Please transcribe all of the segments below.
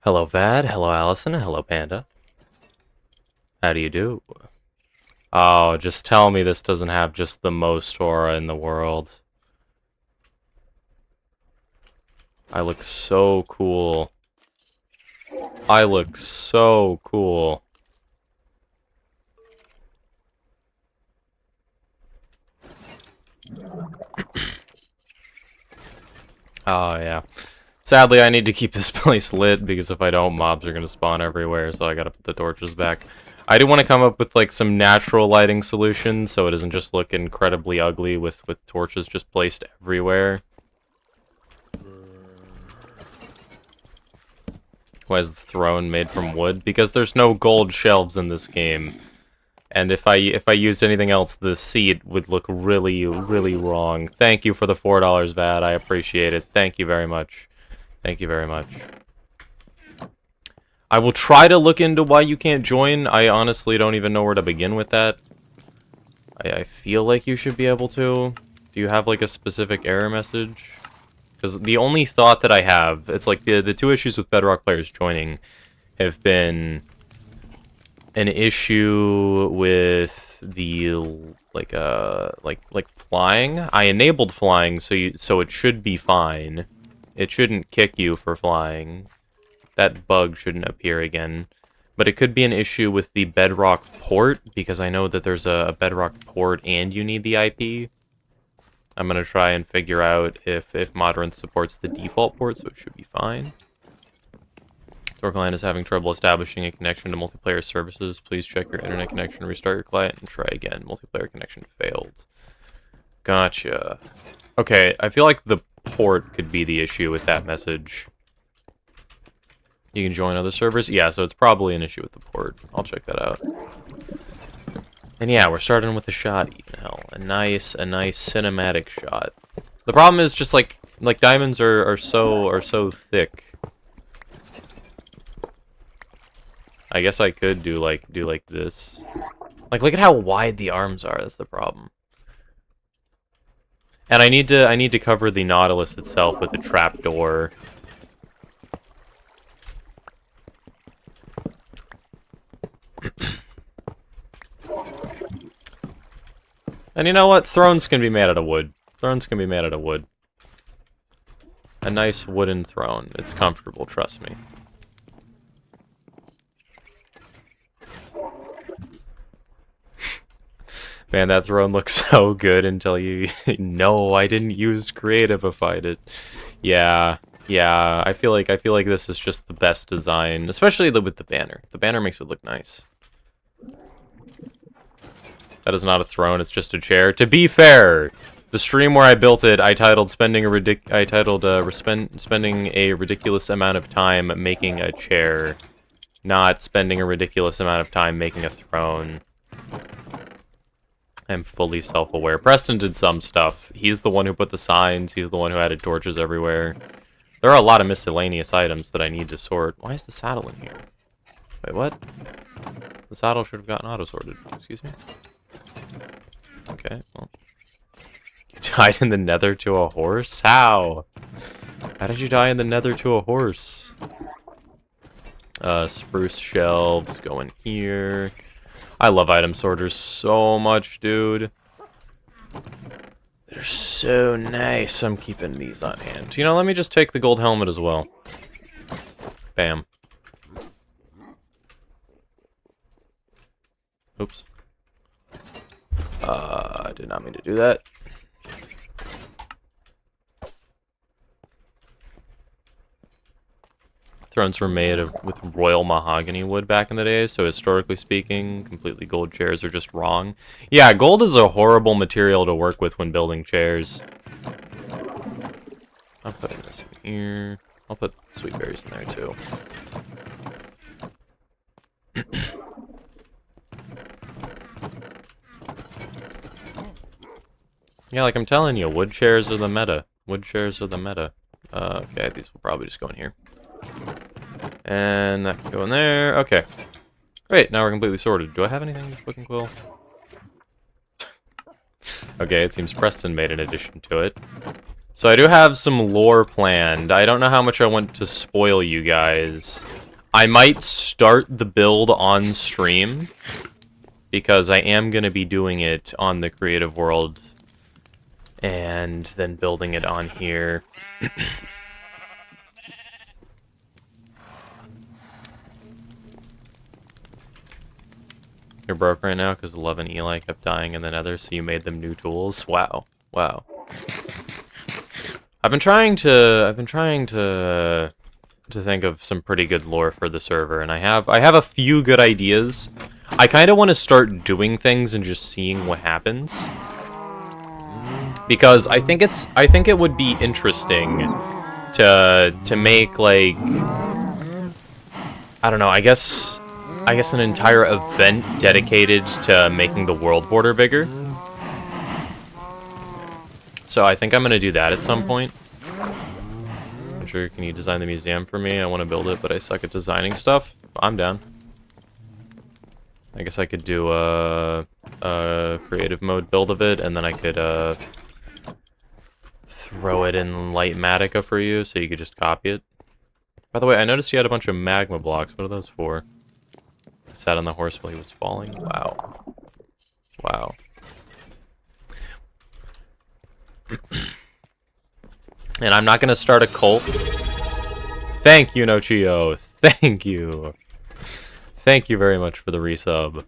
Hello, Vad. Hello, Allison. Hello, Panda. How do you do? Oh, just tell me this doesn't have just the most aura in the world. I look so cool. I look so cool. Oh, yeah. Sadly, I need to keep this place lit, because if I don't, mobs are gonna spawn everywhere, so I gotta put the torches back. I do want to come up with, like, some natural lighting solutions, so it doesn't just look incredibly ugly with torches just placed everywhere. Why is the throne made from wood? Because there's no gold shelves in this game. And if I used anything else, the seat would look really, really wrong. Thank you for the $4, Vad. I appreciate it. Thank you very much. Thank you very much. I will try to look into why you can't join. I honestly don't even know where to begin with that. I feel like you should be able to. Do you have, like, a specific error message? Because the only thought that I have, it's like the two issues with Bedrock players joining have been an issue with the like flying. I enabled flying, so it should be fine. It shouldn't kick you for flying. That bug shouldn't appear again. But it could be an issue with the Bedrock port, because I know that there's a Bedrock port and you need the IP. I'm gonna try and figure out if Modern supports the default port, so it should be fine. Dorkland is having trouble establishing a connection to multiplayer services. Please check your internet connection, restart your client, and try again. Multiplayer connection failed. Gotcha. Okay, I feel like the port could be the issue with that message. You can join other servers? Yeah, so it's probably an issue with the port. I'll check that out. And yeah, we're starting with a shot, even hell. A nice cinematic shot. The problem is just like diamonds are so thick. I guess I could do like this. Like, look at how wide the arms are. That's the problem. And I need to cover the Nautilus itself with a trapdoor. And you know what? Thrones can be made out of wood. Thrones can be made out of wood. A nice wooden throne. It's comfortable, trust me. Man, that throne looks so good until you... No, I didn't use creativified it. Yeah, I feel like this is just the best design, especially with the banner. The banner makes it look nice. That is not a throne, it's just a chair. To be fair, the stream where I built it, I titled spending a ridiculous amount of time making a chair, not spending a ridiculous amount of time making a throne. I'm fully self-aware. Preston did some stuff. He's the one who put the signs, he's the one who added torches everywhere. There are a lot of miscellaneous items that I need to sort. Why is the saddle in here? Wait, what? The saddle should have gotten auto-sorted. Excuse me? Okay, well. You died in the nether to a horse? How? How did you die in the nether to a horse? Spruce shelves going here. I love item sorters so much, dude. They're so nice. I'm keeping these on hand. You know, let me just take the gold helmet as well. Bam. Oops. I did not mean to do that. Thrones were made with royal mahogany wood back in the day, so historically speaking, completely gold chairs are just wrong. Yeah, gold is a horrible material to work with when building chairs. I'm putting this in here. I'll put sweet berries in there too. Yeah, like I'm telling you, wood chairs are the meta. Wood chairs are the meta. Okay, these will probably just go in here. And that can go in there. Okay. Great, now we're completely sorted. Do I have anything in this book and quill? Okay, it seems Preston made an addition to it. So I do have some lore planned. I don't know how much I want to spoil you guys. I might start the build on stream, because I am going to be doing it on the creative world, and then building it on here. You're broke right now because Love and Eli kept dying in the Nether, so you made them new tools. Wow, wow. I've been trying to think of some pretty good lore for the server, and I have a few good ideas. I kind of want to start doing things and just seeing what happens, because I think it would be interesting to make, like, I don't know, I guess an entire event dedicated to making the world border bigger. So I think I'm going to do that at some point. Sure, can you design the museum for me? I want to build it, but I suck at designing stuff. I'm down. I guess I could do a creative mode build of it, and then I could throw it in Lightmatica for you, so you could just copy it. By the way, I noticed you had a bunch of magma blocks. What are those for? Sat on the horse while he was falling. Wow. Wow. And I'm not gonna start a cult. Thank you, Nochio. Thank you. Thank you very much for the resub.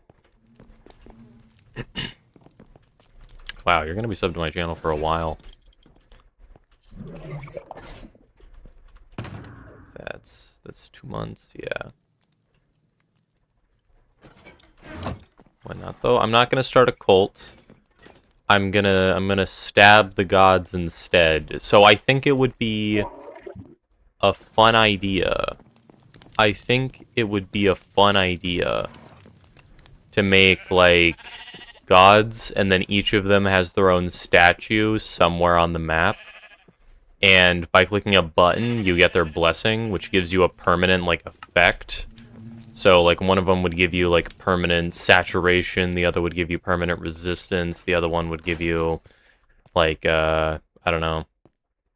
Wow, you're gonna be subbed to my channel for a while. That's 2 months, yeah. Why not though? I'm not gonna start a cult. I'm gonna stab the gods instead. So I think it would be a fun idea. I think it would be a fun idea to make, like, gods, and then each of them has their own statue somewhere on the map. And by clicking a button, you get their blessing, which gives you a permanent, like, effect. So, like, one of them would give you, like, permanent saturation, the other would give you permanent resistance, the other one would give you, like, I don't know,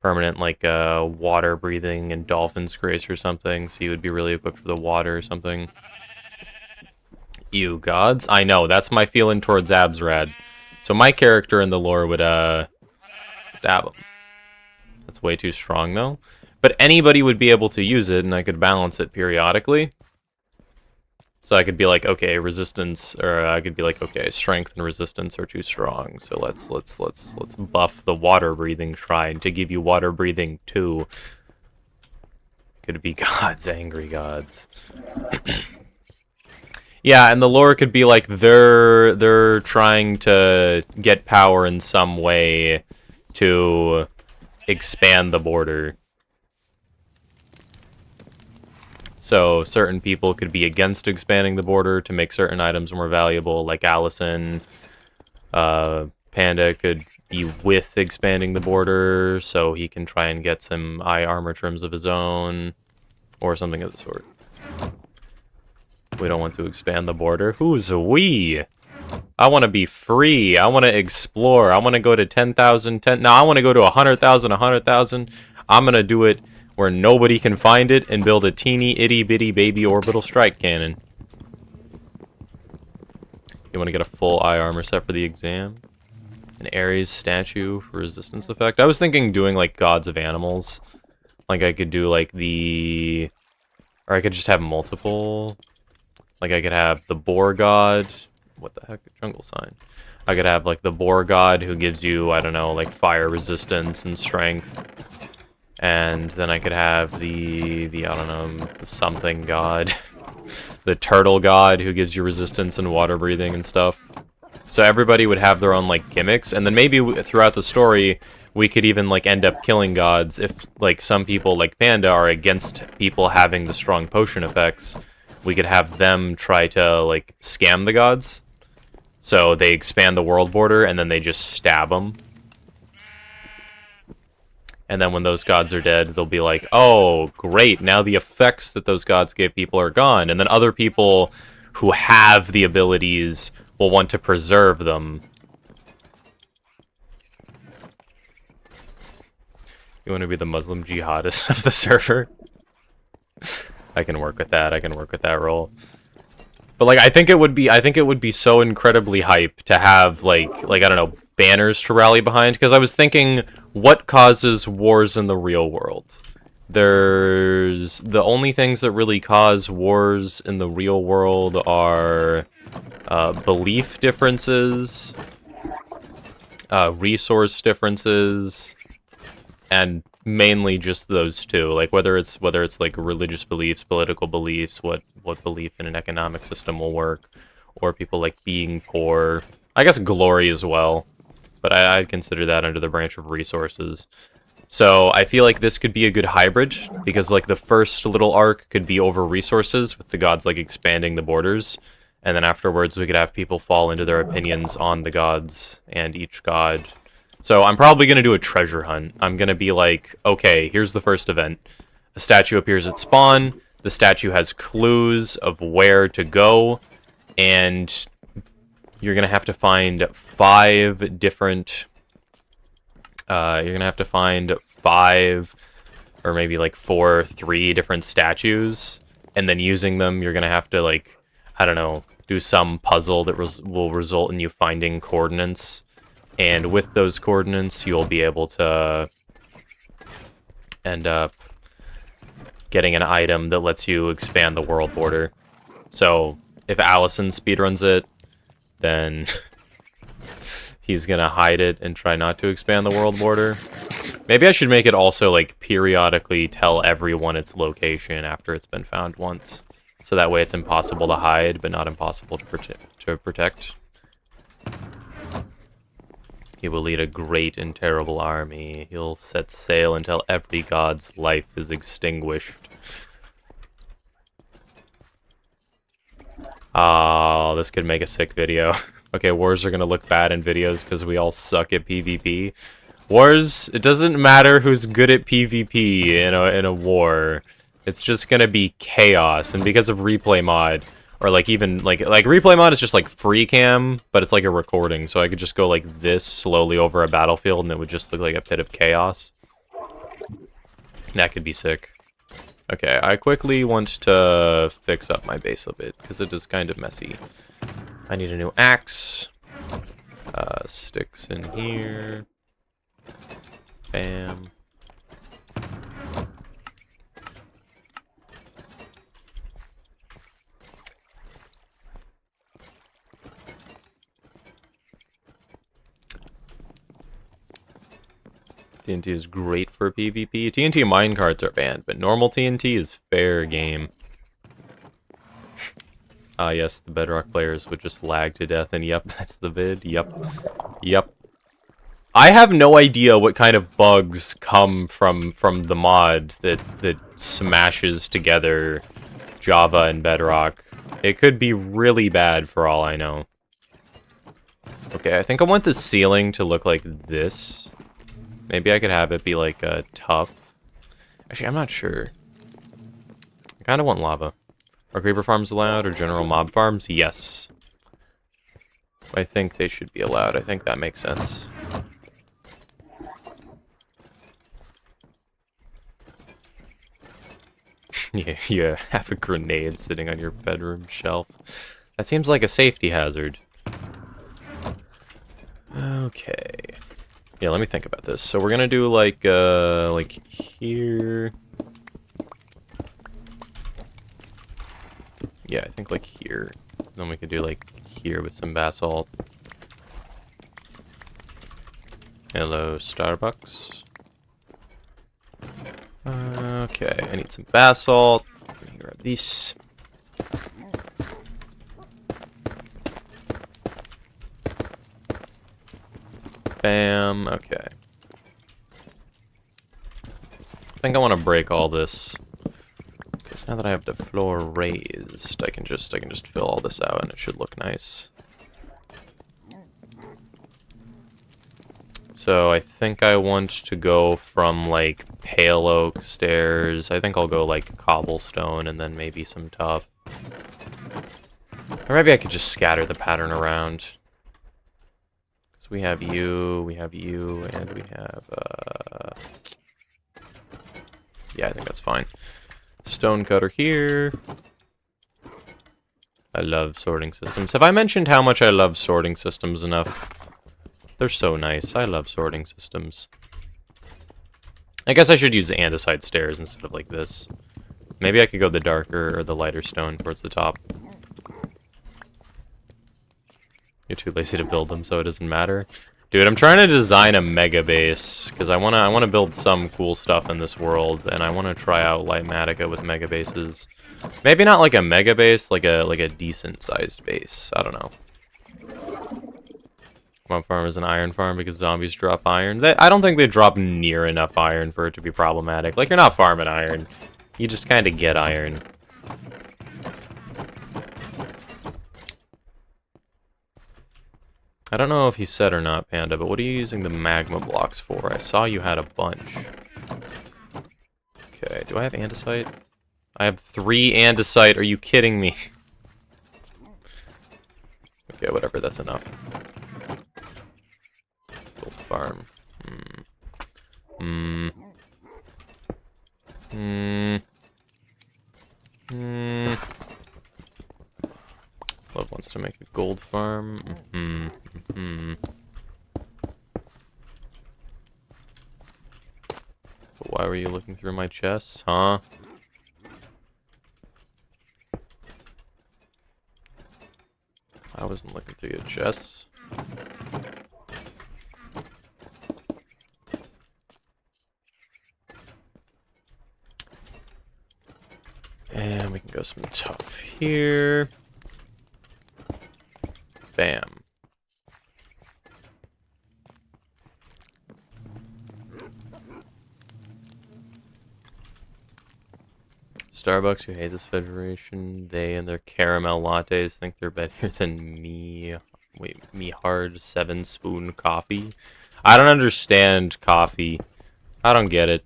permanent, like, water breathing and dolphin's grace or something, so you would be really equipped for the water or something. Ew, gods? I know, that's my feeling towards Absrad. So my character in the lore would, stab him. That's way too strong, though. But anybody would be able to use it, and I could balance it periodically. So I could be like, okay, resistance, or I could be like, okay, strength and resistance are too strong. So let's buff the water breathing shrine to give you water breathing too. Could be gods, angry gods. Yeah, and the lore could be like they're trying to get power in some way to expand the border. So certain people could be against expanding the border to make certain items more valuable, like Allison. Panda could be with expanding the border, so he can try and get some eye armor trims of his own, or something of the sort. We don't want to expand the border. Who's we? I want to be free. I want to explore. I want to go to 10,000, no, I want to go to 100,000, 100,000. I'm going to do it where nobody can find it, and build a teeny itty bitty baby orbital strike cannon. You want to get a full eye armor set for the exam? An Ares statue for resistance effect? I was thinking doing, like, gods of animals. Like, I could do, like, the... Or I could just have multiple. Like, I could have the boar god. What the heck? Jungle sign. I could have, like, the boar god who gives you, I don't know, like, fire resistance and strength. And then I could have the I don't know, the something god. The turtle god who gives you resistance and water breathing and stuff. So everybody would have their own, like, gimmicks. And then maybe throughout the story, we could even, like, end up killing gods if, like, some people, like Panda, are against people having the strong potion effects. We could have them try to, like, scam the gods. So they expand the world border, and then they just stab them. And then when those gods are dead, they'll be like, oh, great, now the effects that those gods gave people are gone. And then other people who have the abilities will want to preserve them. You want to be the Muslim jihadist of the server? I can work with that. I can work with that role. But like, I think it would be so incredibly hype to have like I don't know, banners to rally behind. Because I was thinking, what causes wars in the real world? There's the only things that really cause wars in the real world are belief differences, resource differences, and mainly just those two. Like whether it's like religious beliefs, political beliefs, what belief in an economic system will work, or people like being poor. I guess glory as well, but I'd consider that under the branch of resources. So I feel like this could be a good hybrid, because like the first little arc could be over resources, with the gods like expanding the borders, and then afterwards we could have people fall into their opinions on the gods and each god. So I'm probably going to do a treasure hunt. I'm going to be like, okay, here's the first event. A statue appears at spawn, the statue has clues of where to go, and you're going to have to find 5 different... you're going to have to find 5, or maybe like 3 different statues, and then using them, you're going to have to, like, I don't know, do some puzzle that will result in you finding coordinates. And with those coordinates, you'll be able to end up getting an item that lets you expand the world border. So, if Allison speedruns it, then he's gonna hide it and try not to expand the world border. Maybe I should make it also, like, periodically tell everyone its location after it's been found once. So that way it's impossible to hide, but not impossible to protect. He will lead a great and terrible army. He'll set sail until every god's life is extinguished. Oh, this could make a sick video. Okay, wars are gonna look bad in videos because we all suck at PvP. Wars, it doesn't matter who's good at PvP in a war. It's just gonna be chaos, and because of replay mod, or like even like replay mod is just like free cam, but it's like a recording, so I could just go like this slowly over a battlefield and it would just look like a pit of chaos. That could be sick. Okay, I quickly want to fix up my base a bit, because it is kind of messy. I need a new axe. Sticks in here. Bam. TNT is great for PvP. TNT minecarts are banned, but normal TNT is fair game. Ah, yes, the Bedrock players would just lag to death, and yep, that's the vid. Yep. I have no idea what kind of bugs come from the mod that smashes together Java and Bedrock. It could be really bad for all I know. Okay, I think I want the ceiling to look like this. Maybe I could have it be like tough. Actually, I'm not sure. I kind of want lava. Are creeper farms allowed, or general mob farms? Yes. I think they should be allowed. I think that makes sense. Yeah, you have a grenade sitting on your bedroom shelf. That seems like a safety hazard. Okay. Yeah, let me think about this. So we're gonna do like here. Yeah, I think like here. Then we could do like here with some basalt. Hello, Starbucks. Okay, I need some basalt. Let me grab these. Bam, okay. I think I want to break all this. Because now that I have the floor raised, I can just fill all this out and it should look nice. So I think I want to go from like pale oak stairs. I think I'll go like cobblestone and then maybe some tough. Or maybe I could just scatter the pattern around. We have you, and we have, Yeah, I think that's fine. Stone cutter here. I love sorting systems. Have I mentioned how much I love sorting systems enough? They're so nice. I love sorting systems. I guess I should use the andesite stairs instead of like this. Maybe I could go the darker or the lighter stone towards the top. You're too lazy to build them, so it doesn't matter. Dude, I'm trying to design a mega base because I wanna build some cool stuff in this world, and I wanna try out Lightmatica with mega bases. Maybe not like a mega base, like a decent sized base. I don't know. One farm is an iron farm because zombies drop iron. I don't think they drop near enough iron for it to be problematic. Like, you're not farming iron. You just kind of get iron. I don't know if he said or not, Panda, but what are you using the magma blocks for? I saw you had a bunch. Okay, do I have andesite? I have 3 andesite. Are you kidding me? Okay, whatever, that's enough. Gold farm. Love wants to make a gold farm. But why were you looking through my chests, huh? I wasn't looking through your chests. And we can go some tough here. Bam. Starbucks, who hate this federation, they and their caramel lattes think they're better than me. Wait, me hard 7-spoon coffee? I don't understand coffee. I don't get it.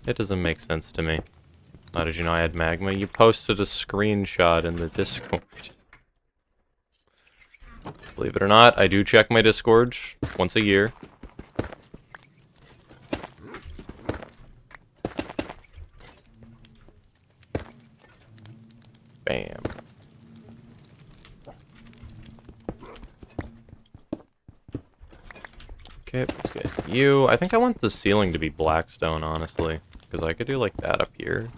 It doesn't make sense to me. How did you know I had magma? You posted a screenshot in the Discord. Believe it or not, I do check my Discord once a year. Bam. Okay, let's get you. I think I want the ceiling to be blackstone, honestly. Because I could do like that up here.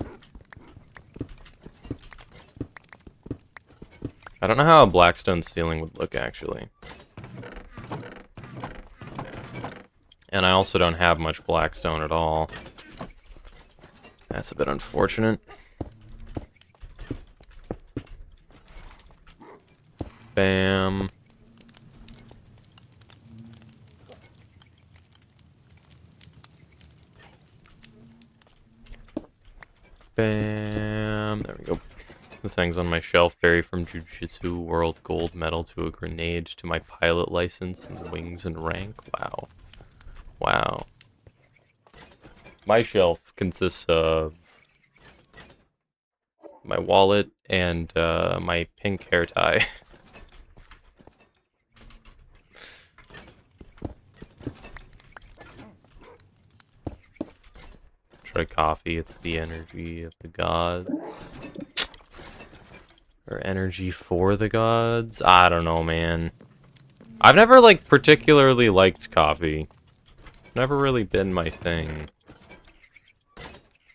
I don't know how a blackstone ceiling would look, actually. And I also don't have much blackstone at all. That's a bit unfortunate. Bam. Bam. There we go. The things on my shelf vary from Jiu-Jitsu World Gold Medal to a grenade to my pilot license and wings and rank. Wow. Wow. My shelf consists of my wallet and my pink hair tie. Try coffee, it's the energy of the gods. Or energy for the gods? I don't know, man. I've never, like, particularly liked coffee. It's never really been my thing.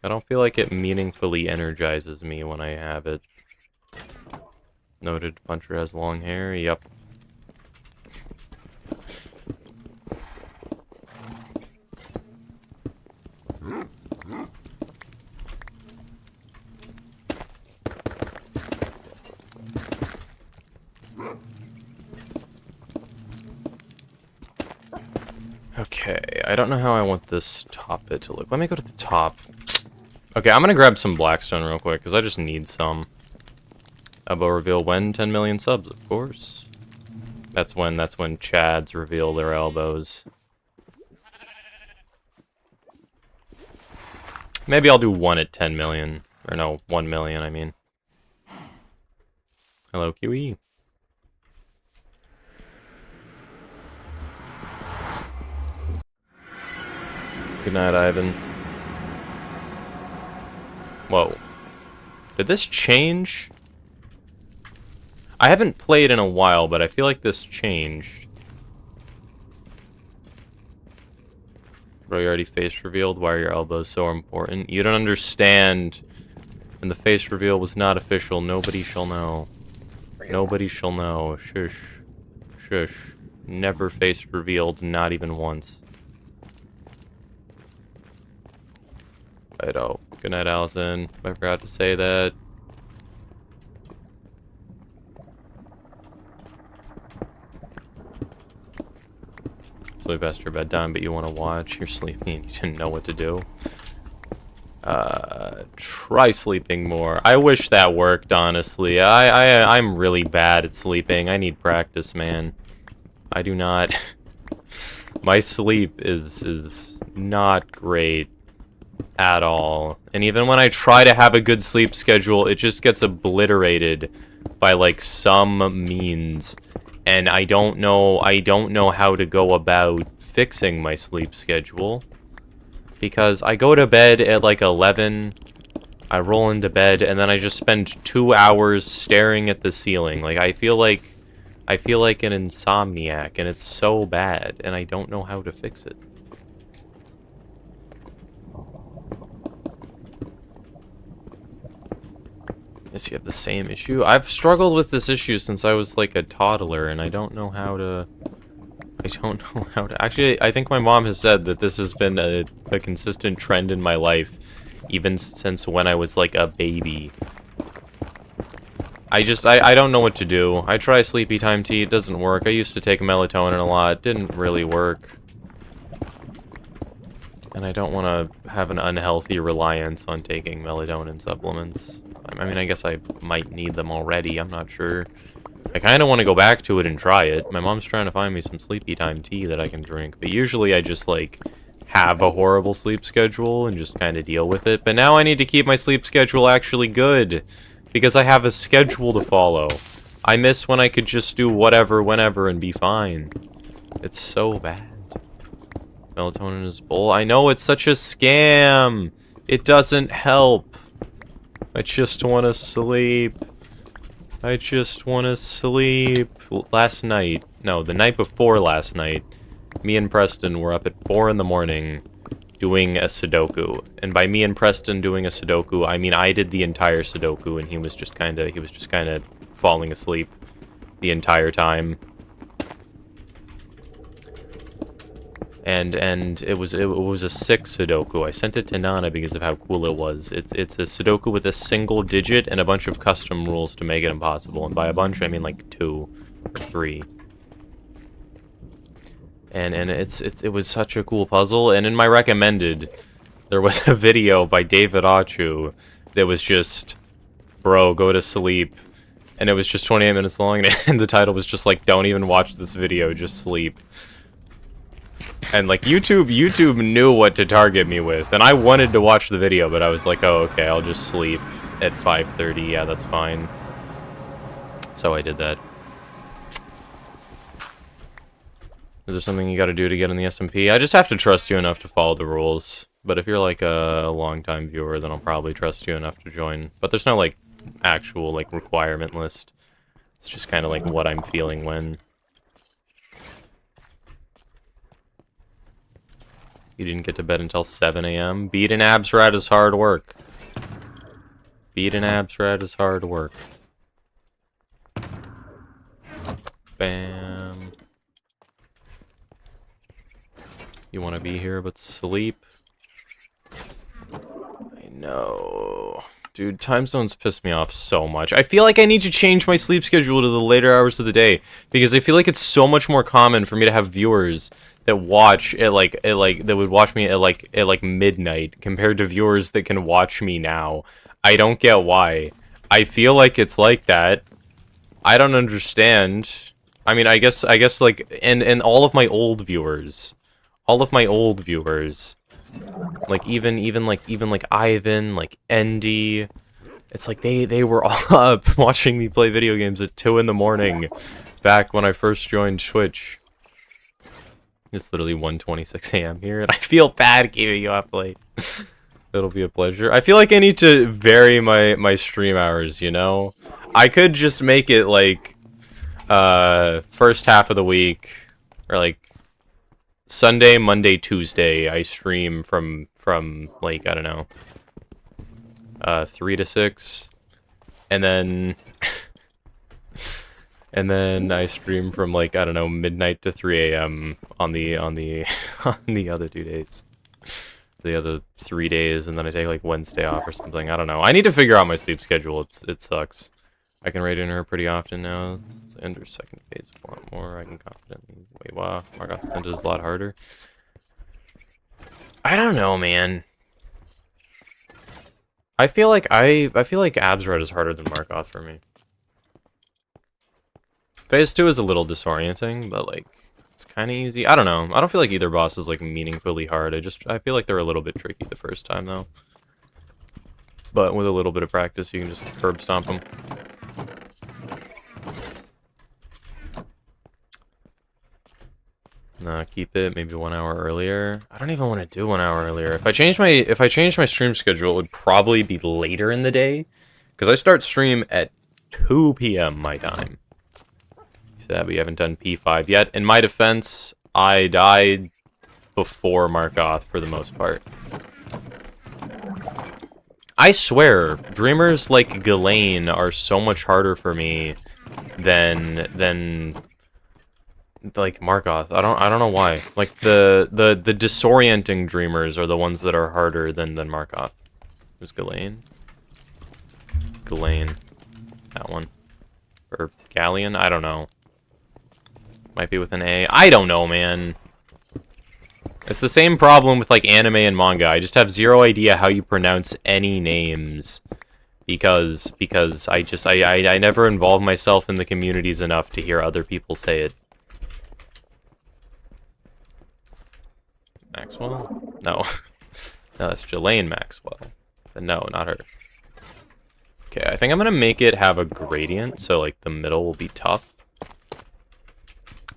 I don't feel like it meaningfully energizes me when I have it. Noted Puncher has long hair, yep. Okay, I don't know how I want this top bit to look. Let me go to the top. Okay, I'm gonna grab some blackstone real quick, because I just need some. Elbow reveal when 10 million subs, of course. That's when Chads reveal their elbows. Maybe I'll do one at 10 million. Or no, 1 million, I mean. Hello, QE. Good night, Ivan. Whoa. Did this change? I haven't played in a while, but I feel like this changed. Bro, you already face revealed? Why are your elbows so important? You don't understand. And the face reveal was not official. Nobody shall know. Nobody shall know. Shush. Shush. Never face revealed, not even once. Righto. Good night, Allison. I forgot to say that. It's way past your bedtime, but you want to watch. You're sleeping and you didn't know what to do. Try sleeping more. I wish that worked, honestly. I'm really bad at sleeping. I need practice, man. I do not. My sleep is not great at all. And even when I try to have a good sleep schedule, it just gets obliterated by like some means. And I don't know how to go about fixing my sleep schedule. Because I go to bed at like 11, I roll into bed, and then I just spend 2 hours staring at the ceiling. Like, I feel like an insomniac, and it's so bad, and I don't know how to fix it. Yes, you have the same issue? I've struggled with this issue since I was like a toddler, and I don't know how to... Actually, I think my mom has said that this has been a consistent trend in my life, even since when I was like a baby. I don't know what to do. I try sleepy time tea, it doesn't work. I used to take melatonin a lot, it didn't really work. And I don't want to have an unhealthy reliance on taking melatonin supplements. I mean, I guess I might need them already, I'm not sure. I kind of want to go back to it and try it. My mom's trying to find me some sleepy time tea that I can drink, but usually I just, like, have a horrible sleep schedule and just kind of deal with it. But now I need to keep my sleep schedule actually good, because I have a schedule to follow. I miss when I could just do whatever, whenever, and be fine. It's so bad. Melatonin is bull. I know, it's such a scam! It doesn't help. I just want to sleep. I just want to sleep. Last night, no, the night before last night, me and Preston were up at 4 in the morning doing a Sudoku. And by me and Preston doing a Sudoku, I mean I did the entire Sudoku and he was just kind of falling asleep the entire time. And it was a 6 Sudoku. I sent it to Nana because of how cool it was. It's a Sudoku with a single digit and a bunch of custom rules to make it impossible. And by a bunch, I mean like 2 or 3. And it was such a cool puzzle. And in my recommended, there was a video by David Achu that was just, bro, go to sleep. And it was just 28 minutes long, and the title was just like, don't even watch this video, just sleep. And like YouTube knew what to target me with, and I wanted to watch the video, but I was like, oh, okay, I'll just sleep at 5:30, yeah, that's fine. So I did that. Is there something you gotta do to get in the SMP? I just have to trust you enough to follow the rules. But if you're like a long-time viewer, then I'll probably trust you enough to join. But there's no like actual like requirement list. It's just kind of like what I'm feeling when. You didn't get to bed until 7 AM? Beat an abs rat is hard work. Beat an abs rat is hard work. Bam. You want to be here but sleep? I know. Dude, time zones piss me off so much. I feel like I need to change my sleep schedule to the later hours of the day, because I feel like it's so much more common for me to have viewers that watch at that would watch me at midnight compared to viewers that can watch me now. I don't get why. I feel like it's like that. I don't understand. I mean, I guess like and all of my old viewers, like even like Ivan, like Andy, it's like they were all up watching me play video games at 2 in the morning back when I first joined Twitch. It's literally 1:26 a.m. here, and I feel bad keeping you up late. It'll be a pleasure. I feel like I need to vary my stream hours, you know? I could just make it, like, first half of the week, or, like, Sunday, Monday, Tuesday, I stream from like, I don't know, 3 to 6, and then... And then I stream from, like, I don't know, midnight to 3 a.m. on the on the other 2 days. The other 3 days, and then I take, like, Wednesday off or something. I don't know. I need to figure out my sleep schedule. It sucks. I can raid in her pretty often now. It's enter second phase. Want more? I can confidently. Wait, wow. Margoth Center is a lot harder. I don't know, man. I feel like Absred is harder than Margoth for me. Phase 2 is a little disorienting, but, like, it's kind of easy. I don't know. I don't feel like either boss is, like, meaningfully hard. I feel like they're a little bit tricky the first time, though. But with a little bit of practice, you can just curb stomp them. No, keep it maybe 1 hour earlier. I don't even want to do 1 hour earlier. If I change my stream schedule, it would probably be later in the day, because I start stream at 2 p.m. my time. That we haven't done P5 yet. In my defense, I died before Margoth for the most part. I swear, dreamers like Ghislaine are so much harder for me than like Margoth. I don't know why. Like the disorienting dreamers are the ones that are harder than Margoth. Who's Ghislaine? Ghislaine. That one. Or Galleon? I don't know. Might be with an A. I don't know, man. It's the same problem with, like, anime and manga. I just have zero idea how you pronounce any names. Because I never involve myself in the communities enough to hear other people say it. Maxwell? No. No, that's Ghislaine Maxwell. But no, not her. Okay, I think I'm gonna make it have a gradient, so, like, the middle will be tough.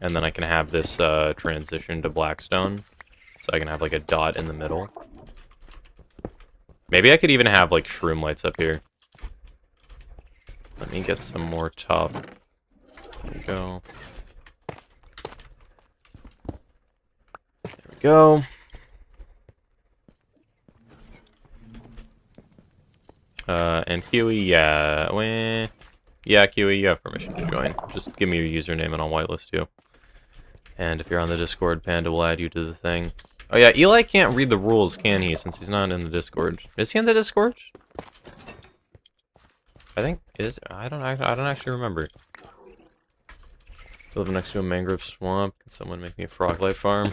And then I can have this transition to Blackstone. So I can have, like, a dot in the middle. Maybe I could even have, like, shroom lights up here. Let me get some more tough. There we go. There we go. And Kiwi, yeah. Yeah, Kiwi, you have permission to join. Just give me your username and I'll whitelist you. And if you're on the Discord, Panda will add you to the thing. Oh yeah, Eli can't read the rules, can he? Since he's not in the Discord. Is he in the Discord? I think is. I don't actually remember. I live next to a mangrove swamp. Can someone make me a frog life farm?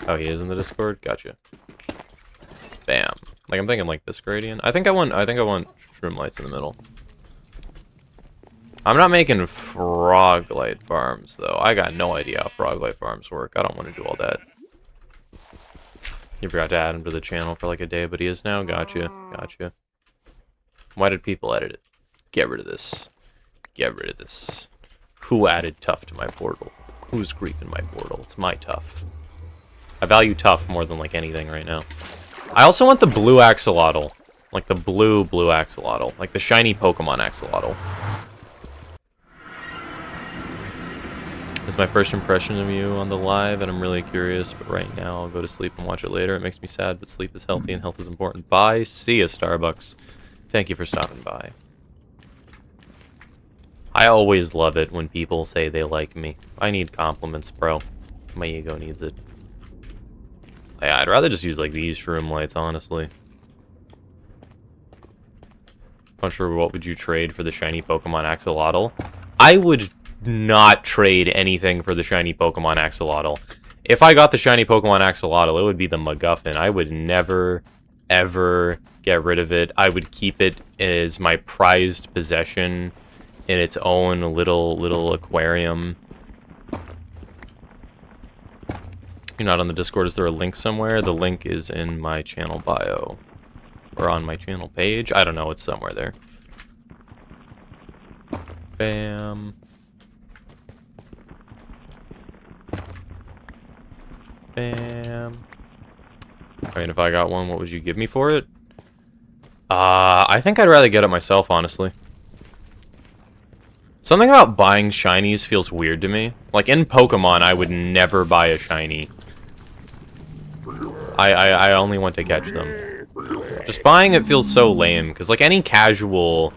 Oh, he is in the Discord. Gotcha. Bam. Like I'm thinking like this gradient. I think I want shroom lights in the middle. I'm not making frog light farms, though. I got no idea how frog light farms work. I don't want to do all that. You forgot to add him to the channel for like a day, but he is now. Gotcha. Gotcha. Why did people edit it? Get rid of this. Get rid of this. Who added tough to my portal? Who's griefing my portal? It's my tough. I value tough more than like anything right now. I also want the blue axolotl. Like the blue axolotl. Like the shiny Pokemon axolotl. It's my first impression of you on the live, and I'm really curious, but right now I'll go to sleep and watch it later. It makes me sad, but sleep is healthy and health is important. Bye. See ya, Starbucks. Thank you for stopping by. I always love it when people say they like me. I need compliments, bro. My ego needs it. Yeah, I'd rather just use, like, these shroom lights, honestly. Puncher, what would you trade for the shiny Pokemon Axolotl? I would not trade anything for the shiny Pokemon Axolotl. If I got the shiny Pokemon Axolotl, it would be the MacGuffin. I would never, ever get rid of it. I would keep it as my prized possession in its own little aquarium. You're not on the Discord. Is there a link somewhere? The link is in my channel bio. Or on my channel page. I don't know. It's somewhere there. Bam. Bam. I mean, if I got one, what would you give me for it? I think I'd rather get it myself, honestly. Something about buying shinies feels weird to me. Like, in Pokemon, I would never buy a shiny. I only want to catch them. Just buying it feels so lame, because, like, any casual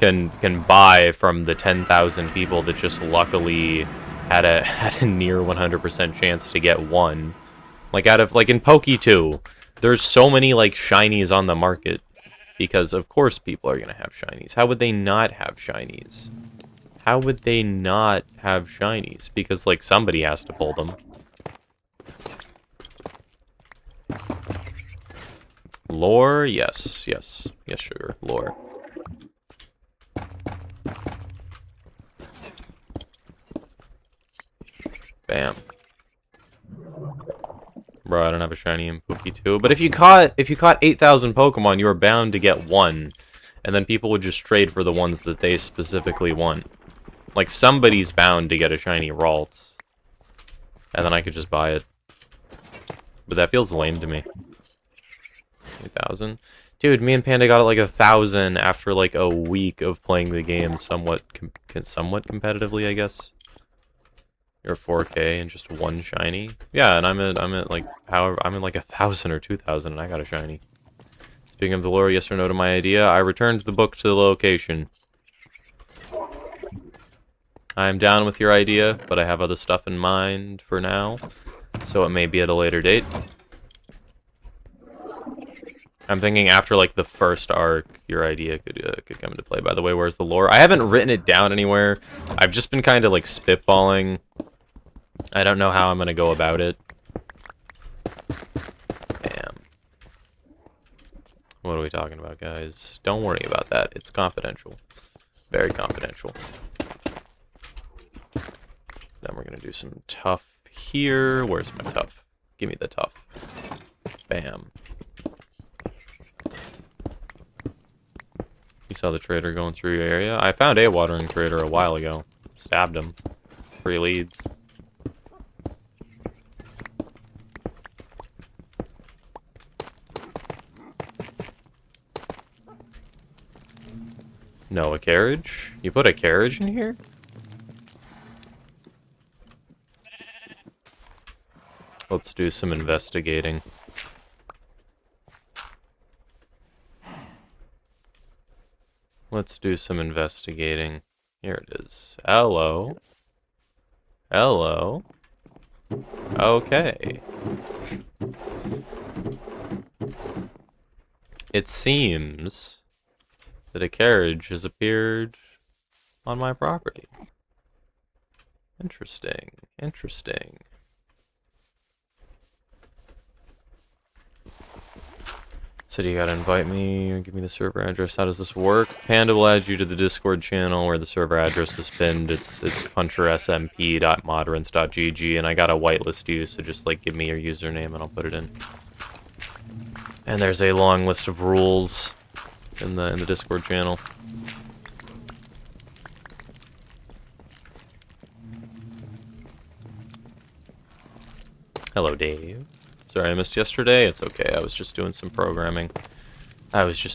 can buy from the 10,000 people that just luckily had a near 100% chance to get one. Like, out of, like, in Poke 2, there's so many, like, shinies on the market. Because, of course, people are gonna have shinies. How would they not have shinies? How would they not have shinies? Because, like, somebody has to pull them. Lore? Yes, yes. Yes, sugar. Lore. Bam. Bro, I don't have a shiny in Pookie 2. But if you caught 8,000 Pokemon, you were bound to get one. And then people would just trade for the ones that they specifically want. Like, somebody's bound to get a shiny Ralts. And then I could just buy it. But that feels lame to me. 8,000? Dude, me and Panda got it like 1,000 after like a week of playing the game somewhat competitively, I guess. You're 4K and just one shiny. Yeah, and I'm at like I'm in like 1,000 or 2,000 and I got a shiny. Speaking of the lore, yes or no to my idea, I returned the book to the location. I am down with your idea, but I have other stuff in mind for now, so it may be at a later date. I'm thinking after like the first arc, your idea could come into play. By the way, where's the lore? I haven't written it down anywhere. I've just been kind of like spitballing. I don't know how I'm gonna go about it. Bam. What are we talking about, guys? Don't worry about that. It's confidential. Very confidential. Then we're gonna do some tough here. Where's my tough? Give me the tough. Bam. You saw the trader going through your area? I found a watering trader a while ago. Stabbed him. 3 leads. No, a carriage? You put a carriage in here? Let's do some investigating. Let's do some investigating. Here it is. Hello. Hello. Okay. It seems that a carriage has appeared on my property. Interesting. Interesting. Said you gotta invite me, give me the server address. How does this work? Panda will add you to the Discord channel where the server address is pinned. It's punchersmp.modrinth.gg, and I gotta whitelist you, so just like give me your username and I'll put it in. And there's a long list of rules in the Discord channel. Hello, Dave. Sorry I missed yesterday. It's okay. I was just doing some programming. Slash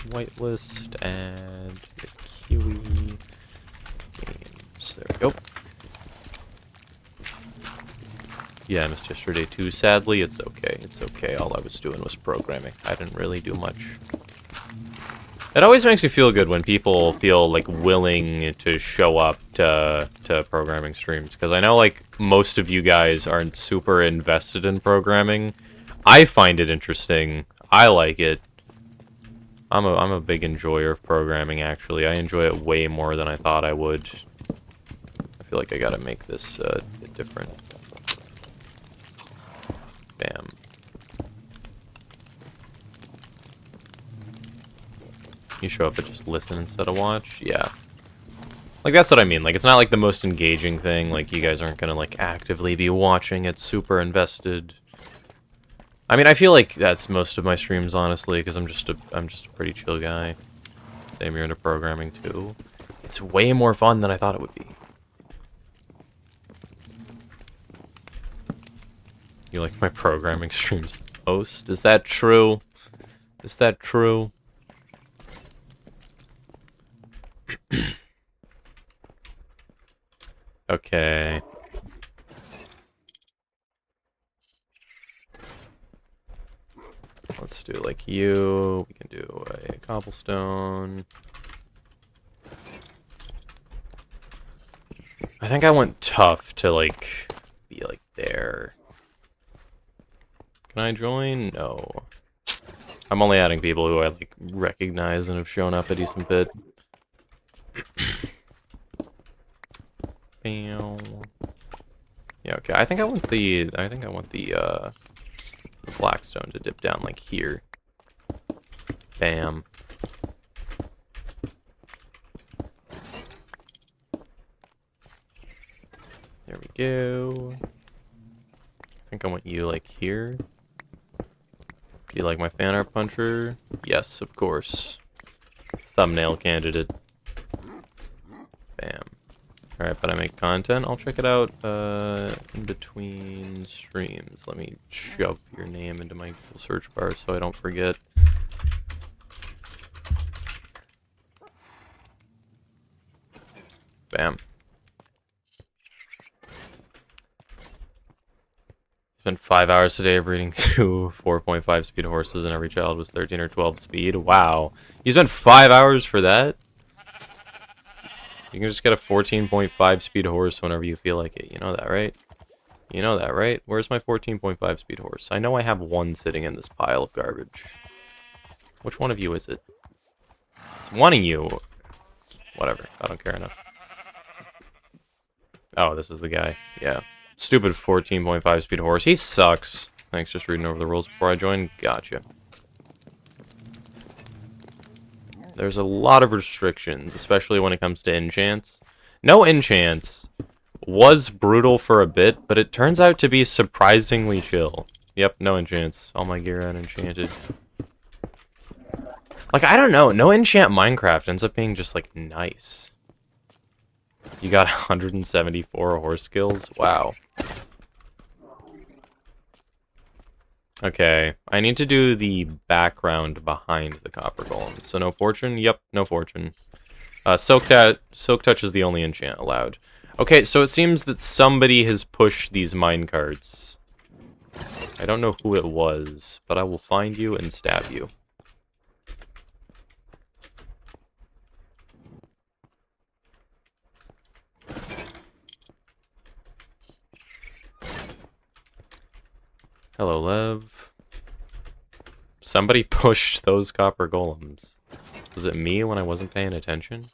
whitelist and the Kiwi games. There we go. Yeah, I missed yesterday too. Sadly, it's okay. It's okay. All I was doing was programming. I didn't really do much. It always makes me feel good when people feel like willing to show up to programming streams, because I know like most of you guys aren't super invested in programming. I find it interesting. I like it. I'm a big enjoyer of programming, actually. I enjoy it way more than I thought I would. I feel like I gotta make this a bit different. Bam. You show up and just listen instead of watch? Yeah. Like, that's what I mean. Like, it's not, like, the most engaging thing. Like, you guys aren't gonna, like, actively be watching it super invested. I mean, I feel like that's most of my streams, honestly, because I'm just a pretty chill guy. Same, you're into programming, too. It's way more fun than I thought it would be. You like my programming streams the most? Is that true? Is that true? Okay. Let's do like you. We can do a cobblestone. I think I went tough to like be like there. Can I join? No. I'm only adding people who I like recognize and have shown up a decent bit. Yeah, okay. I think I want the blackstone to dip down like here. Bam. There we go. I think I want you like here. Do you like my fan art puncher? Yes, of course. Thumbnail candidate. Bam. Alright, but I make content. I'll check it out in between streams. Let me shove your name into my Google search bar so I don't forget. Bam. Spent 5 hours today breeding 2 4.5 speed horses, and every child was 13 or 12 speed. Wow. You spent 5 hours for that? You can just get a 14.5 speed horse whenever you feel like it. You know that, right? You know that, right? Where's my 14.5 speed horse? I know I have one sitting in this pile of garbage. Which one of you is it? It's one of you. Whatever. I don't care enough. Oh, this is the guy. Yeah. Stupid 14.5 speed horse. He sucks. Thanks, just reading over the rules before I joined. Gotcha. There's a lot of restrictions, especially when it comes to enchants. No enchants was brutal for a bit, but it turns out to be surprisingly chill. Yep, no enchants. All my gear unenchanted. Like, I don't know. No enchant Minecraft ends up being just, like, nice. You got 174 horse skills? Wow. Okay, I need to do the background behind the copper golem. So no fortune? Yep, no fortune. Silk Touch is the only enchant allowed. Okay, so it seems that somebody has pushed these minecarts. I don't know who it was, but I will find you and stab you. Hello, Lev. Somebody pushed those copper golems. Was it me when I wasn't paying attention?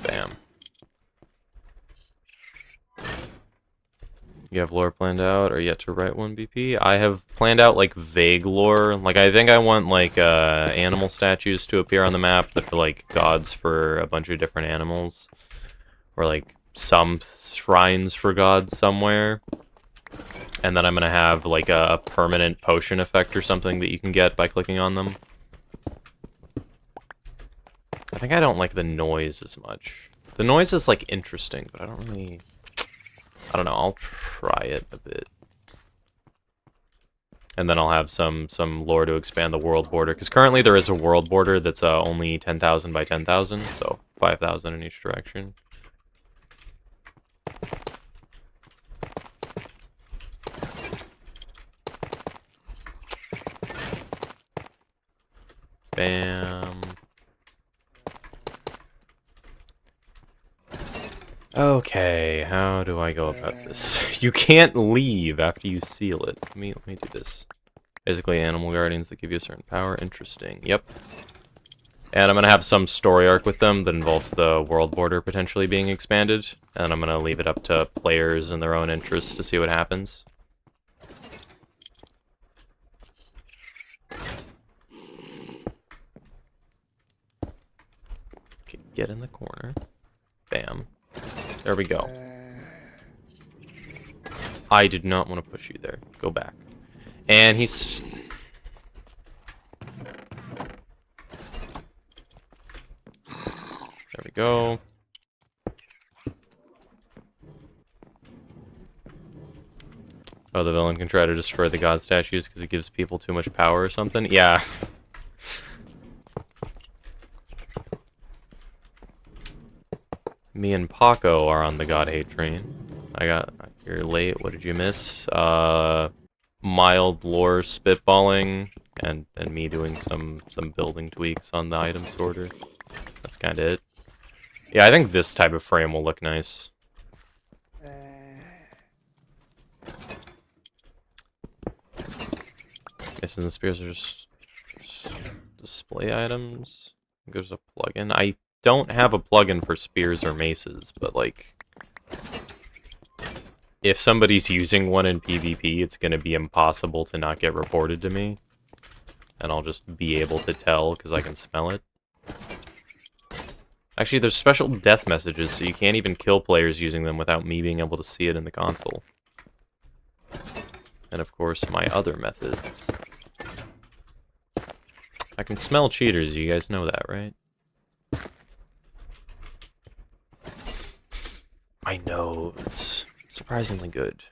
Bam. You have lore planned out or yet to write one, BP? I have planned out, like, vague lore. Like, I think I want, like, animal statues to appear on the map that are, like, gods for a bunch of different animals. Or, like, some shrines for gods somewhere. And then I'm gonna have, like, a permanent potion effect or something that you can get by clicking on them. I think I don't like the noise as much. The noise is, like, interesting, but I don't really... I don't know, I'll try it a bit. And then I'll have some lore to expand the world border, because currently there is a world border that's only 10,000 by 10,000, so 5,000 in each direction. Bam. Okay, how do I go about this? You can't leave after you seal it. Let me do this. Basically, animal guardians that give you a certain power. Interesting. Yep. And I'm gonna have some story arc with them that involves the world border potentially being expanded. And I'm gonna leave it up to players and their own interests to see what happens. Okay, get in the corner. Bam. There we go. I did not want to push you there. Go back. And he's... There we go. Oh, the villain can try to destroy the god statues because it gives people too much power or something? Yeah. Me and Paco are on the god hate train. You're late, what did you miss? Mild lore spitballing, and me doing some building tweaks on the item sorter. That's kinda it. Yeah, I think this type of frame will look nice. Misses and spears are just display items. There's a plugin. I don't have a plugin for spears or maces, but like, if somebody's using one in PvP, it's gonna be impossible to not get reported to me. And I'll just be able to tell because I can smell it. Actually, there's special death messages, so you can't even kill players using them without me being able to see it in the console. And of course, my other methods. I can smell cheaters, you guys know that, right? My nose. Surprisingly good.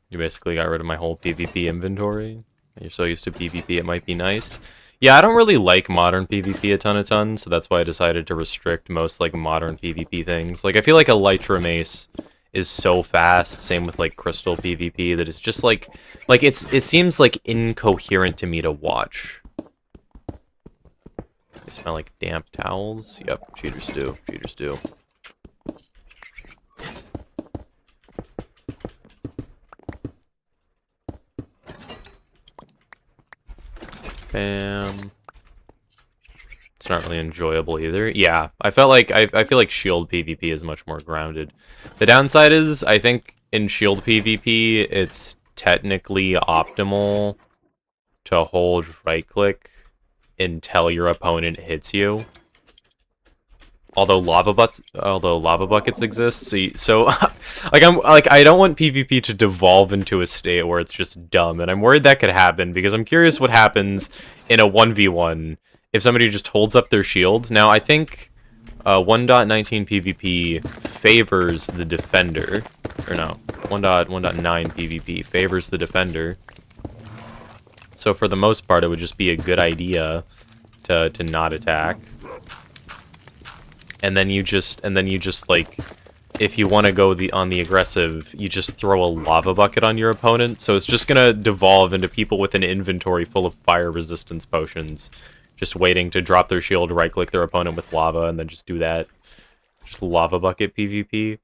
You basically got rid of my whole PvP inventory. You're so used to PvP, it might be nice. Yeah, I don't really like modern PvP a ton, so that's why I decided to restrict most, like, modern PvP things. Like, I feel like Elytra Mace is so fast, same with, like, Crystal PvP, that it's just, like it seems, like, incoherent to me to watch. They smell like damp towels? Yep, cheaters do. Cheaters do. Bam. It's not really enjoyable either. Yeah, I feel like shield PvP is much more grounded. The downside is, I think in shield PvP, it's technically optimal to hold right click until your opponent hits you. Although lava buckets exist, so I don't want PvP to devolve into a state where it's just dumb, and I'm worried that could happen because I'm curious what happens in a 1v1 if somebody just holds up their shield. Now I think 1.19 PvP favors the defender, or no, 1.9 PvP favors the defender. So for the most part, it would just be a good idea to not attack. And then you just like, if you want to go on the aggressive, you just throw a lava bucket on your opponent. So it's just gonna devolve into people with an inventory full of fire resistance potions, just waiting to drop their shield, right click their opponent with lava, and then just do that. Just lava bucket PvP.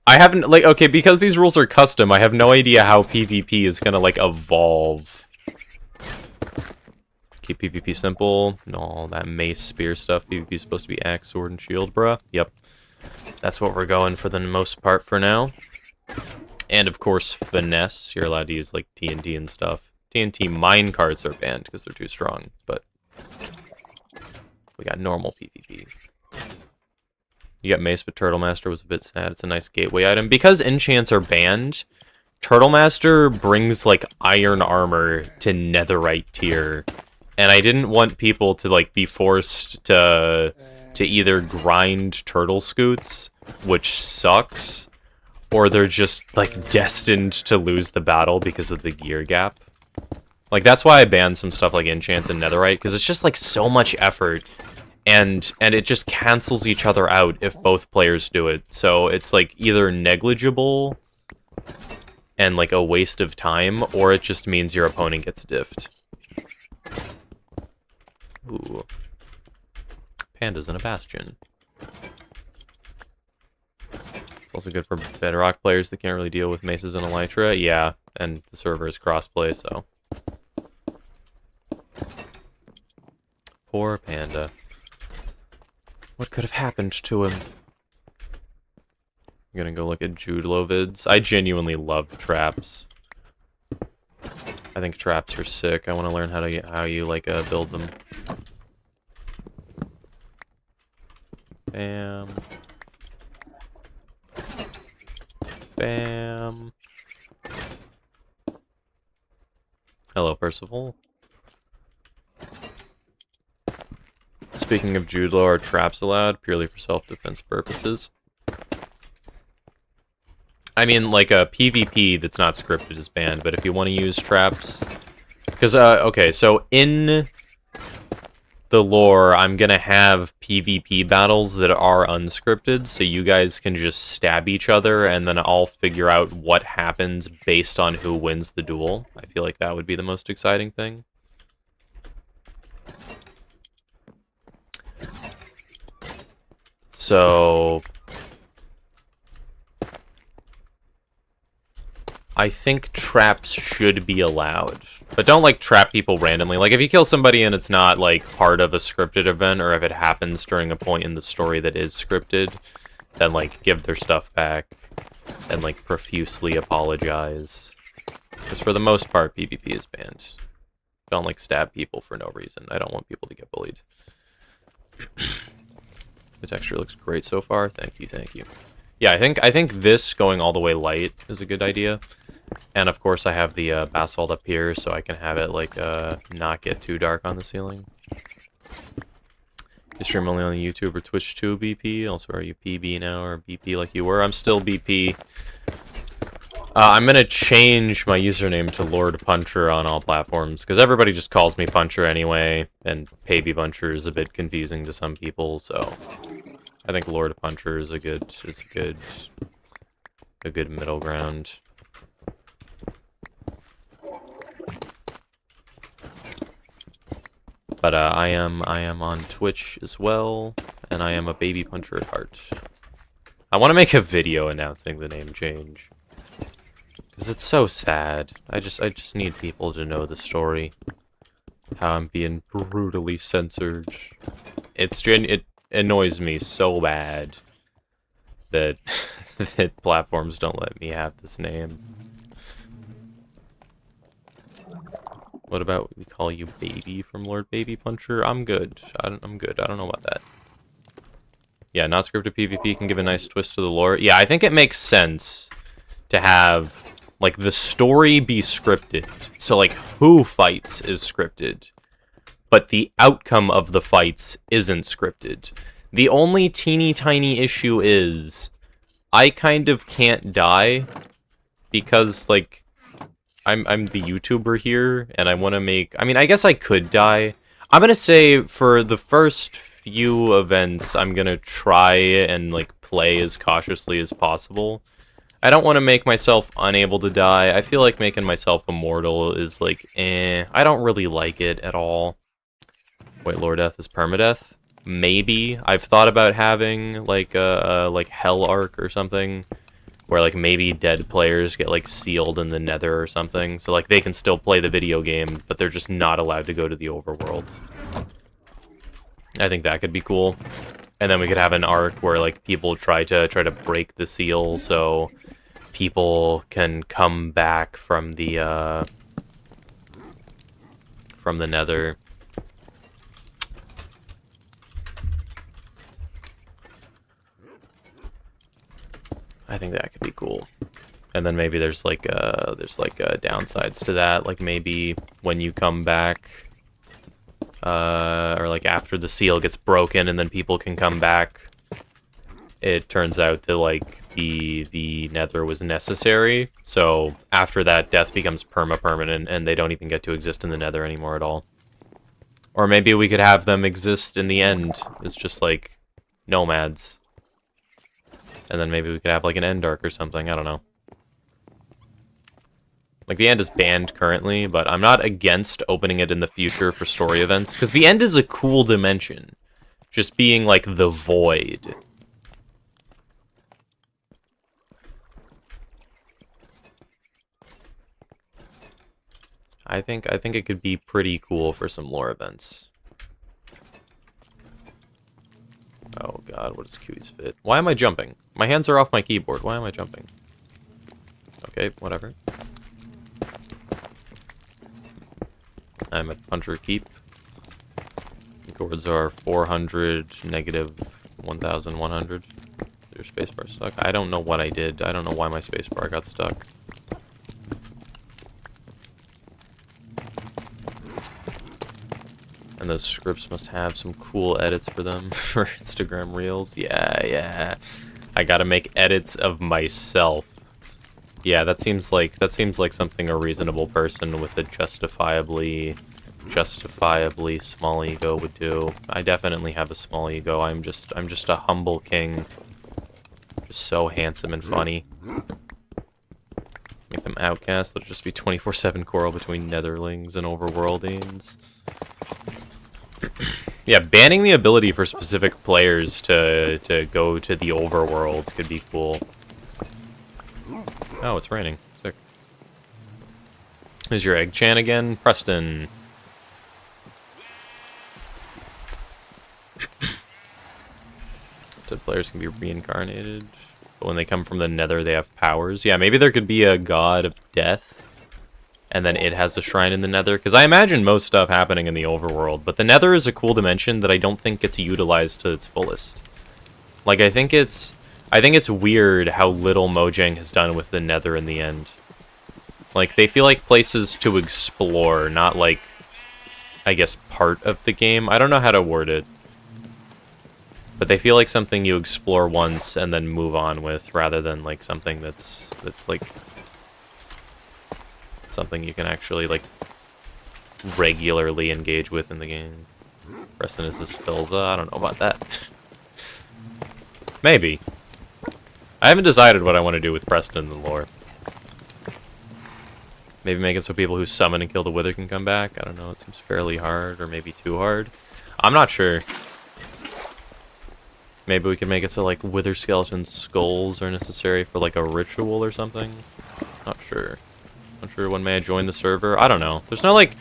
I haven't, like, okay, because these rules are custom, I have no idea how PvP is gonna, like, evolve. Keep PvP simple. No, all that mace spear stuff. PvP is supposed to be axe, sword, and shield, bruh. Yep. That's what we're going for the most part for now. And of course, finesse. You're allowed to use like TNT and stuff. TNT minecarts are banned because they're too strong, but we got normal PvP. You got mace, but Turtle Master was a bit sad. It's a nice gateway item. Because enchants are banned, Turtle Master brings like iron armor to netherite tier. And I didn't want people to like be forced to either grind turtle scoots, which sucks, or they're just like destined to lose the battle because of the gear gap. Like that's why I banned some stuff like enchants and netherite, because it's just like so much effort, and it just cancels each other out if both players do it. So it's like either negligible and like a waste of time, or it just means your opponent gets diffed. Ooh. Pandas in a bastion. It's also good for Bedrock players that can't really deal with maces and elytra. Yeah, and the server is crossplay, so. Poor Panda. What could have happened to him? I'm gonna go look at Judlo vids. I genuinely love traps. I think traps are sick. I want to learn how you like build them. Bam. Bam. Hello, Percival. Speaking of judo, are traps allowed purely for self-defense purposes? I mean, like a PvP that's not scripted is banned, but if you want to use traps... Because, okay, so in the lore, I'm gonna have PvP battles that are unscripted, so you guys can just stab each other, and then I'll figure out what happens based on who wins the duel. I feel like that would be the most exciting thing. So... I think traps should be allowed. But don't, like, trap people randomly. Like, if you kill somebody and it's not, like, part of a scripted event, or if it happens during a point in the story that is scripted, then, like, give their stuff back. And, like, profusely apologize. Because for the most part, PvP is banned. Don't, like, stab people for no reason. I don't want people to get bullied. The texture looks great so far. Thank you, thank you. Yeah, I think this going all the way light is a good idea. And of course I have the basalt up here, so I can have it like not get too dark on the ceiling. You stream only on YouTube or Twitch too, BP? Also, are you PB now or BP like you were? I'm still BP. I'm gonna change my username to Lord Puncher on all platforms, because everybody just calls me Puncher anyway, and Baby Puncher is a bit confusing to some people, so... I think Lord Puncher is a good middle ground. But I am on Twitch as well, and I am a Baby Puncher at heart. I want to make a video announcing the name change, because it's so sad. I just need people to know the story. How I'm being brutally censored. It annoys me so bad that that platforms don't let me have this name. What about we call you Baby from Lord Baby Puncher? I'm good. I'm good. I don't know about that. Yeah, not scripted PvP can give a nice twist to the lore. Yeah, I think it makes sense to have like the story be scripted. So like who fights is scripted, but the outcome of the fights isn't scripted. The only teeny tiny issue is I kind of can't die because, like, I'm the YouTuber here, and I want to make... I mean, I guess I could die. I'm going to say for the first few events, I'm going to try and, like, play as cautiously as possible. I don't want to make myself unable to die. I feel like making myself immortal is, like, I don't really like it at all. Wait, Lord Death is permadeath? Maybe. I've thought about having, like, a like, Hell Arc or something, where, like, maybe dead players get, like, sealed in the Nether or something, so, like, they can still play the video game, but they're just not allowed to go to the overworld. I think that could be cool. And then we could have an arc where, like, people try to break the seal, so people can come back from the Nether. I think that could be cool. And then maybe there's downsides to that, like maybe when you come back, or like after the seal gets broken and then people can come back, it turns out that like the Nether was necessary. So after that, death becomes permanent and they don't even get to exist in the Nether anymore at all. Or maybe we could have them exist in the end. It's just like nomads. And then maybe we could have, like, an end arc or something. I don't know. Like, the end is banned currently, but I'm not against opening it in the future for story events. Because the end is a cool dimension. Just being, like, the void. I think it could be pretty cool for some lore events. Oh god, what does Q's fit? Why am I jumping? My hands are off my keyboard. Why am I jumping? Okay, whatever. I'm at Puncher Keep. Chords are 400, negative 1,100. Your spacebar stuck? I don't know what I did. I don't know why my spacebar got stuck. And those scripts must have some cool edits for them for Instagram Reels. Yeah. I gotta make edits of myself. Yeah, that seems like something a reasonable person with a justifiably small ego would do. I definitely have a small ego. I'm just a humble king. Just so handsome and funny. Make them outcasts. There'll just be 24/7 quarrel between netherlings and overworldings. Yeah, banning the ability for specific players to go to the overworld could be cool. Oh, it's raining. Sick. Here's your egg chan again, Preston. Dead players can be reincarnated, but when they come from the nether, they have powers. Yeah, maybe there could be a god of death, and then it has a shrine in the nether. Because I imagine most stuff happening in the overworld, but the nether is a cool dimension that I don't think gets utilized to its fullest. Like, I think it's weird how little Mojang has done with the nether in the end. Like, they feel like places to explore, not like, I guess, part of the game. I don't know how to word it. But they feel like something you explore once and then move on with, rather than like something that's like something you can actually like regularly engage with in the game. Preston, is this Philza? I don't know about that. Maybe. I haven't decided what I want to do with Preston in the lore. Maybe make it so people who summon and kill the Wither can come back. I don't know, it seems fairly hard, or maybe too hard. I'm not sure. Maybe we can make it so, like, Wither skeleton skulls are necessary for, like, a ritual or something? Not sure. Not sure when may I join the server. I don't know. There's no, like,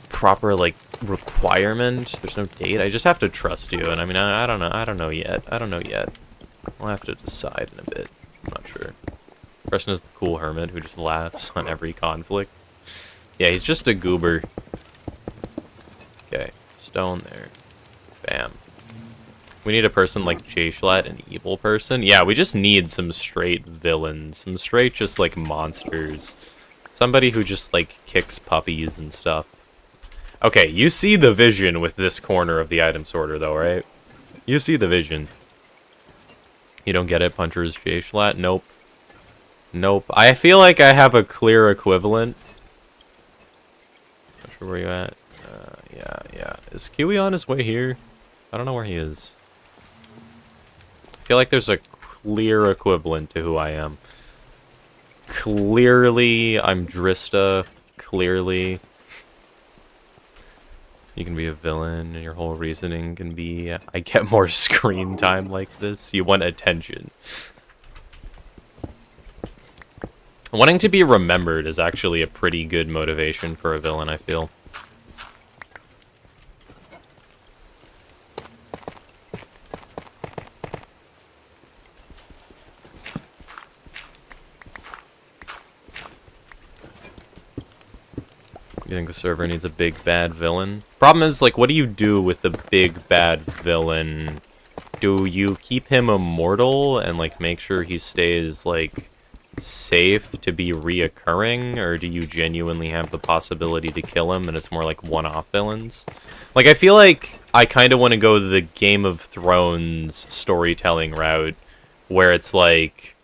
proper, like, requirement. There's no date. I just have to trust you, and I mean, I don't know. I don't know yet. I'll have to decide in a bit. I'm not sure. Preston is the cool hermit who just laughs on every conflict. Yeah, he's just a goober. Okay. Stone there. Bam. We need a person like Jschlat, an evil person. Yeah, we just need some straight villains. Some straight just like monsters. Somebody who just like kicks puppies and stuff. Okay, you see the vision with this corner of the item sorter though, right? You see the vision. You don't get it, Puncher's Jschlat? Nope. Nope. I feel like I have a clear equivalent. Not sure where you at. Yeah. Is Kiwi on his way here? I don't know where he is. I feel like there's a clear equivalent to who I am. Clearly, I'm Drista. Clearly. You can be a villain, and your whole reasoning can be, I get more screen time like this. You want attention. Wanting to be remembered is actually a pretty good motivation for a villain, I feel. You think the server needs a big bad villain? Problem is, like, what do you do with the big bad villain? Do you keep him immortal and, like, make sure he stays, like, safe to be reoccurring? Or do you genuinely have the possibility to kill him and it's more like one-off villains? Like, I feel like I kind of want to go the Game of Thrones storytelling route, where it's like,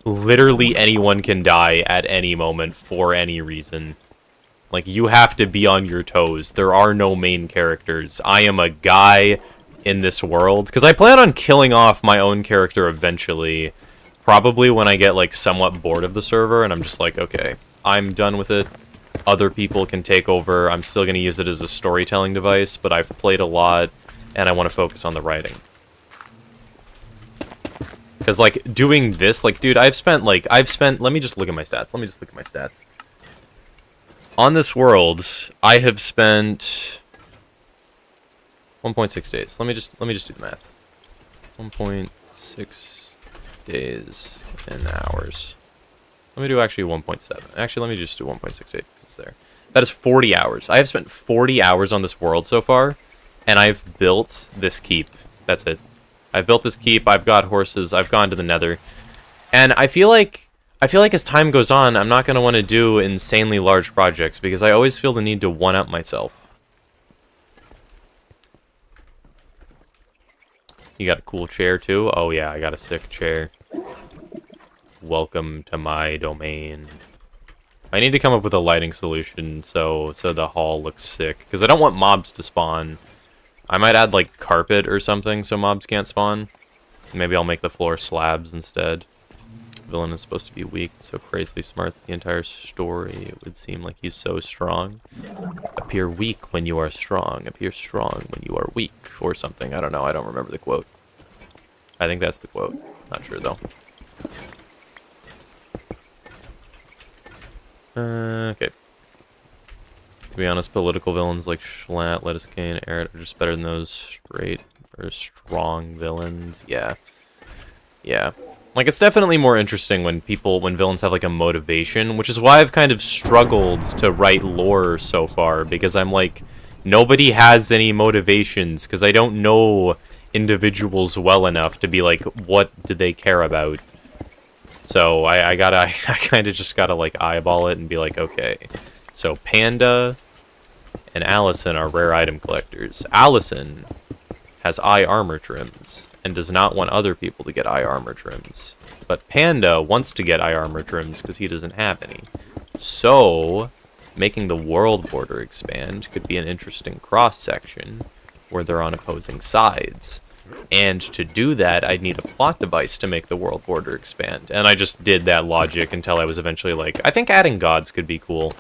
literally anyone can die at any moment for any reason. Like, you have to be on your toes. There are no main characters. I am a guy in this world. Because I plan on killing off my own character eventually. Probably when I get, like, somewhat bored of the server. And I'm just like, okay, I'm done with it. Other people can take over. I'm still going to use it as a storytelling device. But I've played a lot. And I want to focus on the writing. Because, like, doing this, like, dude, I've spent, let me just look at my stats. On this world, I have spent 1.6 days. Let me just do the math. 1.6 days in hours. Let me do actually 1.7. Actually, let me just do 1.68 because it's there. That is 40 hours. I have spent 40 hours on this world so far, and I've built this keep. That's it. I've built this keep, I've got horses, I've gone to the nether. And I feel like as time goes on, I'm not going to want to do insanely large projects, because I always feel the need to one-up myself. You got a cool chair, too? Oh, yeah, I got a sick chair. Welcome to my domain. I need to come up with a lighting solution so the hall looks sick, because I don't want mobs to spawn. I might add, like, carpet or something so mobs can't spawn. Maybe I'll make the floor slabs instead. The villain is supposed to be weak, so crazily smart that the entire story, it would seem like he's so strong. Appear weak when you are strong. Appear strong when you are weak. Or something. I don't know. I don't remember the quote. I think that's the quote. Not sure, though. Okay. To be honest, political villains like Schlatt, Lettuce Cane, Eret are just better than those straight or strong villains. Yeah. Yeah. Like, it's definitely more interesting when villains have, like, a motivation, which is why I've kind of struggled to write lore so far, because I'm like, nobody has any motivations, because I don't know individuals well enough to be like, what do they care about? So I kind of just gotta, like, eyeball it and be like, okay, so Panda and Allison are rare item collectors. Allison has eye armor trims and does not want other people to get eye armor trims. But Panda wants to get eye armor trims because he doesn't have any. So, making the world border expand could be an interesting cross-section where they're on opposing sides. And to do that, I'd need a plot device to make the world border expand. And I just did that logic until I was eventually like, I think adding gods could be cool.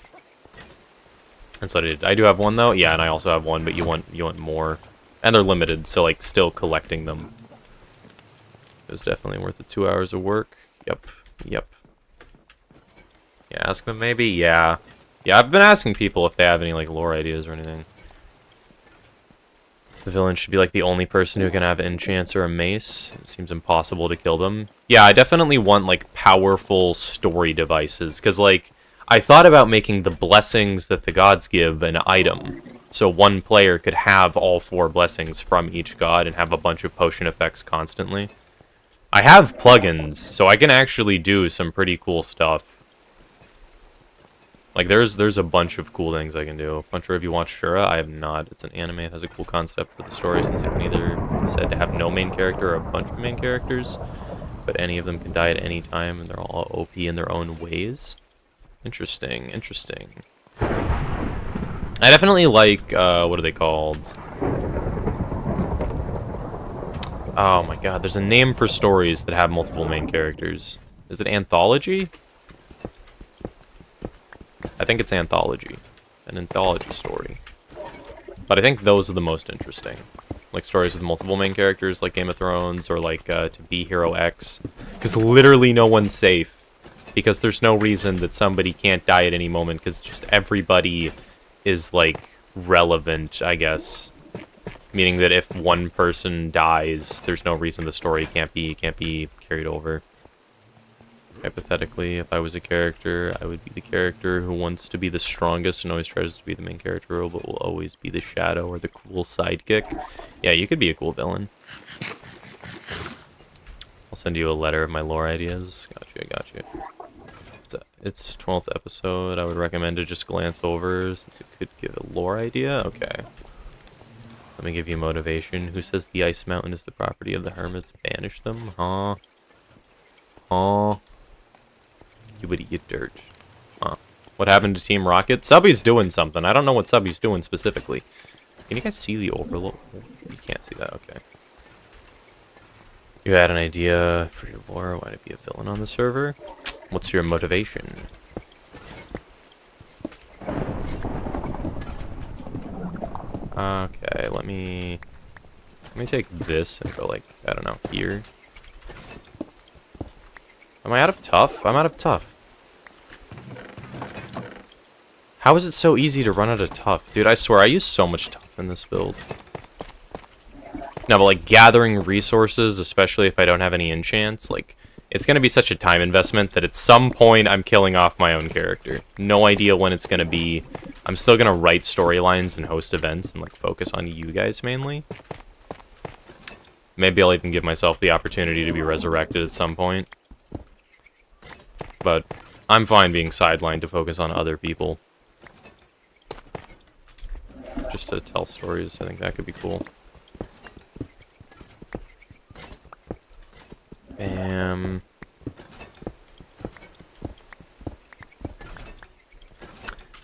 And so I did. I do have one, though. Yeah, and I also have one, but you want more. And they're limited, so, like, still collecting them. It was definitely worth the 2 hours of work. Yep. Yep. Yeah, ask them maybe? Yeah. Yeah, I've been asking people if they have any, like, lore ideas or anything. The villain should be, like, the only person who can have enchants or a mace. It seems impossible to kill them. Yeah, I definitely want, like, powerful story devices. Because, like, I thought about making the blessings that the gods give an item. So one player could have all 4 blessings from each god and have a bunch of potion effects constantly. I have plugins, so I can actually do some pretty cool stuff. Like, there's a bunch of cool things I can do. Puncher, have you watched Shura? I have not. It's an anime. It has a cool concept for the story, since it can either be said to have no main character or a bunch of main characters. But any of them can die at any time, and they're all OP in their own ways. Interesting, interesting. I definitely like, what are they called? Oh my god, there's a name for stories that have multiple main characters. Is it anthology? I think it's anthology. An anthology story. But I think those are the most interesting. Like stories with multiple main characters, like Game of Thrones, or like To Be Hero X. Because literally no one's safe. Because there's no reason that somebody can't die at any moment, because just everybody is, like, relevant, I guess. Meaning that if one person dies, there's no reason the story can't be carried over. Hypothetically, if I was a character, I would be the character who wants to be the strongest and always tries to be the main character, but will always be the shadow or the cool sidekick. Yeah, you could be a cool villain. I'll send you a letter of my lore ideas. Gotcha. It's 12th episode. I would recommend to just glance over, since it could give a lore idea. Okay. Let me give you motivation. Who says the ice mountain is the property of the hermits? Banish them? Huh? Huh? You would eat dirt. Huh. What happened to Team Rocket? Subby's doing something. I don't know what Subby's doing specifically. Can you guys see the overload? You can't see that. Okay. You had an idea for your lore. Why to be a villain on the server? What's your motivation? Okay, let me take this and go, like, I don't know, here. Am I out of tough? I'm out of tough. How is it so easy to run out of tough? Dude, I swear, I use so much tough in this build. No, but, like, gathering resources, especially if I don't have any enchants, like, it's going to be such a time investment that at some point I'm killing off my own character. No idea when it's going to be. I'm still gonna write storylines and host events and like focus on you guys mainly. Maybe I'll even give myself the opportunity to be resurrected at some point. But I'm fine being sidelined to focus on other people. Just to tell stories, I think that could be cool. Bam.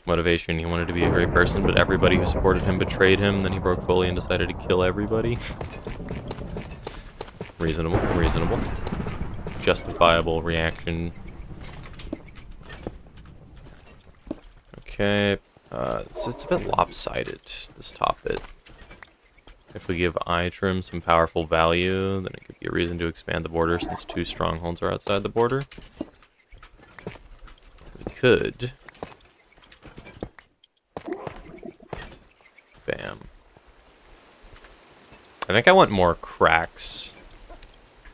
Motivation, he wanted to be a great person, but everybody who supported him betrayed him, then he broke fully and decided to kill everybody. Reasonable, reasonable. Justifiable reaction. Okay, it's a bit lopsided, this top bit. If we give eye trim some powerful value, then it could be a reason to expand the border since 2 strongholds are outside the border. We could. Bam. I think I want more cracks.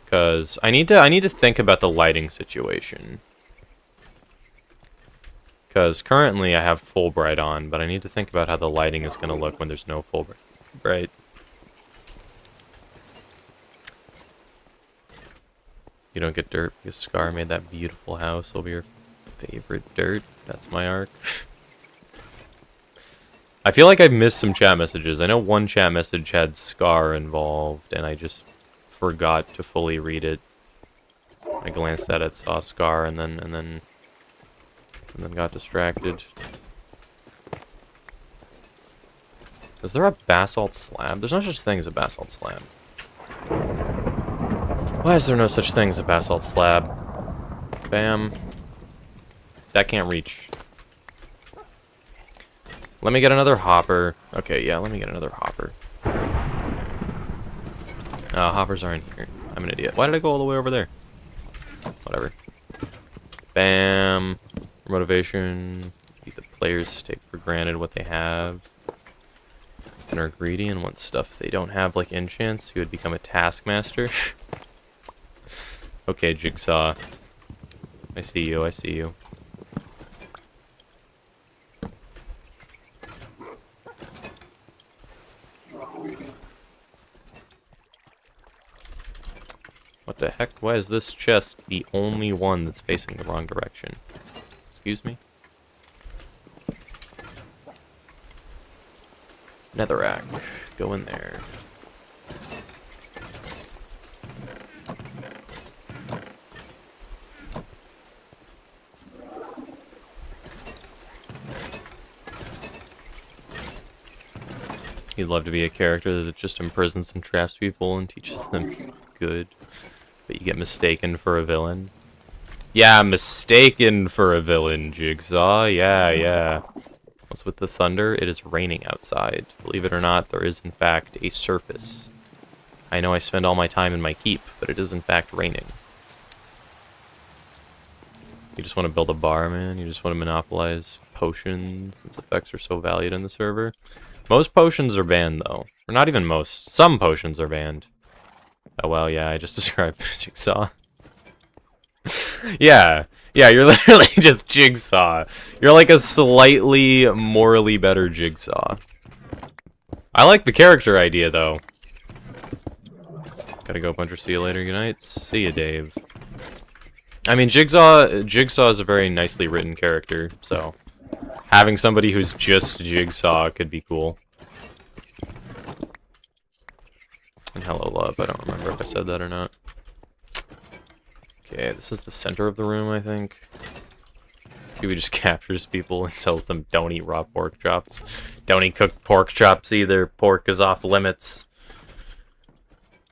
Because I need to think about the lighting situation. Because currently I have Fulbright on, but I need to think about how the lighting is going to look when there's no Fulbright. You don't get dirt because Scar made that beautiful house. It'll be your favorite dirt. That's my arc. I feel like I've missed some chat messages. I know one chat message had Scar involved, and I just forgot to fully read it. I glanced at it, saw Scar, and then got distracted. Is there a basalt slab? There's no such thing as a basalt slab. Why is there no such thing as a basalt slab? Bam. That can't reach. Let me get another hopper. Okay, yeah, let me get another hopper. Hoppers are in here. I'm an idiot. Why did I go all the way over there? Whatever. Bam. Motivation. The players take for granted what they have. And are greedy and want stuff they don't have, like enchants. You would become a taskmaster. Okay, Jigsaw. I see you, I see you. What the heck? Why is this chest the only one that's facing the wrong direction? Excuse me? Netherrack. Go in there. You'd love to be a character that just imprisons and traps people and teaches them good, but you get mistaken for a villain. Yeah, mistaken for a villain, Jigsaw. Yeah. What's with the thunder? It is raining outside. Believe it or not, there is in fact a surface. I know I spend all my time in my keep, but it is in fact raining. You just want to build a bar, man? You just want to monopolize potions, since effects are so valued in the server? Most potions are banned, though. Or not even most. Some potions are banned. Oh, well, yeah, I just described Jigsaw. Yeah, you're literally just Jigsaw. You're like a slightly morally better Jigsaw. I like the character idea, though. Gotta go, Puncher. See you later. Good night. See you, Dave. I mean, Jigsaw is a very nicely written character, so having somebody who's just Jigsaw could be cool. And hello, love. I don't remember if I said that or not. Okay, this is the center of the room, I think. He just captures people and tells them, don't eat raw pork chops. Don't eat cooked pork chops either. Pork is off limits.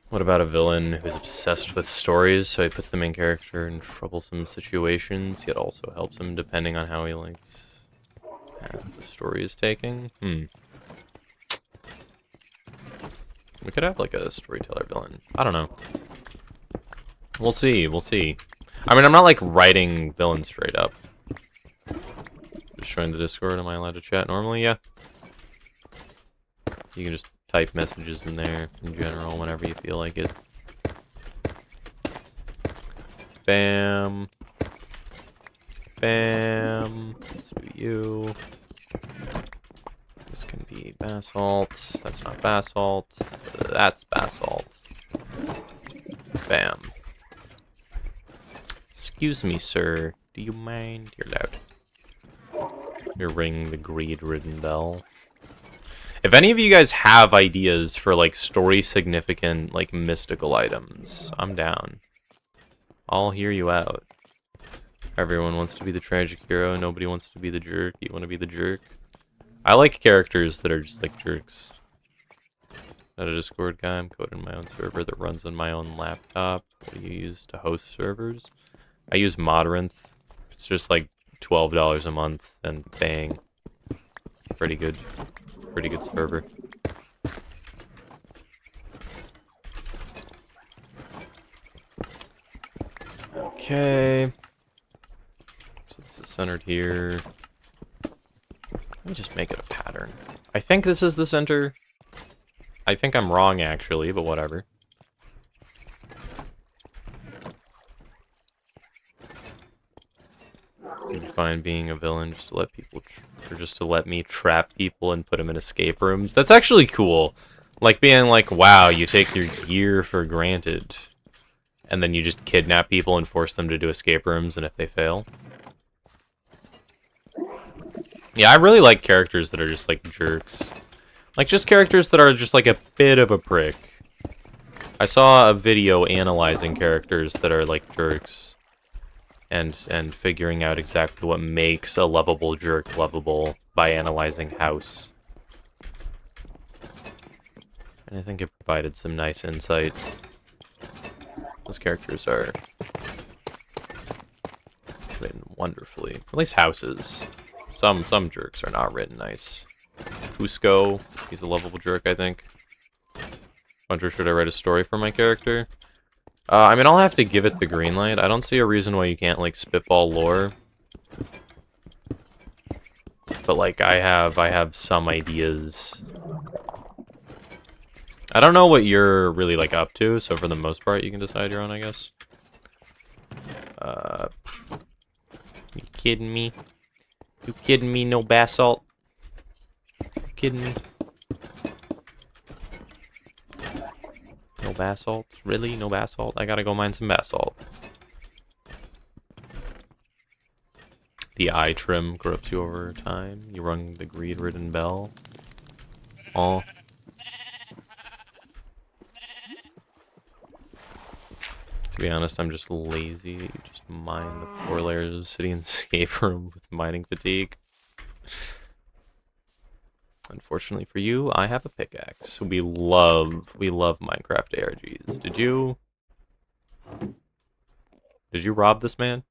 What about a villain who's obsessed with stories, so he puts the main character in troublesome situations, yet also helps him depending on how he likes path the story is taking? We could have like a storyteller villain. I don't know. We'll see, we'll see. I mean, I'm not like writing villains straight up. Just join the Discord. Am I allowed to chat normally? Yeah. You can just type messages in there in general whenever you feel like it. Bam. Bam. Let's do you. This can be basalt. That's not basalt. That's basalt. Bam. Excuse me, sir. Do you mind? You're loud. You're ringing the greed-ridden bell. If any of you guys have ideas for, like, story-significant, like, mystical items, I'm down. I'll hear you out. Everyone wants to be the tragic hero, nobody wants to be the jerk. You want to be the jerk? I like characters that are just, like, jerks. Not a Discord guy, I'm coding my own server that runs on my own laptop. What do you use to host servers? I use Modrinth. It's just, like, $12 a month, and bang. Pretty good. Pretty good server. Okay. So this is centered here. Let me just make it a pattern. I think this is the center. I think I'm wrong, actually, but whatever. You'd find being a villain just to let people, or just to let me trap people and put them in escape rooms. That's actually cool. Like being like, wow, you take your gear for granted. And then you just kidnap people and force them to do escape rooms, and if they fail. Yeah, I really like characters that are just, like, jerks. Like, just characters that are just, like, a bit of a prick. I saw a video analyzing characters that are, like, jerks. And figuring out exactly what makes a lovable jerk lovable by analyzing House. And I think it provided some nice insight. Those characters are written wonderfully. At least Houses. Some jerks are not written nice. Cusco, he's a lovable jerk, I think. Wonder, should I write a story for my character? I mean, I'll have to give it the green light. I don't see a reason why you can't, like, spitball lore. But, like, I have some ideas. I don't know what you're really, like, up to, so for the most part, you can decide your own, I guess. You kidding me? You kidding me? No basalt? You kidding me? No basalt? Really? No basalt? I gotta go mine some basalt. The eye trim corrupts you over time. You rung the greed-ridden bell. Oh. To be honest, I'm just lazy. You just mine the 4 layers of city and escape room with mining fatigue. Unfortunately for you, I have a pickaxe. We love Minecraft ARGs. Did you rob this man?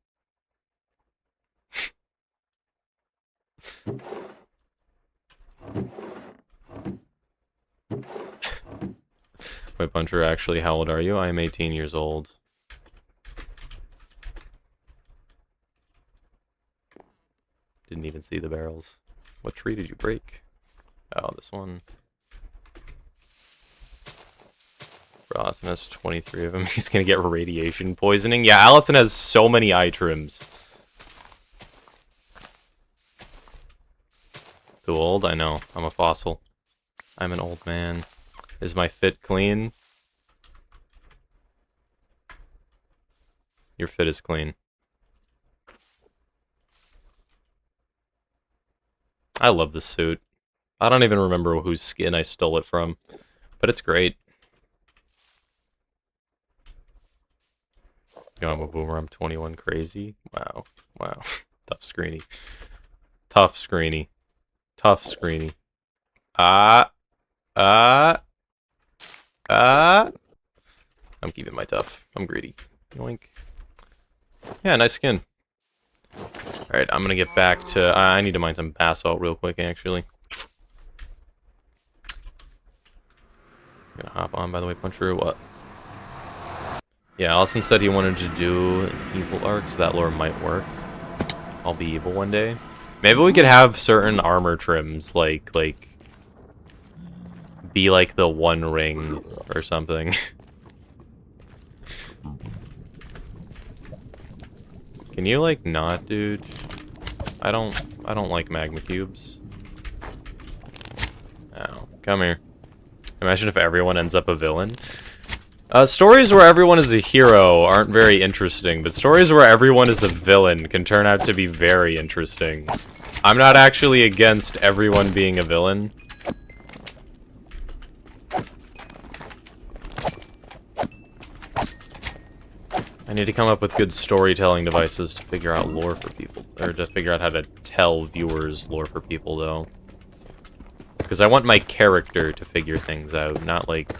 Wait, Puncher, actually, how old are you? I am 18 years old. Didn't even see the barrels. What tree did you break? Oh, this one. Allison has 23 of them. He's gonna get radiation poisoning. Yeah, Allison has so many eye trims. Too old? I know. I'm a fossil. I'm an old man. Is my fit clean? Your fit is clean. I love this suit. I don't even remember whose skin I stole it from, but it's great. Yo, I'm a boomer, I'm 21 crazy. Wow. Wow. Tough screeny. Tough screeny. Tough screeny. I'm keeping my tough. I'm greedy. Yoink. Yeah, nice skin. Alright, I'm gonna get back to... I need to mine some basalt real quick, actually. I'm gonna hop on, by the way, Puncher, or what? Yeah, Allison said he wanted to do an evil arc, so that lore might work. I'll be evil one day. Maybe we could have certain armor trims, like, be like the One Ring or something. Can you, like, not, dude? I don't like magma cubes. Come here. Imagine if everyone ends up a villain. Stories where everyone is a hero aren't very interesting, but stories where everyone is a villain can turn out to be very interesting. I'm not actually against everyone being a villain. I need to come up with good storytelling devices to figure out lore for people, or to figure out how to tell viewers lore for people, though. Because I want my character to figure things out, not like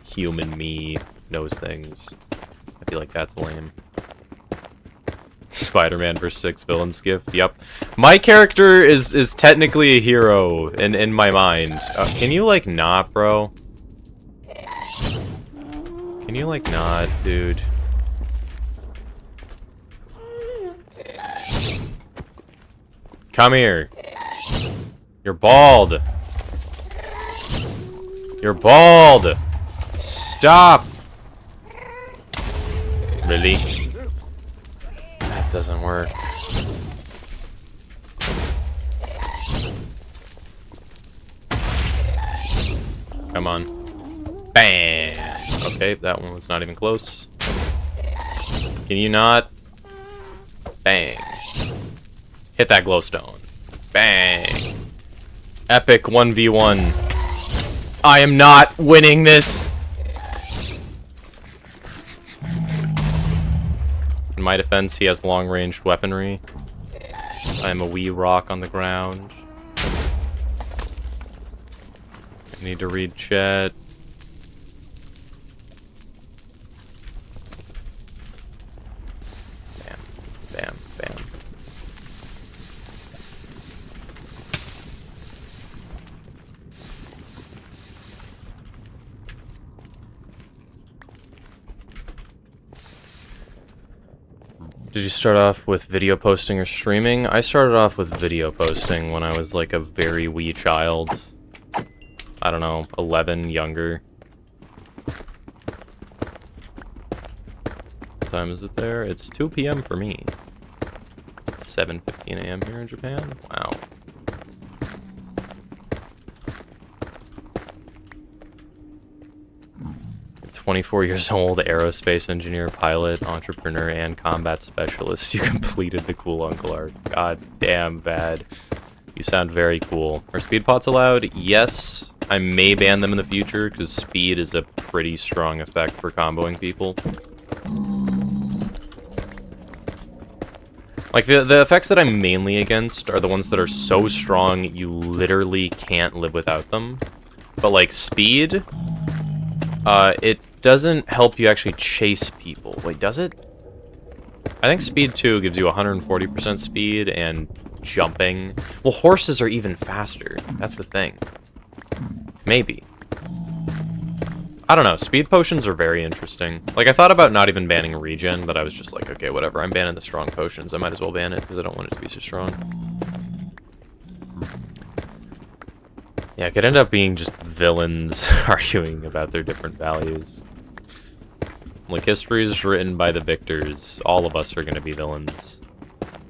human me knows things. I feel like that's lame. Spider-Man vs. 6 villain skiff. Yep. My character is technically a hero in my mind. Can you, like, not, bro? Can you, like, not, dude? Come here. You're bald. You're bald. Stop. Really? That doesn't work. Come on. Bam. Okay, that one was not even close. Can you not? Bang. Hit that glowstone. Bang. Epic 1v1. I am not winning this. In my defense, he has long-range weaponry. I am a wee rock on the ground. I need to read chat. Bam, bam, bam. Did you start off with video posting or streaming? I started off with video posting when I was like a very wee child. I don't know, 11, younger. What time is it there? It's 2 p.m. for me. It's 7:15 a.m. here in Japan. Wow. I'm 24 years old, aerospace engineer, pilot, entrepreneur, and combat specialist. You completed the cool Uncle Art. God damn, Vad. You sound very cool. Are speed pots allowed? Yes. I may ban them in the future, because speed is a pretty strong effect for comboing people. Like, the effects that I'm mainly against are the ones that are so strong you literally can't live without them. But, like, speed, it doesn't help you actually chase people. Wait, does it? I think speed 2 gives you 140% speed and jumping. Well, horses are even faster. That's the thing. Maybe. I don't know. Speed potions are very interesting. Like, I thought about not even banning regen, but I was just like, okay, whatever. I'm banning the strong potions. I might as well ban it, because I don't want it to be so strong. Yeah, it could end up being just villains arguing about their different values. Like, history is written by the victors. All of us are going to be villains.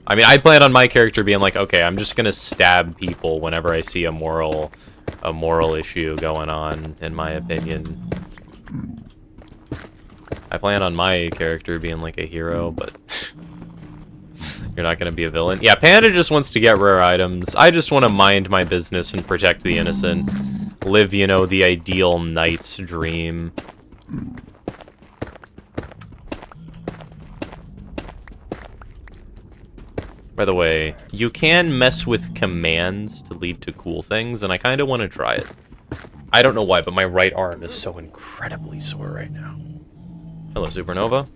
I mean, I planned on my character being like, okay, I'm just going to stab people whenever I see a moral issue going on, in my opinion. I plan on my character being like a hero, but you're not gonna be a villain. Yeah, Panda just wants to get rare items. I just want to mind my business and protect the innocent. Live, you know, the ideal knight's dream. By the way, you can mess with commands to lead to cool things, and I kind of want to try it. I don't know why, but my right arm is so incredibly sore right now. Hello, Supernova.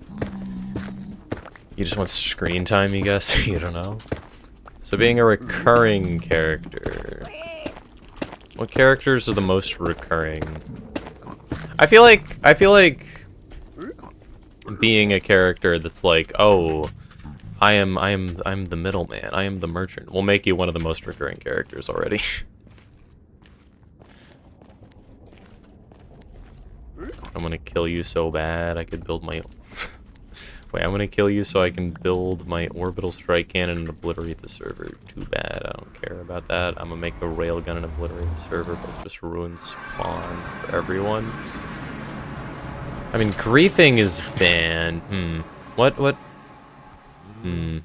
You just want screen time, you guess? You don't know? So being a recurring character... What characters are the most recurring? I feel like being a character that's like, oh, I'm the middleman, I am the merchant, will make you one of the most recurring characters already. I'm gonna kill you so bad I could build my own. Wait, I'm gonna kill you so I can build my orbital strike cannon and obliterate the server. Too bad, I don't care about that. I'm gonna make the railgun and obliterate the server, but just ruin spawn for everyone. I mean, griefing is banned. What? Hmm.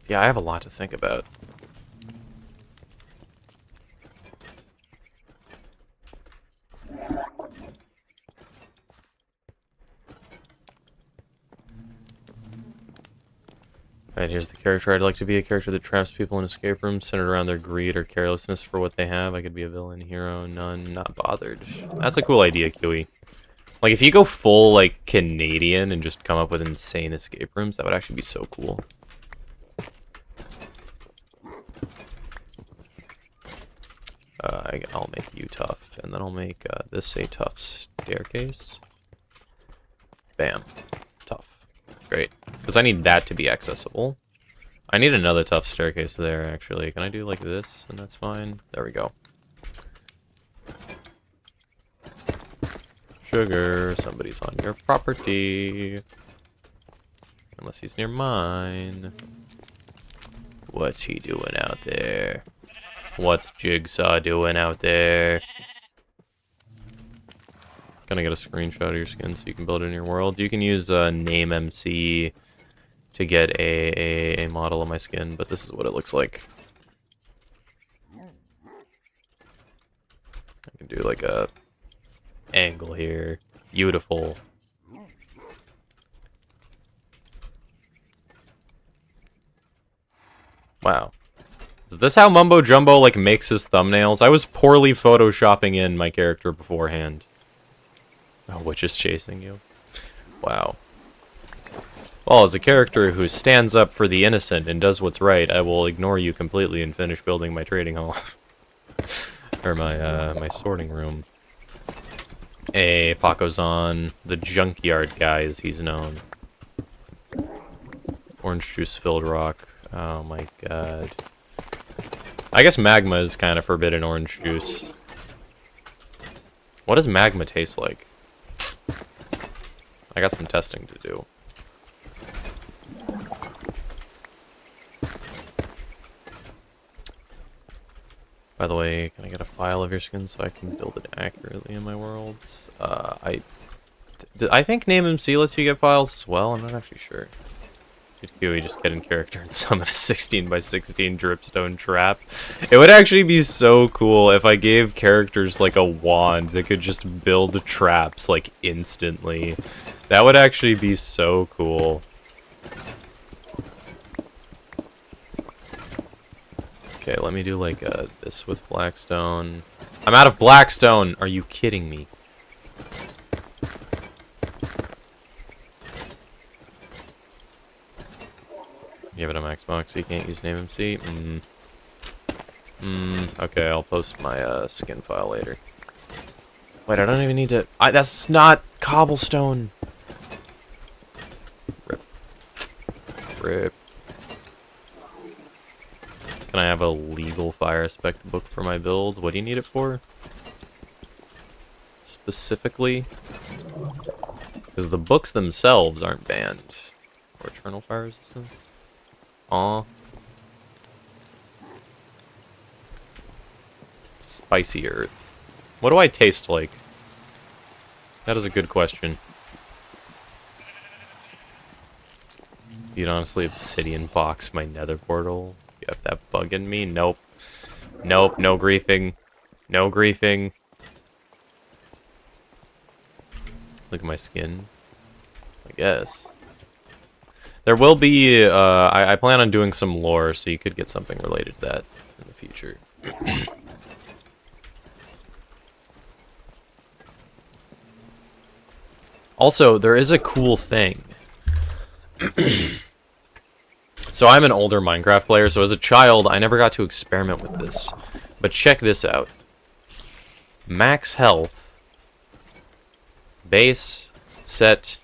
Yeah, I have a lot to think about. Alright, here's the character I'd like to be. A character that traps people in escape rooms, centered around their greed or carelessness for what they have. I could be a villain, hero, none, not bothered. That's a cool idea, Kiwi. Like, if you go full, like, Canadian and just come up with insane escape rooms, that would actually be so cool. I'll make you tough, and then I'll make this a tough staircase. Bam. Tough. Great. Because I need that to be accessible. I need another tough staircase there, actually. Can I do like this, and that's fine? There we go. Sugar, somebody's on your property. Unless he's near mine. What's he doing out there? What's Jigsaw doing out there? Gonna get a screenshot of your skin so you can build it in your world. You can use name MC to get a model of my skin, but this is what it looks like. I can do like a angle here. Beautiful. Wow. Is this how Mumbo Jumbo like makes his thumbnails? I was poorly photoshopping in my character beforehand. Oh, witch is chasing you. Wow. Well, as a character who stands up for the innocent and does what's right, I will ignore you completely and finish building my trading hall. Or my sorting room. Hey, Paco's on the junkyard guy, as he's known. Orange juice filled rock. Oh my god. I guess magma is kind of forbidden orange juice. What does magma taste like? I got some testing to do. By the way, can I get a file of your skin so I can build it accurately in my world? I think NameMC lets you get files as well. I'm not actually sure. Did Kiwi just get in character and summon a 16x16 dripstone trap? It would actually be so cool if I gave characters like a wand that could just build traps like instantly. That would actually be so cool. Okay, let me do like this with blackstone. I'm out of blackstone! Are you kidding me? Give it a Xbox so you can't use NameMC? Okay, I'll post my skin file later. Wait, I don't even need to... that's not cobblestone! Rip. Rip. Can I have a legal fire spec book for my build? What do you need it for? Specifically? Because the books themselves aren't banned. Or eternal fire resistance? Aw. Spicy earth. What do I taste like? That is a good question. You'd honestly obsidian box my nether portal. You have that bug in me? Nope. Nope, no griefing. No griefing. Look at my skin. I guess. There will be, I plan on doing some lore, so you could get something related to that in the future. Also, there is a cool thing. So I'm an older Minecraft player, so as a child, I never got to experiment with this. But check this out. Max health. Base. Set.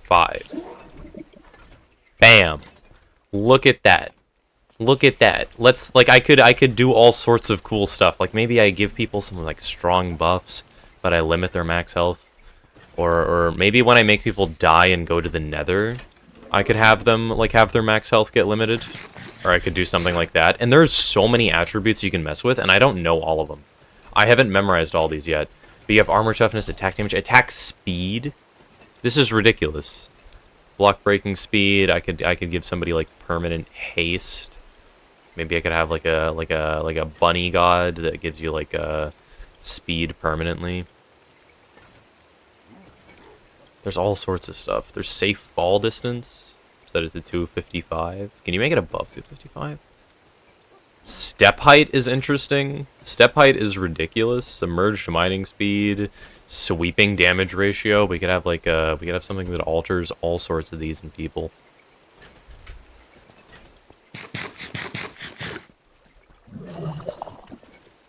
5. Bam. Look at that. Look at that. Let's, like, I could do all sorts of cool stuff. Like, maybe I give people some, like, strong buffs, but I limit their max health. Or maybe when I make people die and go to the nether, I could have them, like, have their max health get limited. Or I could do something like that. And there's so many attributes you can mess with, and I don't know all of them. I haven't memorized all these yet. But you have armor toughness, attack damage, attack speed. This is ridiculous. Block breaking speed. I could give somebody, like, permanent haste. Maybe I could have like a bunny god that gives you like a speed permanently. There's all sorts of stuff. There's safe fall distance. So that is the 255. Can you make it above 255? Step height is interesting. Step height is ridiculous. Submerged mining speed, sweeping damage ratio. We could have like we could have something that alters all sorts of these in people.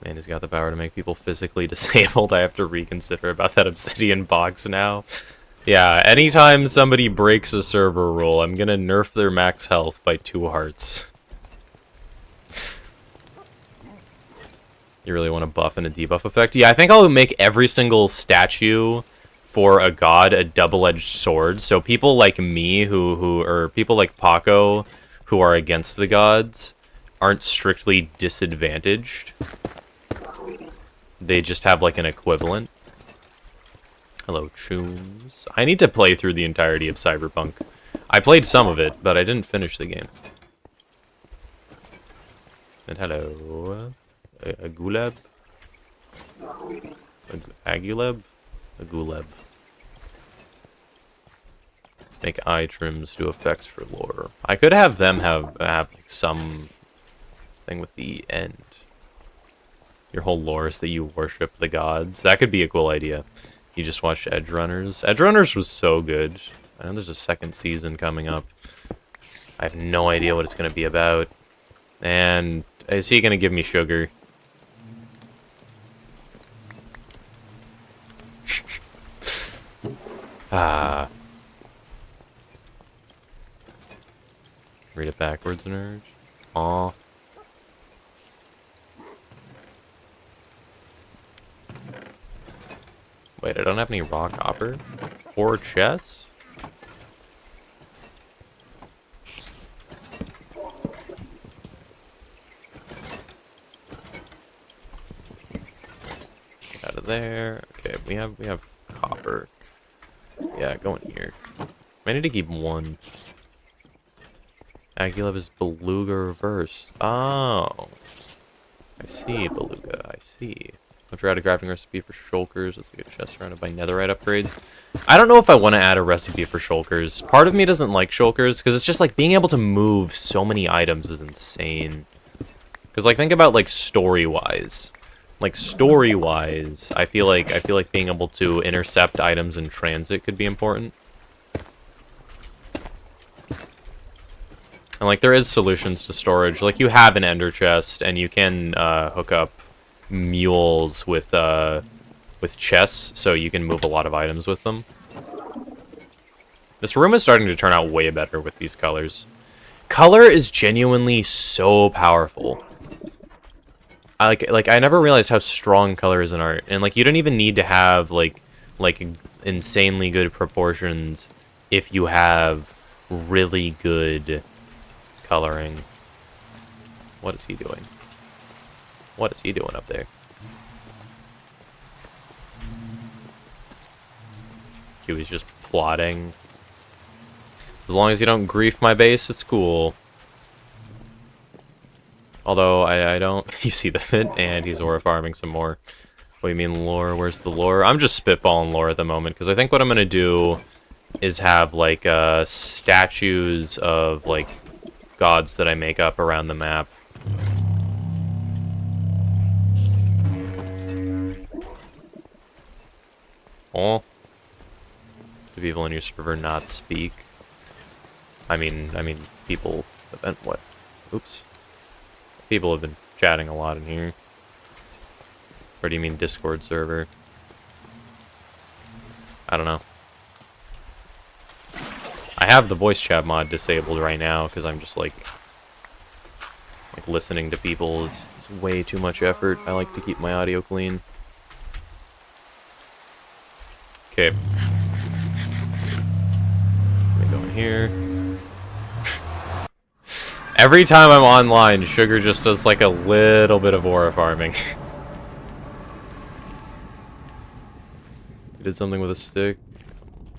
Man, he's got the power to make people physically disabled. I have to reconsider about that obsidian box now. Yeah, anytime somebody breaks a server rule, I'm gonna nerf their max health by 2 hearts. You really want to buff and a debuff effect? Yeah, I think I'll make every single statue for a god a double-edged sword. So people like me or people like Paco who are against the gods aren't strictly disadvantaged. They just have, like, an equivalent. Hello, Chooms. I need to play through the entirety of Cyberpunk. I played some of it, but I didn't finish the game. And hello. A Guleb? Aguleb? A Guleb. Make eye trims do effects for lore. I could have them have like, some thing with the end. Your whole lore is that you worship the gods. That could be a cool idea. You just watched Edge Runners. Edge Runners was so good. I know there's a 2nd season coming up. I have no idea what it's going to be about. And is he going to give me sugar? Ah. Read it backwards, nerd. Aw. Wait, I don't have any raw copper? Or chess? Get out of there. Okay, we have copper. Yeah, go in here. I need to keep 1. Aguilev is Beluga reversed. Oh. I see, Beluga. I see. I'll try out a crafting recipe for shulkers. Let's get a chest surrounded by netherite upgrades. I don't know if I want to add a recipe for shulkers. Part of me doesn't like shulkers, because it's just like being able to move so many items is insane. Because like think about like story-wise. Like story-wise, I feel like being able to intercept items in transit could be important. And like there is solutions to storage. Like you have an ender chest, and you can hook up mules with chests, so you can move a lot of items with them. This room is starting to turn out way better with these colors. Color is genuinely so powerful. I never realized how strong color is in art, and like you don't even need to have like insanely good proportions if you have really good coloring. What is he doing? What is he doing up there? He was just plotting. As long as you don't grief my base, it's cool. Although, I don't... You see the fit? And he's aura farming some more. What do you mean lore? Where's the lore? I'm just spitballing lore at the moment, because I think what I'm going to do is have, like, statues of, like, gods that I make up around the map. Oh. Do people in your server not speak? I mean, people have been, what? Oops. People have been chatting a lot in here. Or do you mean Discord server? I don't know. I have the voice chat mod disabled right now, because I'm just, like, Like, listening to people is way too much effort. I like to keep my audio clean. Okay. Let me go in here. Every time I'm online, Sugar just does like a little bit of aura farming. Did something with a stick.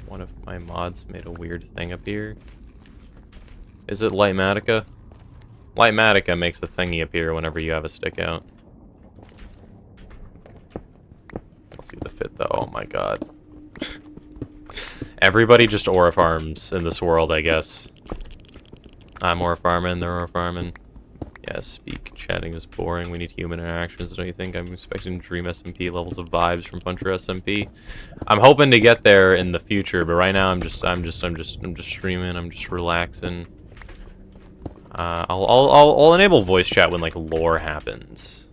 One of my mods made a weird thing appear. Is it Lightmatica? Lightmatica makes a thingy appear whenever you have a stick out. I'll see the fit though, oh my god. Everybody just aura farms in this world, I guess. I'm aura farming, they're aura farming. Yeah, speak. Chatting is boring. We need human interactions, don't you think? I'm expecting Dream SMP levels of vibes from PuncherSMP. I'm hoping to get there in the future, but right now I'm just streaming. I'm just relaxing. I'll enable voice chat when like lore happens.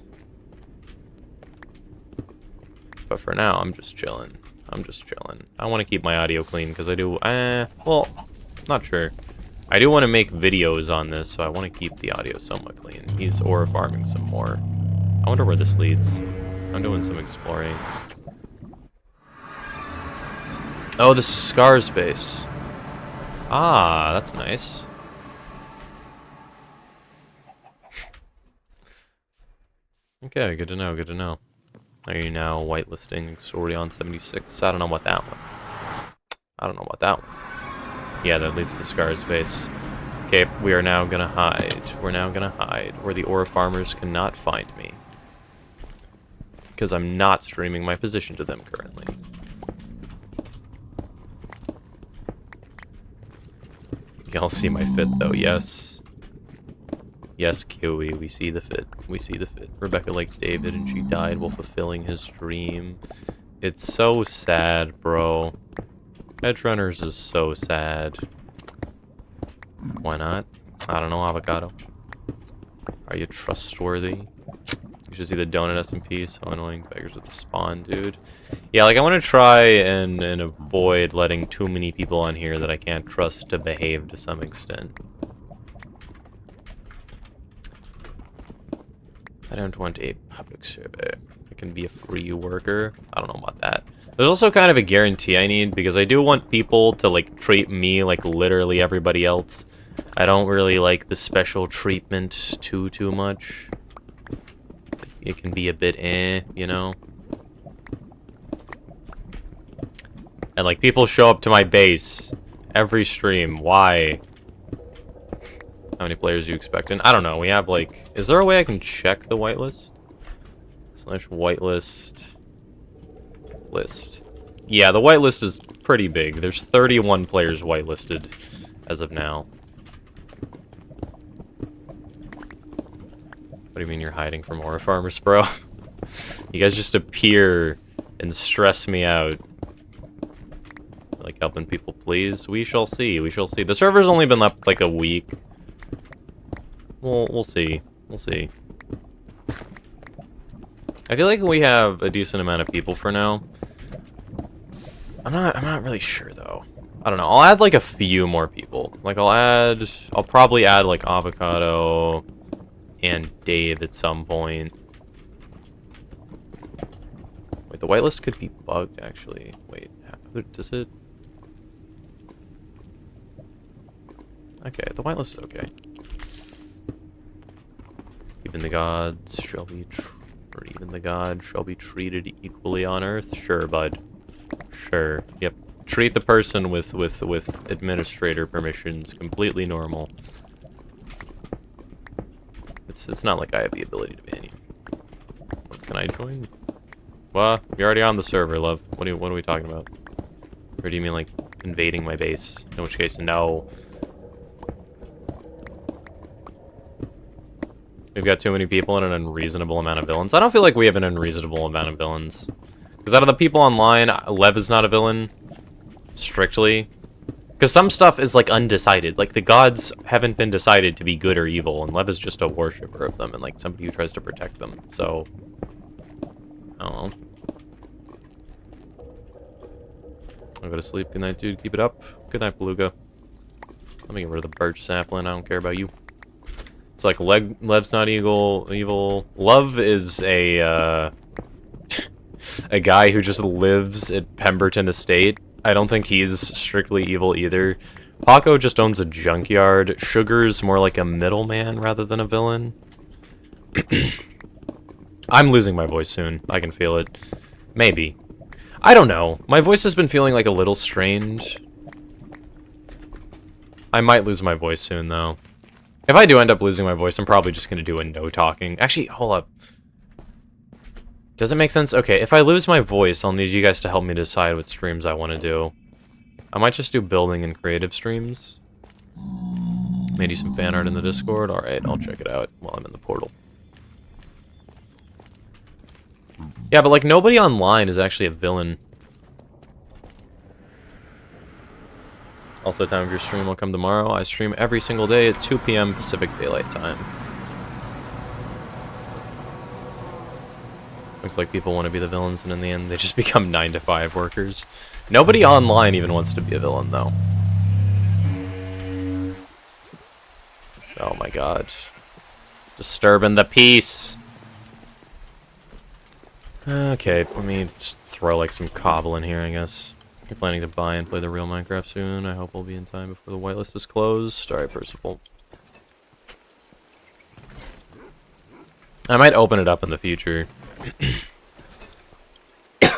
But for now, I'm just chilling. I want to keep my audio clean because I do. Well, not sure. I do want to make videos on this, so I want to keep the audio somewhat clean. He's aura farming some more. I wonder where this leads. I'm doing some exploring. Oh, this is Scar's base. Ah, that's nice. Okay, good to know, good to know. Are you now whitelisting Sorion 76? I don't know about that one. Yeah, that leads to Scar's base. Okay, we are now gonna hide. We're now gonna hide where the aura farmers cannot find me. Because I'm not streaming my position to them currently. Y'all see my fit though, yes. Yes, Kiwi, we see the fit. We see the fit. Rebecca likes David and she died while fulfilling his dream. It's so sad, bro. Edgerunners is so sad. Why not? I don't know, Avocado. Are you trustworthy? You should see the donut SMP, so annoying. Beggars with the spawn, dude. Yeah, like I want to try and avoid letting too many people on here that I can't trust to behave to some extent. I don't want a public server. I can be a free worker. I don't know about that. There's also kind of a guarantee I need, because I do want people to, like, treat me like literally everybody else. I don't really like the special treatment too much. It can be a bit you know? And, like, people show up to my base every stream. Why? How many players are you expecting? I don't know. We have, like... Is there a way I can check the whitelist? / whitelist... List. Yeah, the whitelist is pretty big. There's 31 players whitelisted as of now. What do you mean you're hiding from aura farmers, bro? You guys just appear and stress me out. Like helping people, please? We shall see. We shall see. The server's only been up like a week. We'll see. We'll see. I feel like we have a decent amount of people for now. I'm not really sure though. I don't know. I'll add like a few more people. Like I'll probably add like Avocado and Dave at some point. Wait, the whitelist could be bugged actually. Wait, does it? Okay, the whitelist is okay. Even the gods shall be treated equally on Earth. Sure, bud. Sure. Yep. Treat the person with administrator permissions completely normal. It's not like I have the ability to ban you. What, can I join? Well, you're already on the server, love. What are we talking about? Or do you mean like invading my base? In which case, no. We've got too many people and an unreasonable amount of villains. I don't feel like we have an unreasonable amount of villains. Because out of the people online, Lev is not a villain. Strictly. Because some stuff is, like, undecided. Like, the gods haven't been decided to be good or evil, and Lev is just a worshipper of them, and, like, somebody who tries to protect them. So, I don't know. I'll go to sleep. Good night, dude. Keep it up. Good night, Beluga. Let me get rid of the birch sapling. I don't care about you. It's like Lev's not evil. Love is a a guy who just lives at Pemberton Estate. I don't think he's strictly evil either. Paco just owns a junkyard. Sugar's more like a middleman rather than a villain. I'm losing my voice soon. I can feel it. Maybe. I don't know. My voice has been feeling like a little strange. I might lose my voice soon, though. If I do end up losing my voice, I'm probably just going to do a no talking. Actually, hold up. Does it make sense? Okay, if I lose my voice, I'll need you guys to help me decide what streams I want to do. I might just do building and creative streams. Maybe some fan art in the Discord. Alright, I'll check it out while I'm in the portal. Yeah, but like nobody online is actually a villain. Also, time of your stream will come tomorrow. I stream every single day at 2 p.m. Pacific Daylight Time. Looks like people want to be the villains, and in the end, they just become 9-to-5 workers. Nobody online even wants to be a villain, though. Oh my god. Disturbing the peace! Okay, let me just throw like some cobble in here, I guess. You're planning to buy and play the real Minecraft soon. I hope we'll be in time before the whitelist is closed. Alright, Percival. I might open it up in the future.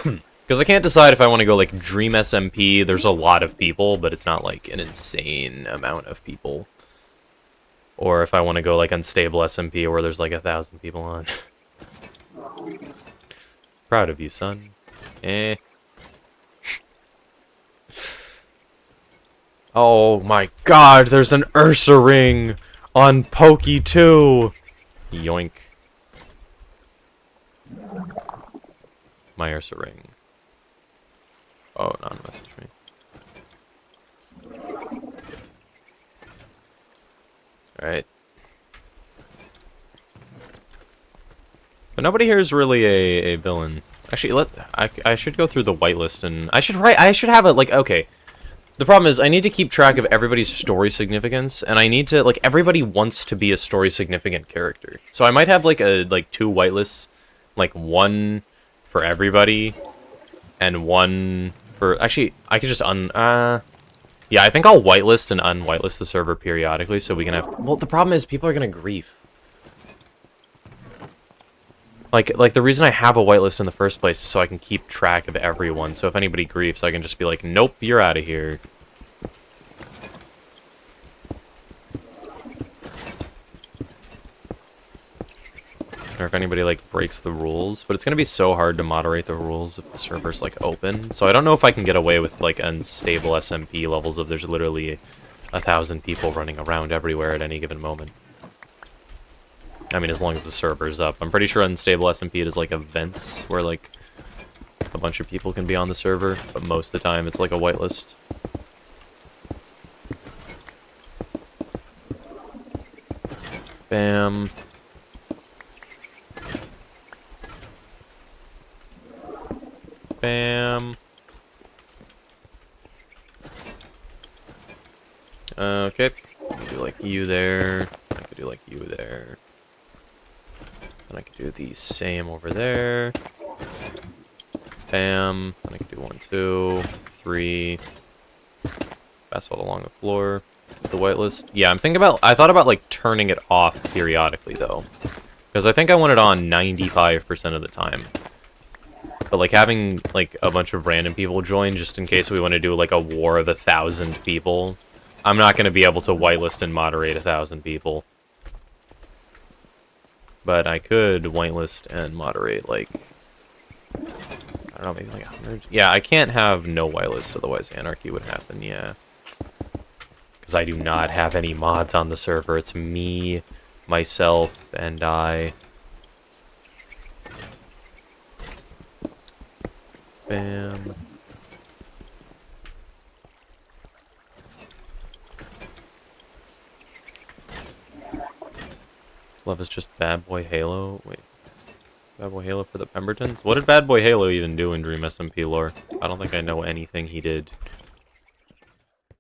Because I can't decide if I want to go like Dream SMP. There's a lot of people, but it's not like an insane amount of people. Or if I want to go like Unstable SMP where there's like 1,000 people on. Proud of you, son. Eh. Oh my god, there's an Ursa ring on Pokey 2. Yoink. My Ursa ring. Oh, non-message me. Alright. But nobody here is really a villain. Actually, I should go through the whitelist and I should have it like, okay. The problem is I need to keep track of everybody's story significance, and I need to like everybody wants to be a story significant character. So I might have like 2 whitelists, like one for everybody and one for actually I could just yeah, I think I'll whitelist and unwhitelist the server periodically so we can have well the problem is people are gonna grief. Like the reason I have a whitelist in the first place is so I can keep track of everyone. So if anybody griefs, I can just be like, nope, you're out of here. Or if anybody like breaks the rules, but it's gonna be so hard to moderate the rules if the server's like open. So I don't know if I can get away with like unstable SMP levels if there's literally 1,000 people running around everywhere at any given moment. I mean, as long as the server's up. I'm pretty sure unstable SMP is like events where like a bunch of people can be on the server, but most of the time it's like a whitelist. Bam. Bam. Okay. I could do like you there. I could do like you there. And I could do the same over there. Bam. And I could do 1, 2, 3. Basalt along the floor. The whitelist. Yeah, I thought about like turning it off periodically though. Because I think I want it on 95% of the time. But like having like a bunch of random people join just in case we want to do like a war of 1,000 people. I'm not going to be able to whitelist and moderate 1,000 people. But I could whitelist and moderate, like, I don't know, maybe like 100? Yeah, I can't have no whitelist, otherwise anarchy would happen, yeah. Because I do not have any mods on the server. It's me, myself, and I. Bam. Love is just Bad Boy Halo. Wait. Bad Boy Halo for the Pembertons? What did Bad Boy Halo even do in Dream SMP lore? I don't think I know anything he did.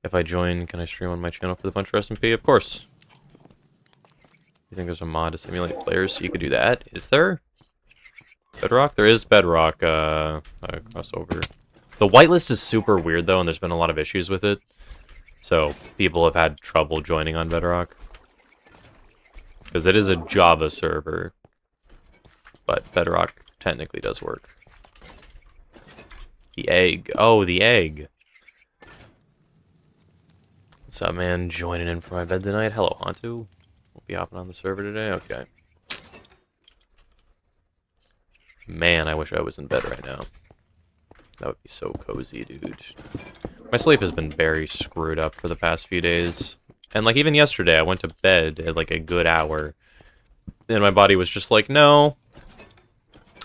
If I join, can I stream on my channel for the PuncherSMP? Of course. You think there's a mod to simulate players so you could do that? Is there? Bedrock? There is Bedrock crossover. The whitelist is super weird though, and there's been a lot of issues with it. So people have had trouble joining on Bedrock. Because it is a Java server. But Bedrock technically does work. The egg. Oh, the egg. What's up, man? Joining in for my bed tonight. Hello, Hantu. We'll be hopping on the server today. Okay. Man, I wish I was in bed right now. That would be so cozy, dude. My sleep has been very screwed up for the past few days. And, like, even yesterday, I went to bed at, like, a good hour. And my body was just like, no,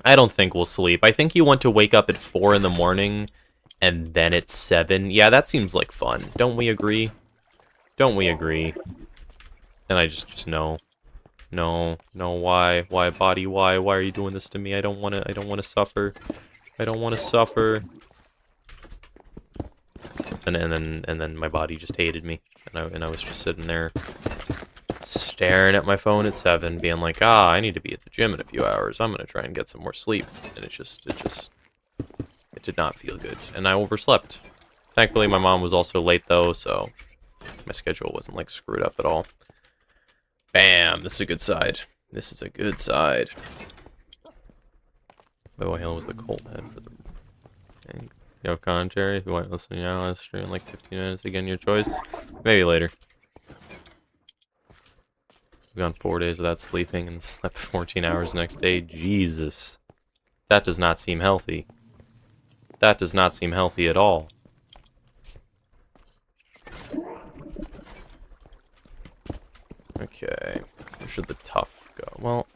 I don't think we'll sleep. I think you want to wake up at 4 in the morning, and then at 7. Yeah, that seems like fun. Don't we agree? Don't we agree? And I just no. No, why? Why, body, why? Why are you doing this to me? I don't want to suffer. I don't want to suffer. And then my body just hated me. And I was just sitting there staring at my phone at 7, being like, I need to be at the gym in a few hours. I'm gonna try and get some more sleep. And it did not feel good. And I overslept. Thankfully, my mom was also late though, so my schedule wasn't like screwed up at all. Bam! This is a good side. This is a good side. Bow Hill was the cold head for the thing. Yo, commentary. If you want to listen now, I'll stream in like 15 minutes. Again, your choice. Maybe later. We've gone 4 days without sleeping and slept 14 hours the next day. Jesus. That does not seem healthy. That does not seem healthy at all. Okay. Where should the tough go? Well...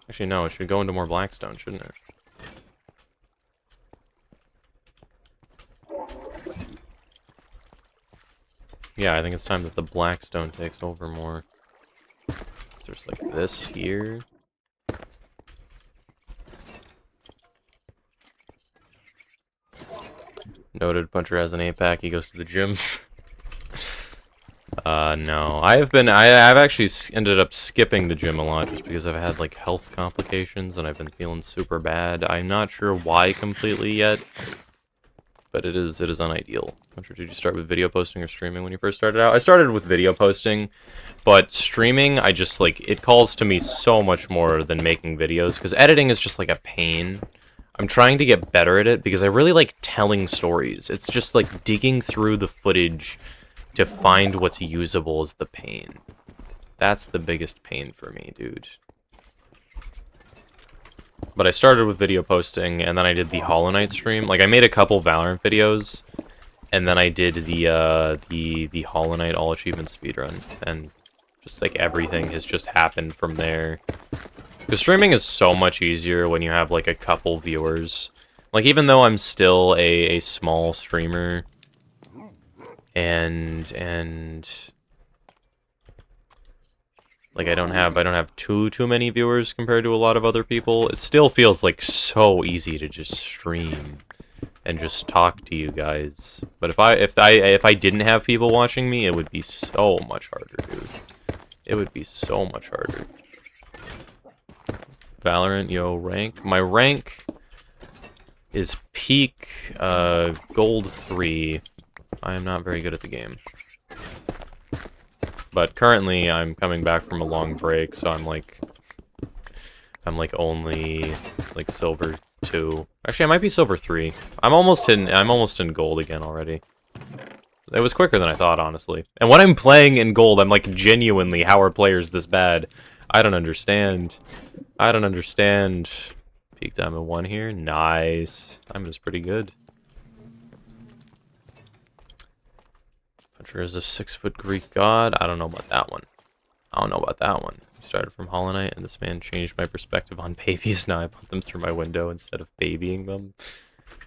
Actually, no. It should go into more Blackstone, shouldn't it? Yeah, I think it's time that the Blackstone takes over more. There's like this here. Noted Puncher has an 8-pack, he goes to the gym. No. I've actually ended up skipping the gym a lot just because I've had like health complications and I've been feeling super bad. I'm not sure why completely yet, but it is unideal. Puncher, did you start with video posting or streaming when you first started out? I started with video posting, but streaming, I just like, it calls to me so much more than making videos because editing is just like a pain. I'm trying to get better at it because I really like telling stories. It's just like digging through the footage to find what's usable is the pain. That's the biggest pain for me, dude. But I started with video posting, and then I did the Hollow Knight stream. Like, I made a couple Valorant videos, and then I did the Hollow Knight all achievement speedrun, and just like everything has just happened from there. Because streaming is so much easier when you have like a couple viewers. Like, even though I'm still a small streamer, and like I don't have too many viewers compared to a lot of other people, it still feels like so easy to just stream and just talk to you guys. But if I didn't have people watching me, it would be so much harder, dude. It would be so much harder. Valorant, yo, rank. My rank is peak gold 3. I am not very good at the game. But currently I'm coming back from a long break, so I'm like only like silver 2. Actually, I might be silver 3. I'm almost in gold again already. It was quicker than I thought, honestly. And when I'm playing in gold, I'm like, genuinely, how are players this bad? I don't understand. I don't understand. Peak diamond 1 here. Nice. Diamond is pretty good. Puncher is a 6-foot Greek god. I don't know about that one. I don't know about that one. Started from Hollow Knight, and this man changed my perspective on babies. Now I put them through my window instead of babying them.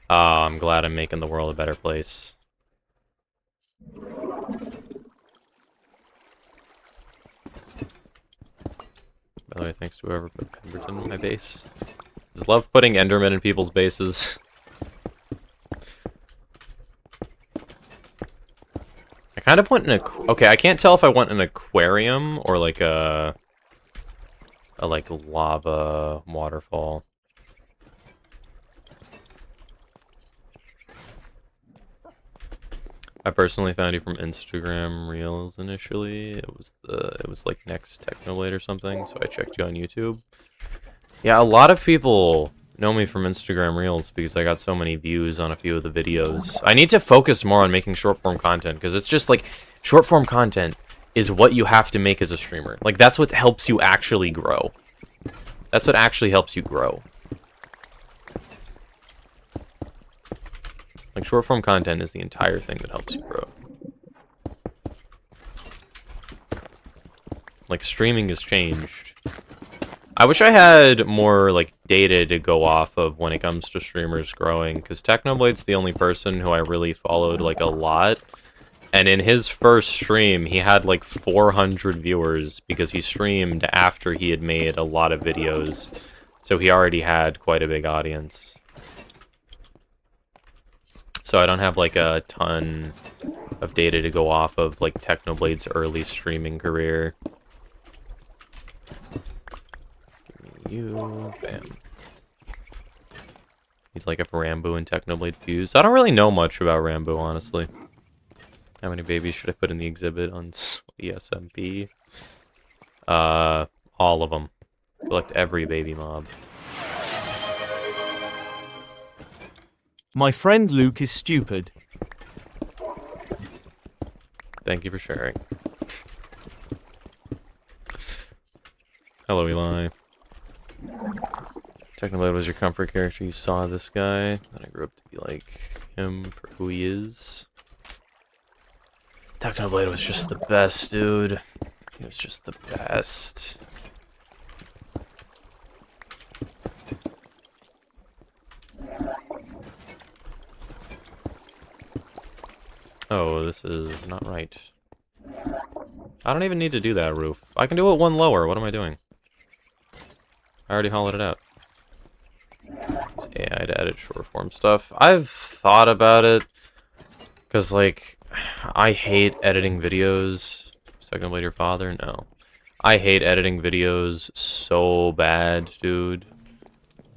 I'm glad I'm making the world a better place. By the way, thanks to whoever put Pemberton in my base. Just love putting Endermen in people's I kind of want an okay, I can't tell if I want an aquarium or like a like lava waterfall. I personally found you from Instagram Reels initially. It was like Next Technoblade or something, so I checked you on YouTube. Yeah, a lot of people know me from Instagram Reels because I got so many views on a few of the videos. I need to focus more on making short-form content because it's just like short-form content is what you have to make as a streamer. Like that's what helps you actually grow. That's what actually helps you grow. Like, short-form content is the entire thing that helps you grow. Like, streaming has changed. I wish I had more, like, data to go off of when it comes to streamers growing, because Technoblade's the only person who I really followed, like, a lot. And in his first stream, he had, like, 400 viewers, because he streamed after he had made a lot of videos. So he already had quite a big audience. So I don't have, like, a ton of data to go off of, like, Technoblade's early streaming career. You, bam. He's like if Rambo and Technoblade fused. I don't really know much about Rambo, honestly. How many babies should I put in the exhibit on PuncherSMP? All of them. Collect every baby mob. My friend Luke is stupid. Thank you for sharing. Hello, Eli. Technoblade was your comfort character. You saw this guy, and I grew up to be like him for who he is. Technoblade was just the best, dude. He was just the best. Oh, this is not right. I don't even need to do that roof. I can do it one lower. What am I doing? I already hollowed it out. Use AI to edit short form stuff. I've thought about it. Because, like, I hate editing videos. Second blade your father? No. I hate editing videos so bad, dude.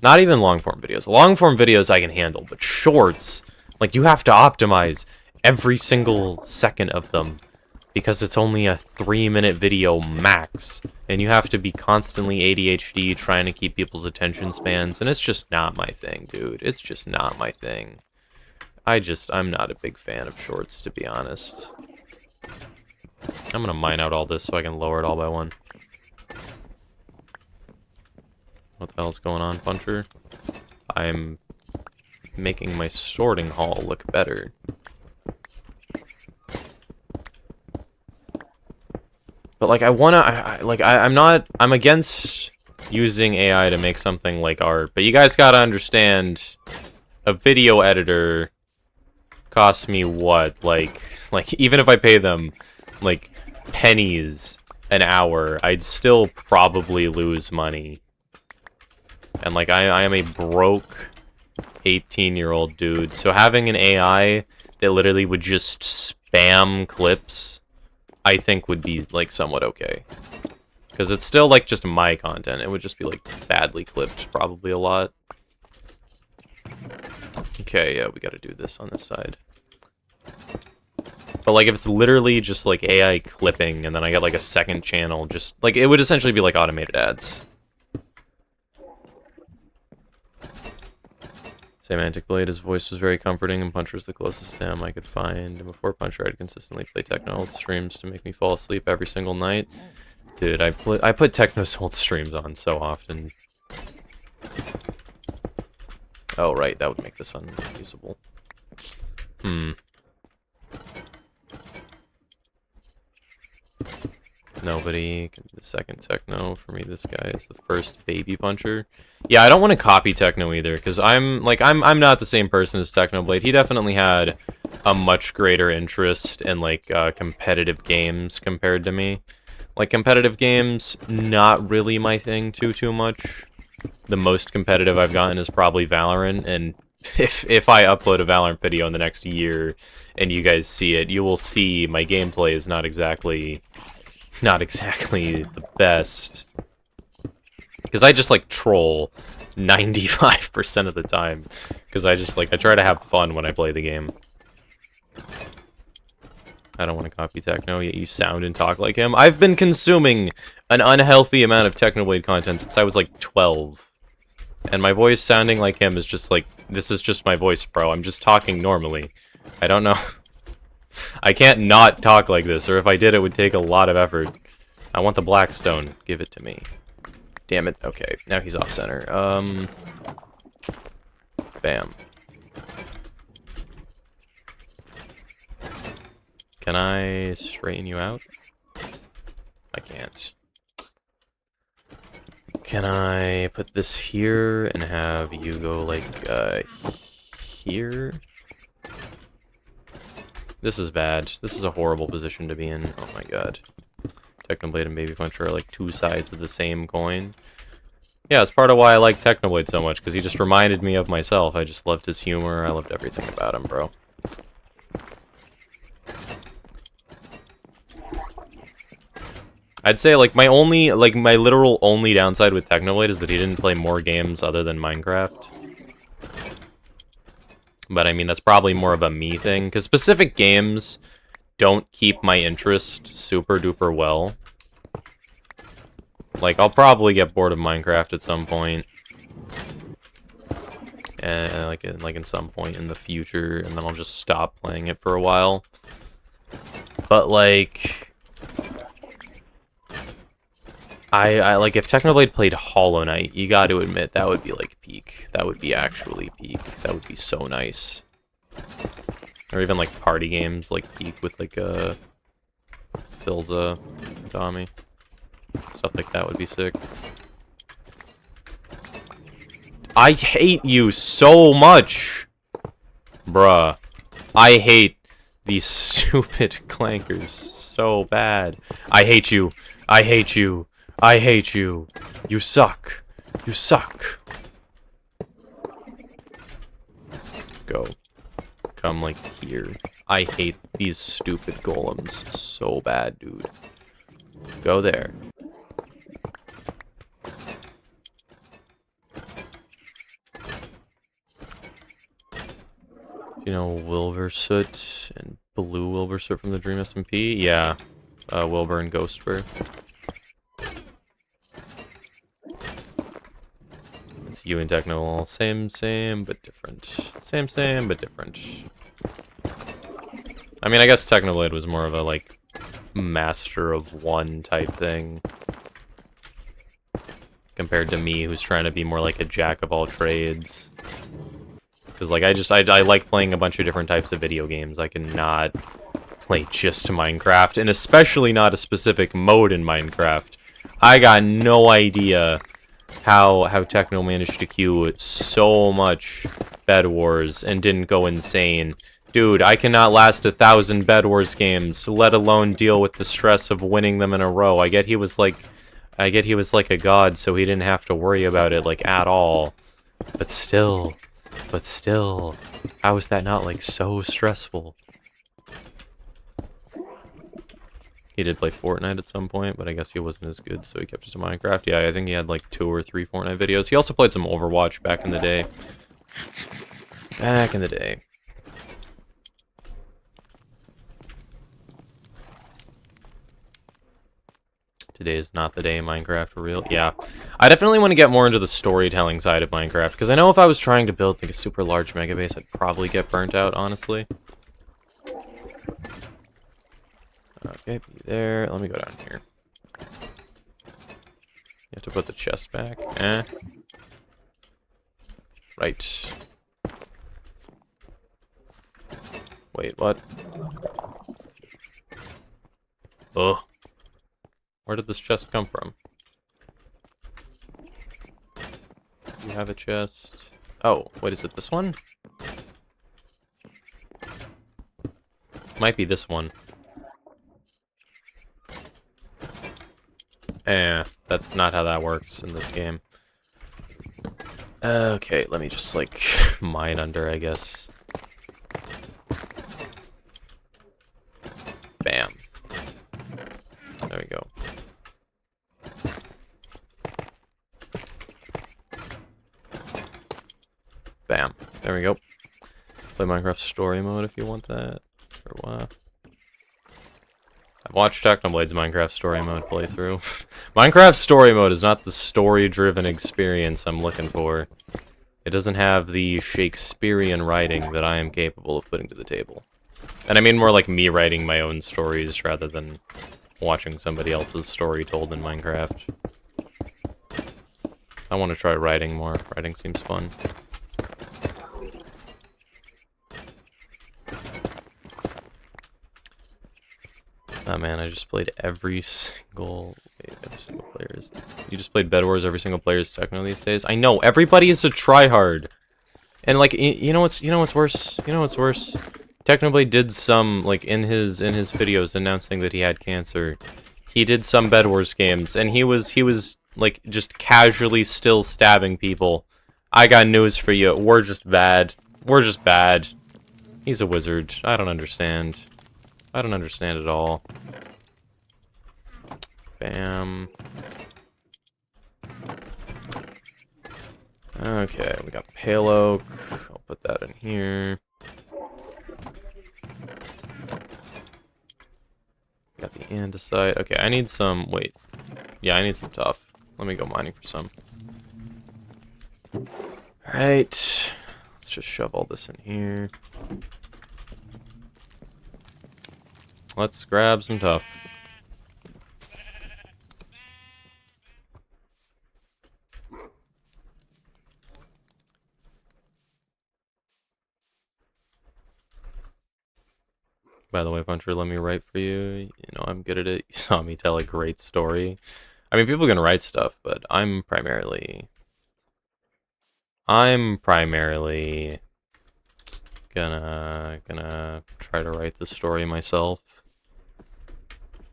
Not even long form videos. Long form videos I can handle, but shorts, like, you have to optimize every single second of them because it's only a 3-minute video max, and you have to be constantly ADHD trying to keep people's attention spans, and it's just not my thing, dude. It's just not my thing. I'm not a big fan of shorts, to be honest. I'm gonna mine out all this so I can lower it all by one. What the hell's going on, Puncher? I'm making my sorting hall look better. But, like, I'm against using AI to make something like art, but you guys gotta understand, a video editor costs me what? Like, even if I pay them, like, pennies an hour, I'd still probably lose money. And, like, I am a broke 18-year-old dude, so having an AI that literally would just spam clips, I think would be, like, somewhat okay. Because it's still, like, just my content. It would just be, like, badly clipped probably a lot. Okay, yeah, we gotta do this on this side. But, like, if it's literally just, like, AI clipping, and then I get, like, a second channel, just, like, it would essentially be, like, automated ads. Semantic Blade, his voice was very comforting, and Puncher's the closest to him I could find. And before Puncher, I'd consistently play Techno streams to make me fall asleep every single night. Dude, I put Techno's old streams on so often. Oh, right, that would make this unusable. Nobody can be the second Techno. For me, this guy is the first baby Puncher. Yeah, I don't want to copy Techno either, because I'm not the same person as Technoblade. He definitely had a much greater interest in, like, competitive games compared to me. Like, competitive games, not really my thing too much. The most competitive I've gotten is probably Valorant, and if I upload a Valorant video in the next year and you guys see it, you will see my gameplay is not exactly the best. Because I just, like, troll 95% of the time. Because I just, like, I try to have fun when I play the game. I don't want to copy Techno, yet you sound and talk like him. I've been consuming an unhealthy amount of Technoblade content since I was, like, 12. And my voice sounding like him is just, like, this is just my voice, bro. I'm just talking normally. I don't know. I can't not talk like this, or if I did, it would take a lot of effort. I want the Blackstone. Give it to me. Damn it. Okay, now he's off center. Bam. Can I straighten you out? I can't. Can I put this here and have you go, like, here? This is bad. This is a horrible position to be in. Oh my god. Technoblade and Baby Puncher are like two sides of the same coin. Yeah, it's part of why I like Technoblade so much, because he just reminded me of myself. I just loved his humor. I loved everything about him, bro. I'd say, like, my literal only downside with Technoblade is that he didn't play more games other than Minecraft. But, I mean, that's probably more of a me thing, because specific games don't keep my interest super duper well. Like, I'll probably get bored of Minecraft at some point. And, like in some point in the future, and then I'll just stop playing it for a while. But, like... I like, if Technoblade played Hollow Knight, you got to admit, that would be, like, peak. That would be actually peak. That would be so nice. Or even, like, party games, like, peak with, like, Philza, Tommy. Stuff like that would be sick. I hate you so much! Bruh. I hate these stupid clankers so bad. I hate you. I hate you. I hate you. You suck. You suck. Go. Come, like, here. I hate these stupid golems so bad, dude. Go there. You know Wilbursoot and Blue Wilbursoot from the Dream SMP? Yeah. Wilbur and Ghostbur. It's you and Techno, same, but different. Same, but different. I mean, I guess Technoblade was more of a, like, master of one type thing. Compared to me, who's trying to be more like a jack of all trades. Because, like, I like playing a bunch of different types of video games. I cannot play just Minecraft, and especially not a specific mode in Minecraft. I got no idea how Techno managed to queue so much Bed Wars and didn't go insane. Dude, I cannot last 1,000 Bed Wars games, let alone deal with the stress of winning them in a row. I get he was like a god, so he didn't have to worry about it, like, at all. But still, how is that not, like, so stressful? He did play Fortnite at some point, but I guess he wasn't as good, so he kept it to Minecraft. Yeah, I think he had, like, 2 or 3 Fortnite videos. He also played some Overwatch back in the day. Back in the day. Today is not the day in Minecraft for real. Yeah, I definitely want to get more into the storytelling side of Minecraft, because I know if I was trying to build, like, a super large mega base, I'd probably get burnt out, honestly. Okay, be there. Let me go down here. You have to put the chest back. Right. Wait, what? Ugh. Where did this chest come from? You have a chest. Oh, wait, is it this one? Might be this one. That's not how that works in this game. Okay, let me just, like, mine under, I guess. Bam. There we go. Bam. There we go. Play Minecraft story mode if you want that. Or what? I've watched Technoblade's Minecraft story mode playthrough. Minecraft story mode is not the story-driven experience I'm looking for. It doesn't have the Shakespearean writing that I am capable of putting to the table. And I mean more like me writing my own stories rather than watching somebody else's story told in Minecraft. I want to try writing more. Writing seems fun. Oh man, I just played every single... Wait, every single player's... You just played Bed Wars every single player's techno these days? I know, everybody is a tryhard! And like, you know what's worse? You know what's worse? Technoblade did some, like, in his videos announcing that he had cancer. He did some Bed Wars games, and he was, like, just casually still stabbing people. I got news for you, we're just bad. We're just bad. He's a wizard. I don't understand. I don't understand at all. Bam. Okay, we got pale oak. I'll put that in here. Got the andesite. Okay, I need some... Wait. Yeah, I need some tough. Let me go mining for some. Alright. Let's just shove all this in here. Let's grab some tough. By the way, Puncher, let me write for you. You know, I'm good at it. You saw me tell a great story. I mean, people can write stuff, but I'm primarily gonna try to write the story myself.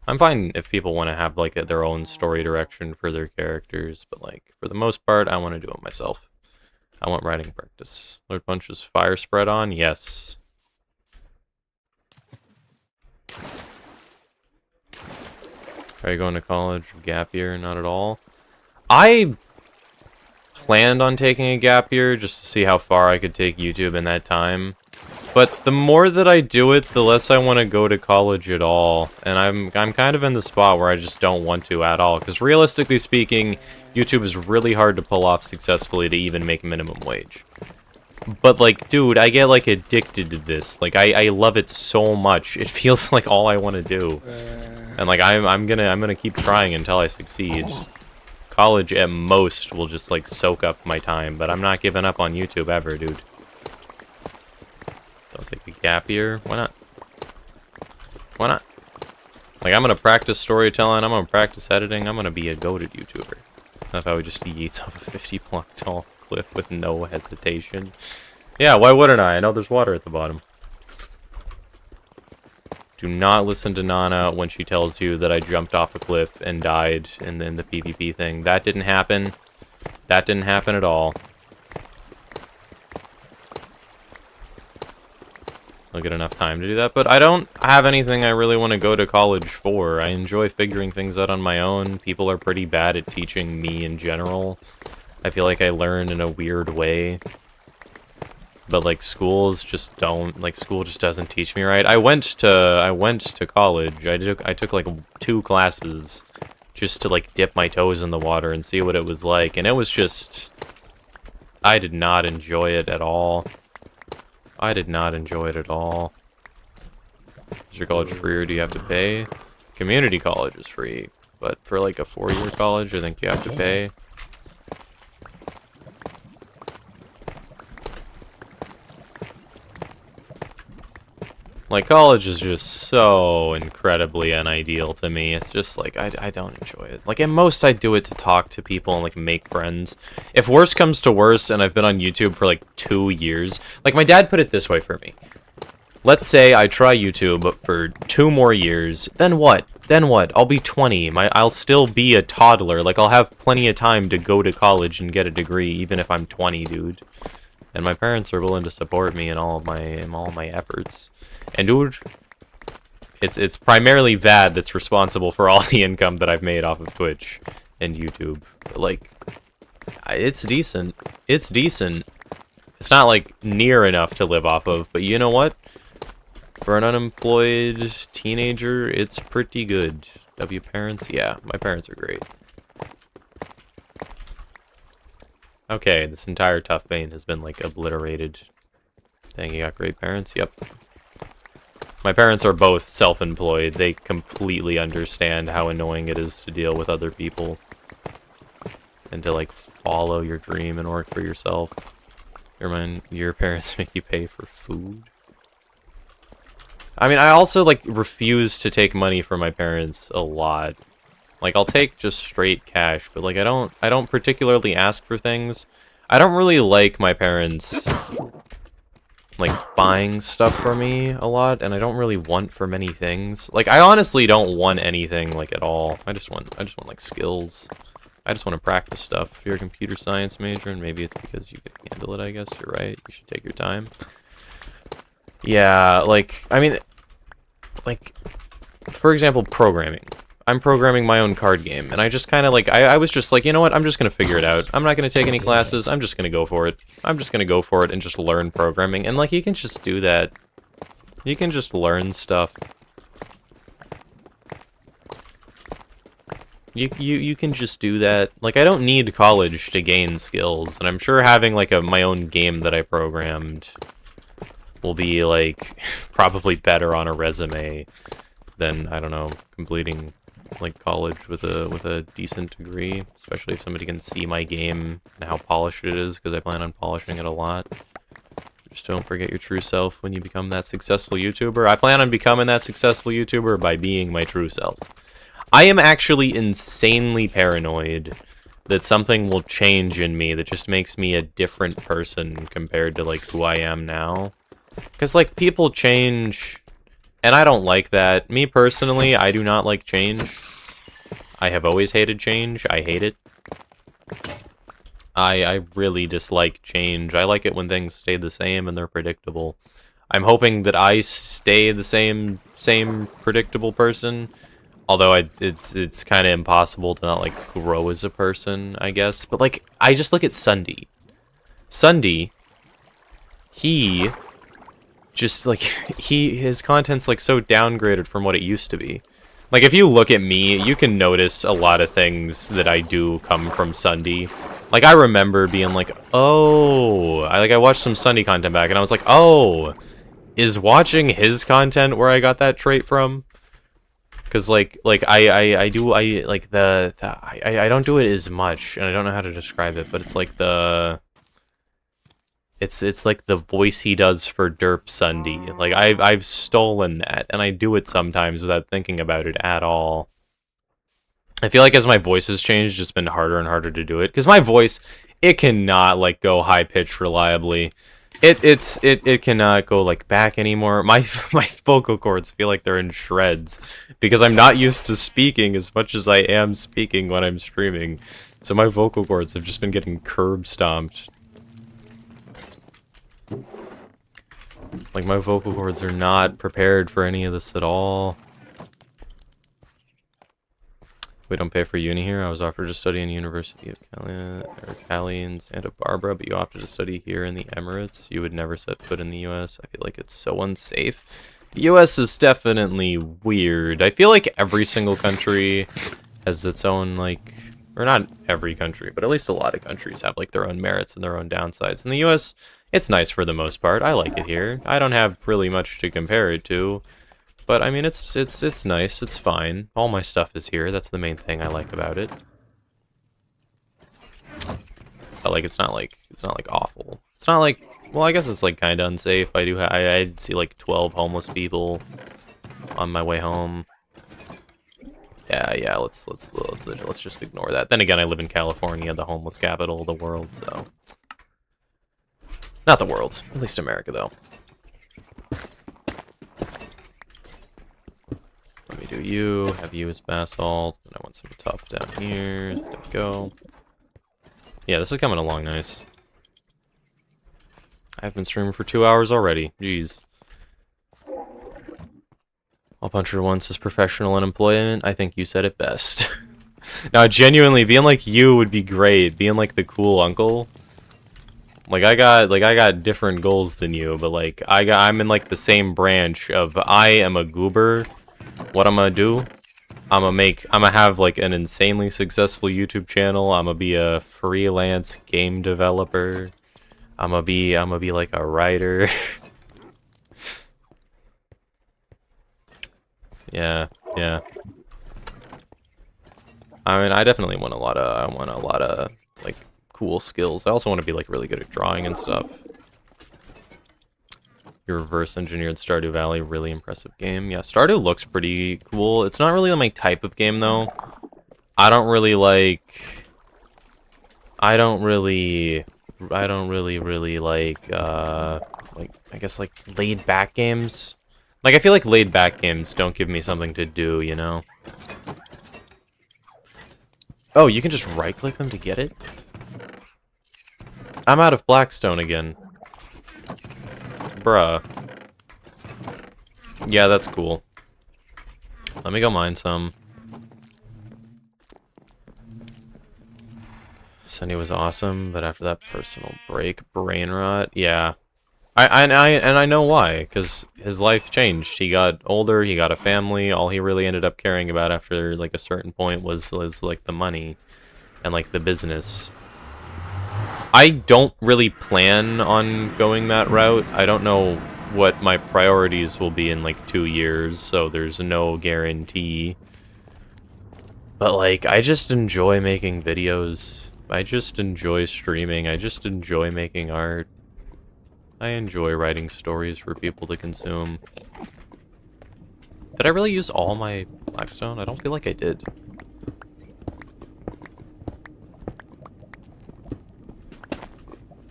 I'm fine if people want to have, like, their own story direction for their characters, but, like, for the most part, I want to do it myself. I want writing practice. Lord Punch's fire spread on? Yes. Are you going to college? Gap year? Not at all. I planned on taking a gap year just to see how far I could take YouTube in that time. But the more that I do it, the less I want to go to college at all. And I'm kind of in the spot where I just don't want to at all. Because realistically speaking, YouTube is really hard to pull off successfully to even make minimum wage. But like, dude, I get like addicted to this. Like, I love it so much. It feels like all I want to do. And like, I'm gonna keep trying until I succeed. College at most will just like soak up my time, but I'm not giving up on YouTube ever, dude. Don't take a gap year. Why not? Why not? Like, I'm gonna practice storytelling, I'm gonna practice editing, I'm gonna be a goated YouTuber. Not if I would just yeet off a 50-block tall cliff with no hesitation. Yeah, why wouldn't I? I know there's water at the bottom. Do not listen to Nana when she tells you that I jumped off a cliff and died in the PvP thing. That didn't happen. That didn't happen at all. I'll get enough time to do that, but I don't have anything I really want to go to college for. I enjoy figuring things out on my own. People are pretty bad at teaching me in general. I feel like I learn in a weird way. But like schools just don't, like school just doesn't teach me right. I went to college. I took like 2 classes just to like dip my toes in the water and see what it was like, and it was just, I did not enjoy it at all. I did not enjoy it at all. Is your college free or do you have to pay? Community college is free, but for like a 4-year college, I think you have to pay. Like, college is just so incredibly unideal to me. It's just, like, I don't enjoy it. Like, at most, I do it to talk to people and, like, make friends. If worse comes to worse, and I've been on YouTube for, like, 2 years... Like, my dad put it this way for me. let's say I try YouTube for 2 more years, then what? Then what? I'll be 20. I'll still be a toddler. Like, I'll have plenty of time to go to college and get a degree, even if I'm 20, dude. And my parents are willing to support me in all of my efforts. And dude, it's primarily VAD that's responsible for all the income that I've made off of Twitch and YouTube. But, like, it's decent. It's decent. It's not, like, near enough to live off of, but you know what? For an unemployed teenager, it's pretty good. W parents? Yeah, my parents are great. Okay, this entire tough vein has been, like, obliterated. Dang, you got great parents? Yep. My parents are both self-employed. They completely understand how annoying it is to deal with other people. And to, like, follow your dream and work for yourself. Your parents make you pay for food? I mean, I also, like, refuse to take money from my parents a lot. Like, I'll take just straight cash, but, like, I don't particularly ask for things. I don't really like my parents, like, buying stuff for me a lot, and I don't really want for many things. Like, I honestly don't want anything, like, at all. I just want, like, skills. I just want to practice stuff. If you're a computer science major, and maybe it's because you can handle it, I guess. You're right. You should take your time. Yeah, like, I mean, like, for example, programming. I'm programming my own card game, and I just kind of, like, I was just like, you know what, I'm just going to figure it out. I'm not going to take any classes, I'm just going to go for it. I'm just going to go for it and just learn programming, and, like, you can just do that. You can just learn stuff. You can just do that. Like, I don't need college to gain skills, and I'm sure having, like, my own game that I programmed will be, like, probably better on a resume than, I don't know, completing, like, college with a decent degree, especially if somebody can see my game and how polished it is, because I plan on polishing it a lot. Just don't forget your true self when you become that successful YouTuber. I plan on becoming that successful YouTuber by being my true self. I am actually insanely paranoid that something will change in me that just makes me a different person compared to, like, who I am now. Because, like, people change, and I don't like that. Me, personally, I do not like change. I have always hated change. I hate it. I really dislike change. I like it when things stay the same and they're predictable. I'm hoping that I stay the same predictable person. Although it's kind of impossible to not, like, grow as a person, I guess. But, like, I just look at Sunday. Sunday, he just, like, his content's, like, so downgraded from what it used to be. Like, if you look at me, you can notice a lot of things that I do come from Sunday. Like, I remember being like, oh, I watched some Sunday content back, and I was like, oh, is watching his content where I got that trait from? Because, like, I don't do it as much, and I don't know how to describe it, but it's like it's like the voice he does for Derp Sunday. Like, I've stolen that, and I do it sometimes without thinking about it at all. I feel like as my voice has changed, it's been harder and harder to do it, because my voice, it cannot, like, go high-pitched reliably. It cannot go, like, back anymore. My vocal cords feel like they're in shreds because I'm not used to speaking as much as I am speaking when I'm streaming. So my vocal cords have just been getting curb stomped. Like, my vocal cords are not prepared for any of this at all. We don't pay for uni here. I was offered to study in University of Cali in Santa Barbara, but you opted to study here in the Emirates. You would never set foot in the US. I feel like it's so unsafe. The US is definitely weird. I feel like every single country has its own, like, or not every country, but at least a lot of countries have, like, their own merits and their own downsides. In the US, it's nice for the most part. I like it here. I don't have really much to compare it to. But, I mean, it's nice, it's fine. All my stuff is here, that's the main thing I like about it. But, like, it's not like awful. It's not like, well, I guess it's, like, kind of unsafe. I did see, like, 12 homeless people on my way home. Yeah, let's just ignore that. Then again, I live in California, the homeless capital of the world, so. Not the world, at least America, though. you, have you as basalt, then I want some tough down here, there we go. Yeah, this is coming along nice. I've been streaming for 2 hours already, jeez. All Puncher wants is professional unemployment, I think you said it best. Now, genuinely, being like you would be great, being like the cool uncle. Like I got different goals than you, but like I'm in like the same branch of I am a goober. What I'm gonna do? I'm gonna have like an insanely successful YouTube channel. I'm gonna be a freelance game developer. I'm gonna be like a writer. Yeah. I mean, I definitely want a lot of like cool skills. I also want to be like really good at drawing and stuff. Your reverse engineered Stardew Valley, really impressive game. Yeah, Stardew looks pretty cool. It's not really my type of game though. I don't really like I guess like laid back games. Like I feel like laid back games don't give me something to do, you know? Oh, you can just right click them to get it? I'm out of Blackstone again. Bruh. Yeah, that's cool. Let me go mine some. Sunny was awesome, but after that personal break, brain rot. Yeah. I know why, because his life changed. He got older, he got a family, all he really ended up caring about after like a certain point was like the money and like the business. I don't really plan on going that route. I don't know what my priorities will be in like 2 years, so there's no guarantee. But like, I just enjoy making videos. I just enjoy streaming. I just enjoy making art. I enjoy writing stories for people to consume. Did I really use all my Blackstone? I don't feel like I did.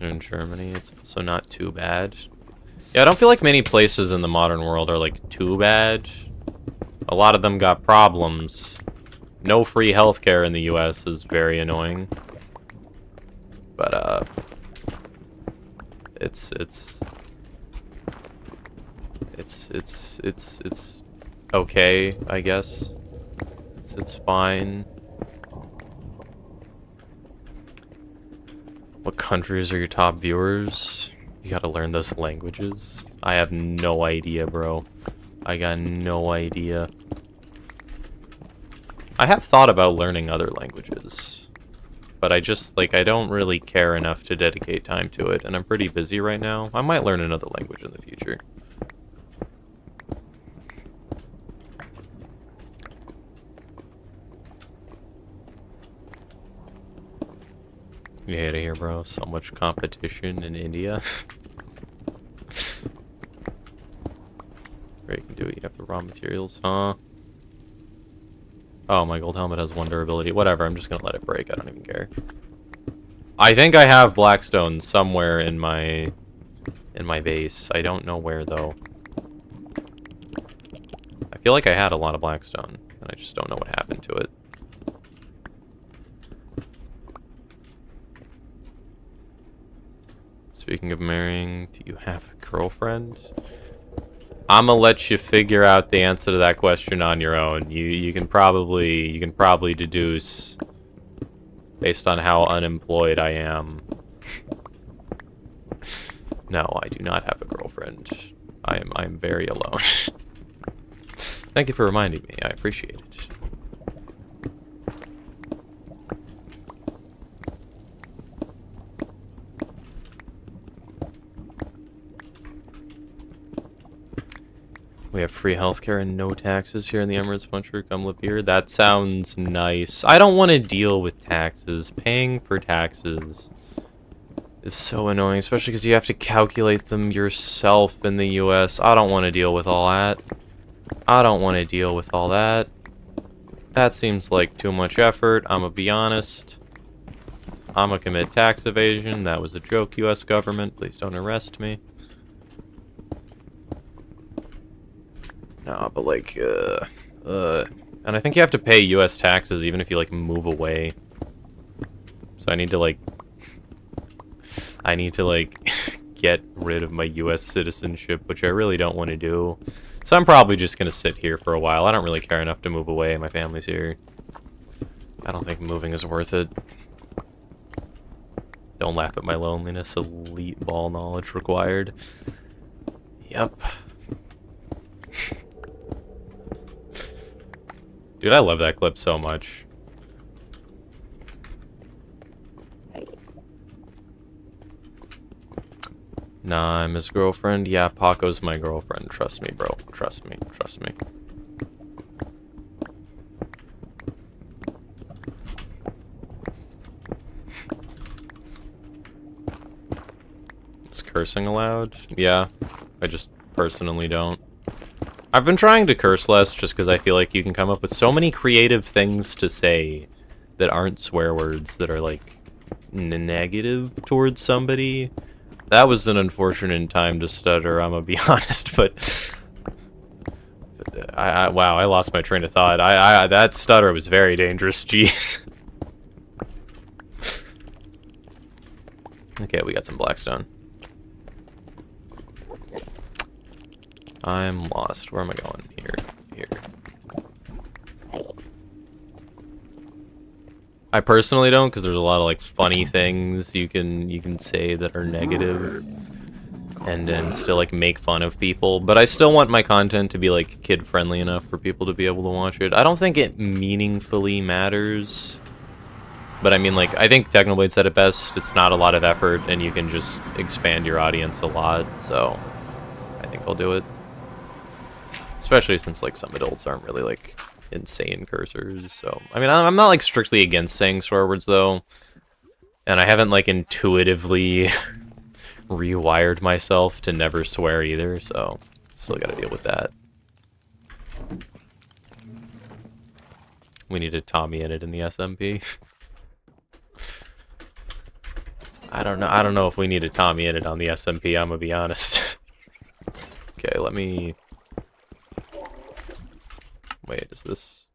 In Germany, it's also not too bad. Yeah, I don't feel like many places in the modern world are like too bad. A lot of them got problems. No free healthcare in the US is very annoying. But it's okay, I guess. It's fine. What countries are your top viewers? You gotta learn those languages. I have no idea, bro. I got no idea. I have thought about learning other languages, but I just, like, I don't really care enough to dedicate time to it, and I'm pretty busy right now. I might learn another language in the future. Get out of here, bro. So much competition in India. Great, you can do it. You have the raw materials, huh? Oh, my gold helmet has 1 durability. Whatever, I'm just gonna let it break. I don't even care. I think I have Blackstone somewhere in my base. I don't know where, though. I feel like I had a lot of Blackstone, and I just don't know what happened to it. Speaking of marrying, do you have a girlfriend? I'm gonna let you figure out the answer to that question on your own. You can probably deduce based on how unemployed I am. No, I do not have a girlfriend. I'm very alone. Thank you for reminding me. I appreciate it. We have free healthcare and no taxes here in the Emirates Puncher. Come live here. That sounds nice. I don't want to deal with taxes. Paying for taxes is so annoying, especially because you have to calculate them yourself in the US. I don't want to deal with all that. I don't want to deal with all that. That seems like too much effort. I'm gonna be honest. I'm gonna commit tax evasion. That was a joke, US government. Please don't arrest me. No, but like, And I think you have to pay US taxes even if you, like, move away. So I need to, like... get rid of my US citizenship, which I really don't want to do. So I'm probably just gonna sit here for a while. I don't really care enough to move away. My family's here. I don't think moving is worth it. Don't laugh at my loneliness. Elite ball knowledge required. Yep. Dude, I love that clip so much. Nah, I'm his girlfriend. Yeah, Paco's my girlfriend. Trust me, bro. Trust me. Trust me. Is cursing allowed? Yeah. I just personally don't. I've been trying to curse less just because I feel like you can come up with so many creative things to say that aren't swear words that are, like, negative towards somebody. That was an unfortunate time to stutter, I'm gonna be honest, but... wow, I lost my train of thought. That stutter was very dangerous, jeez. Okay, we got some blackstone. I'm lost. Where am I going? Here. I personally don't, because there's a lot of, like, funny things you can say that are negative, and then still, like, make fun of people. But I still want my content to be, like, kid-friendly enough for people to be able to watch it. I don't think it meaningfully matters. But I mean, like, I think Technoblade said it best. It's not a lot of effort, and you can just expand your audience a lot. So I think I'll do it. Especially since, like, some adults aren't really, like, insane cursors, so... I mean, I'm not, like, strictly against saying swear words, though. And I haven't, like, intuitively rewired myself to never swear either, so... Still gotta deal with that. We need a Tommy in it in the SMP. I don't know if we need a Tommy in it on the SMP, I'm gonna be honest. Okay, let me... Wait, is this...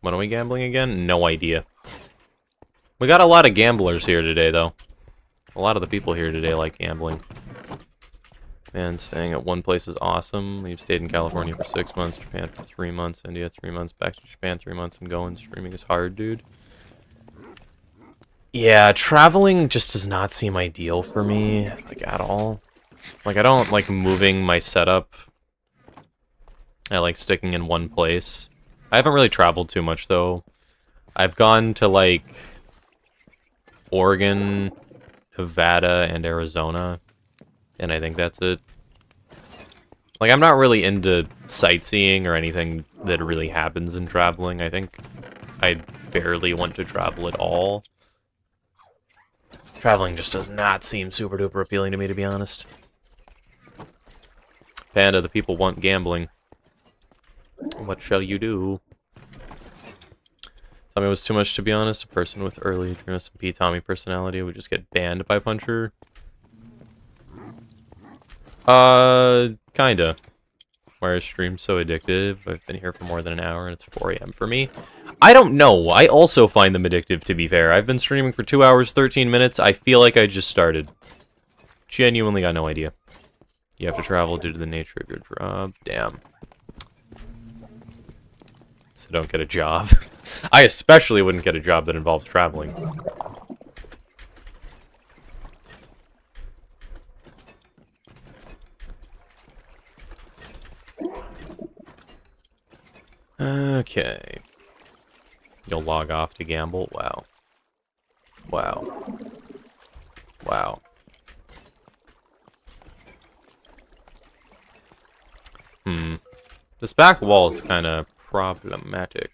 When are we gambling again? No idea. We got a lot of gamblers here today, though. A lot of the people here today like gambling. And staying at one place is awesome. We've stayed in California for 6 months, Japan for 3 months, India 3 months, back to Japan 3 months, and going. Streaming is hard, dude. Yeah, traveling just does not seem ideal for me, like, at all. Like, I don't like moving my setup. I like sticking in one place. I haven't really traveled too much, though. I've gone to, like, Oregon, Nevada, and Arizona. And I think that's it. Like, I'm not really into sightseeing or anything that really happens in traveling. I think I barely want to travel at all. Traveling just does not seem super duper appealing to me, to be honest. Panda, the people want gambling. What shall you do? Tommy was too much, to be honest. A person with early PuncherSMP Tommy personality would just get banned by Puncher. Kinda. Why is stream so addictive? I've been here for more than an hour and it's 4 AM for me. I don't know. I also find them addictive, to be fair. I've been streaming for 2 hours, 13 minutes. I feel like I just started. Genuinely got no idea. You have to travel due to the nature of your job. Damn. So don't get a job. I especially wouldn't get a job that involves traveling. Okay. You'll log off to gamble? Wow. Wow. Wow. This back wall is kind of problematic.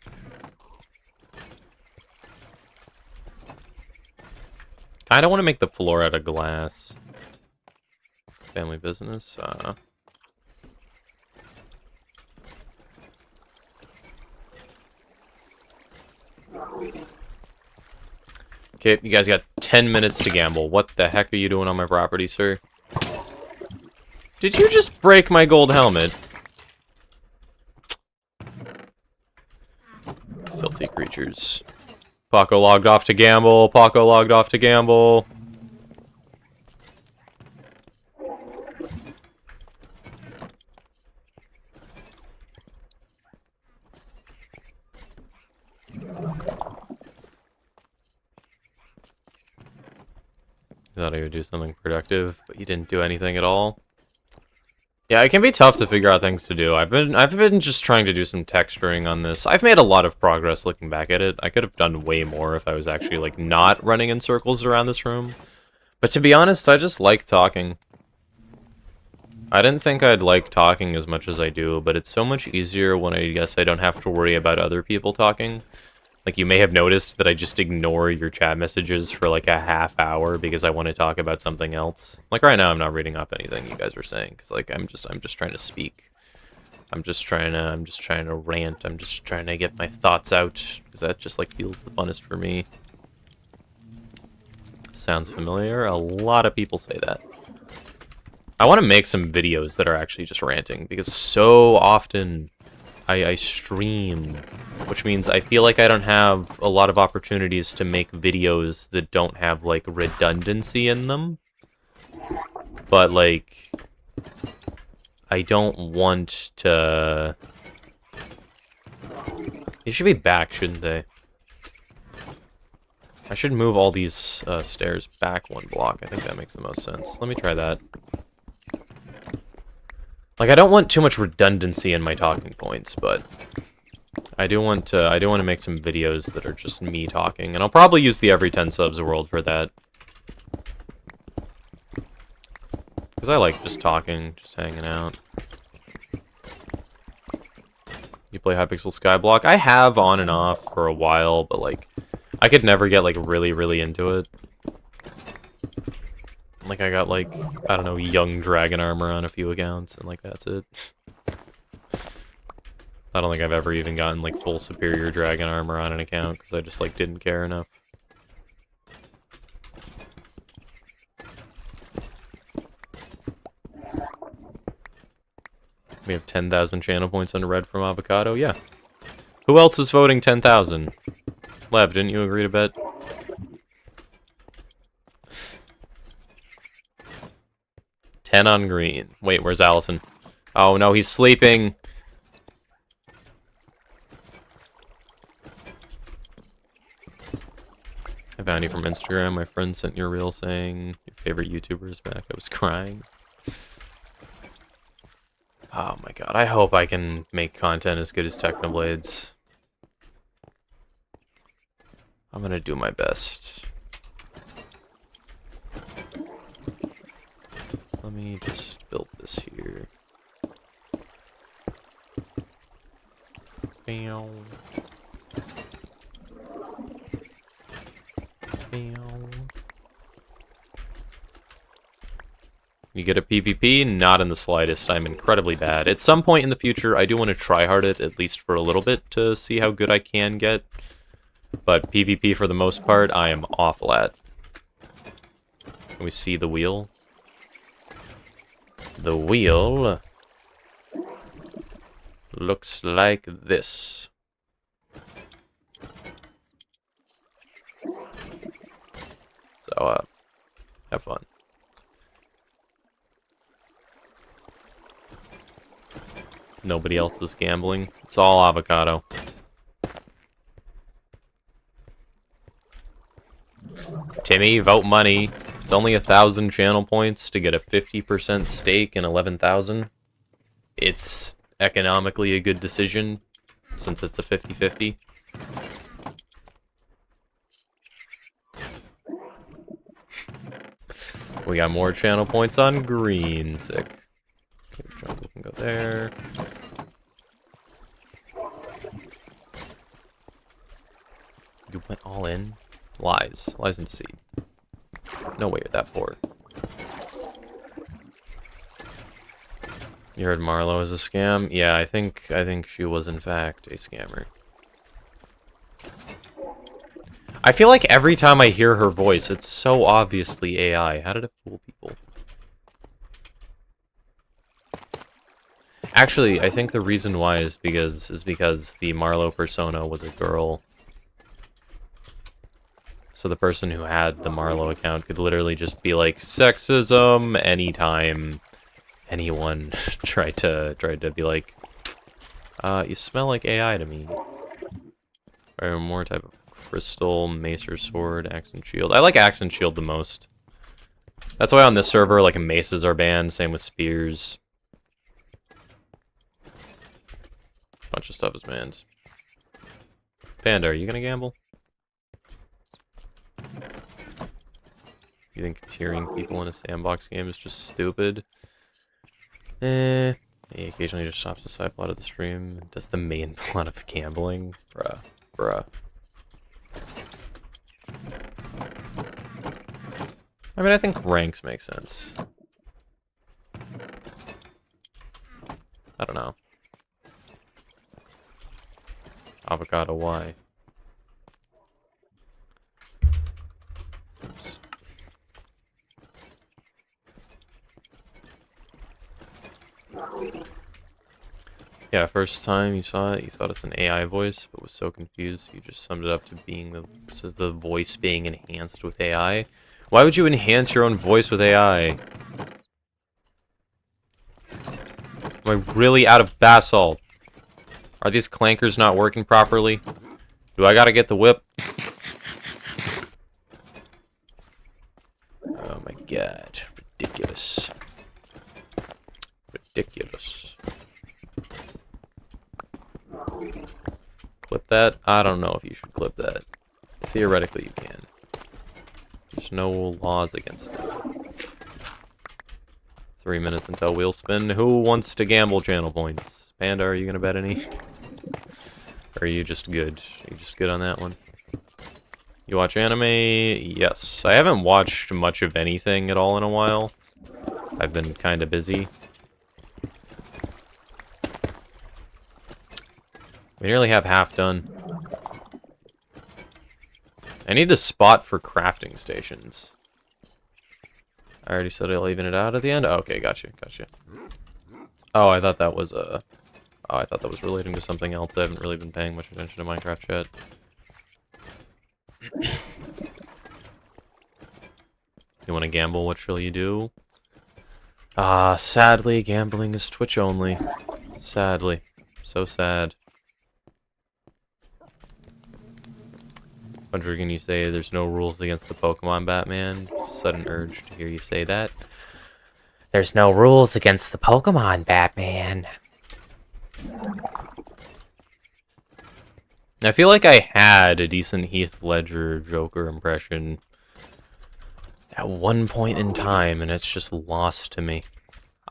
I don't want to make the floor out of glass. Family business. Okay, you guys got 10 minutes to gamble. What the heck are you doing on my property, sir? Did you just break my gold helmet? creatures. Paco logged off to gamble. Paco logged off to gamble. Thought I would do something productive, but you didn't do anything at all. Yeah, it can be tough to figure out things to do. I've been just trying to do some texturing on this. I've made a lot of progress looking back at it. I could have done way more if I was actually like not running in circles around this room. But to be honest, I just like talking. I didn't think I'd like talking as much as I do, but it's so much easier when I guess I don't have to worry about other people talking. Like, you may have noticed that I just ignore your chat messages for, like, a half hour because I want to talk about something else. Like, right now, I'm not reading up anything you guys are saying, because, like, I'm just trying to speak. I'm just trying to rant. I'm just trying to get my thoughts out, because that just, like, feels the funnest for me. Sounds familiar? A lot of people say that. I want to make some videos that are actually just ranting, because so often I stream, which means I feel like I don't have a lot of opportunities to make videos that don't have, like, redundancy in them. But, like, I don't want to... They should be back, shouldn't they? I should move all these stairs back one block. I think that makes the most sense. Let me try that. Like, I don't want too much redundancy in my talking points, but I do want to make some videos that are just me talking, and I'll probably use the every 10 subs world for that. Because I like just talking, just hanging out. You play Hypixel Skyblock? I have on and off for a while, but, like, I could never get, like, really into it. Like, I got, like, I don't know, young dragon armor on a few accounts, and, like, that's it. I don't think I've ever even gotten, like, full superior dragon armor on an account, because I just, like, didn't care enough. We have 10,000 channel points under red from Avocado? Yeah. Who else is voting 10,000? Lev, didn't you agree to bet? Ten on green. Wait, where's Allison? Oh no, he's sleeping. I found you from Instagram. My friend sent you a reel saying your favorite YouTuber is back. I was crying. Oh my god, I hope I can make content as good as Technoblades. I'm gonna do my best. Let me just build this here. Meow. Meow. You get a PvP? Not in the slightest. I'm incredibly bad. At some point in the future, I do want to tryhard it, at least for a little bit, to see how good I can get. But PvP, for the most part, I am awful at. Can we see the wheel? The wheel looks like this. So, have fun. Nobody else is gambling. It's all Avocado. Timmy, vote money. It's only 1,000 channel points to get a 50% stake in 11,000. It's economically a good decision, since it's a 50-50. We got more channel points on green. Sick. Okay, jungle can go there. You went all in? Lies. Lies and deceit. No way you're that poor. You heard Marlo is a scam? Yeah, I think she was in fact a scammer. I feel like every time I hear her voice, it's so obviously AI. How did it fool people? Actually, I think the reason why is because the Marlo persona was a girl. So the person who had the Marlowe account could literally just be like, sexism anytime anyone tried to be like, you smell like AI to me. Or more type of crystal, mace or sword, axe and shield. I like axe and shield the most. That's why on this server, like, maces are banned, same with spears. Bunch of stuff is banned. Panda, are you gonna gamble? You think tiering people in a sandbox game is just stupid? He occasionally just stops the side plot of the stream. Does the main plot of gambling? Bruh. I mean, I think ranks make sense. I don't know. Avocado, why? Oops. Yeah, first time you saw it, you thought it's an AI voice, but was so confused, you just summed it up to being the voice being enhanced with AI. Why would you enhance your own voice with AI? Am I really out of basalt? Are these clankers not working properly? Do I gotta get the whip? Oh my god. Ridiculous. Ridiculous. Clip that? I don't know if you should clip that. Theoretically you can. There's no laws against it. 3 minutes until wheel spin. Who wants to gamble channel points? Panda, are you gonna bet any? Or are you just good? Are you just good on that one? You watch anime? Yes. I haven't watched much of anything at all in a while. I've been kinda busy. We nearly have half done. I need a spot for crafting stations. I already said I'll even it out at the end? Oh, okay, gotcha. Oh, I thought that was I thought that was relating to something else. I haven't really been paying much attention to Minecraft chat. You want to gamble? What shall you do? Sadly, gambling is Twitch only. Sadly. So sad. Puncher, can you say there's no rules against the Pokemon Batman? Just a sudden urge to hear you say that. There's no rules against the Pokemon Batman. I feel like I had a decent Heath Ledger Joker impression at one point in time, and it's just lost to me.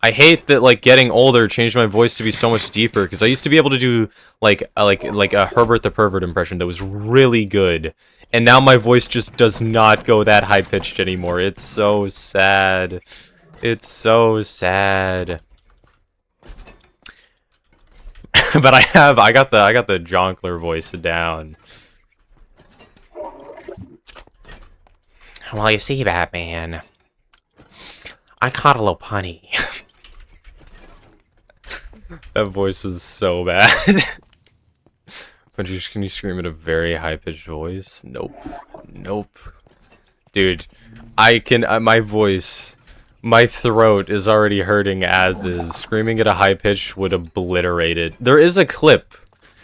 I hate that, like, getting older changed my voice to be so much deeper, because I used to be able to do, like a Herbert the Pervert impression that was really good, and now my voice just does not go that high-pitched anymore. It's so sad. It's so sad. But I got the Jonkler voice down. Well, you see, Batman, I caught a little punny. That voice is so bad. Can you scream in a very high-pitched voice? Nope. Nope. Dude, I can, my voice, my throat is already hurting as is. Screaming at a high pitch would obliterate it. There is a clip.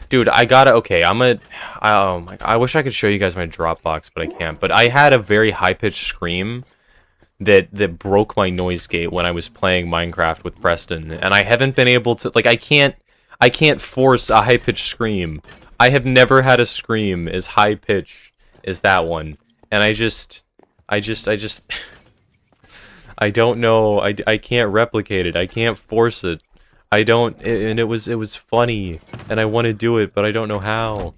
Dude, I gotta, okay, oh my, I wish I could show you guys my Dropbox, but I can't. But I had a very high-pitched scream that broke my noise gate when I was playing Minecraft with Preston, and I haven't been able to, like, I can't force a high-pitched scream. I have never had a scream as high-pitched as that one, and I don't know, I can't replicate it, I can't force it, and it was funny, and I want to do it, but I don't know how.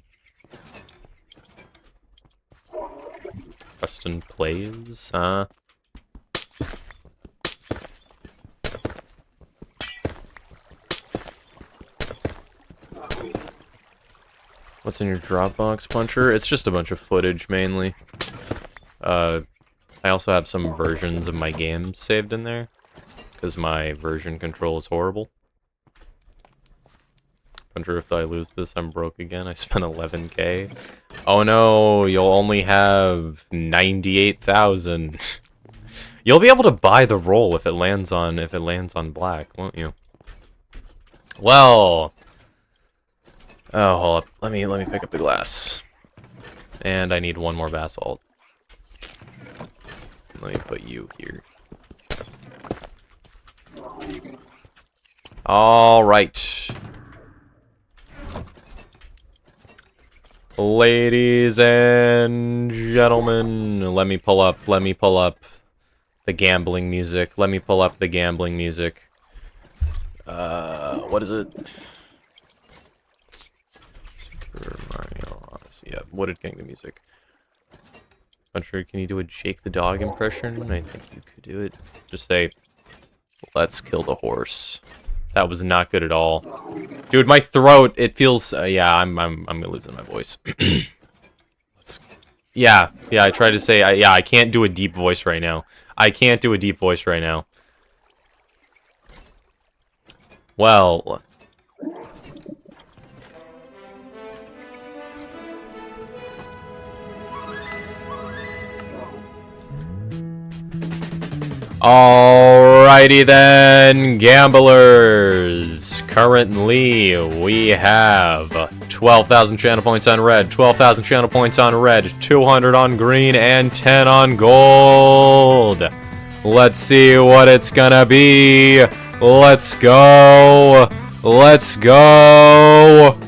Preston plays, huh? What's in your Dropbox, Puncher? It's just a bunch of footage, mainly. I also have some versions of my games saved in there, because my version control is horrible. Wonder if I lose this, I'm broke again. I spent 11k. Oh no, you'll only have 98,000. You'll be able to buy the roll if it lands on black, won't you? Well. Oh, hold up. Let me pick up the glass. And I need one more basalt. Let me put you here. All right. Ladies and gentlemen, let me pull up the gambling music. Let me pull up the gambling music. What is it? Super Mario Odyssey. Yeah, Wooded Kingdom music. Puncher, can you do a Jake the Dog impression? I think you could do it. Just say, let's kill the horse. That was not good at all. Dude, my throat, it feels, yeah, I'm losing my voice. Yeah, I tried to say, yeah, I can't do a deep voice right now. I can't do a deep voice right now. Well. Alrighty then, gamblers. Currently, we have 12,000 channel points on red, 12,000 channel points on red, 200 on green, and 10 on gold. Let's see what it's gonna be. Let's go. Let's go.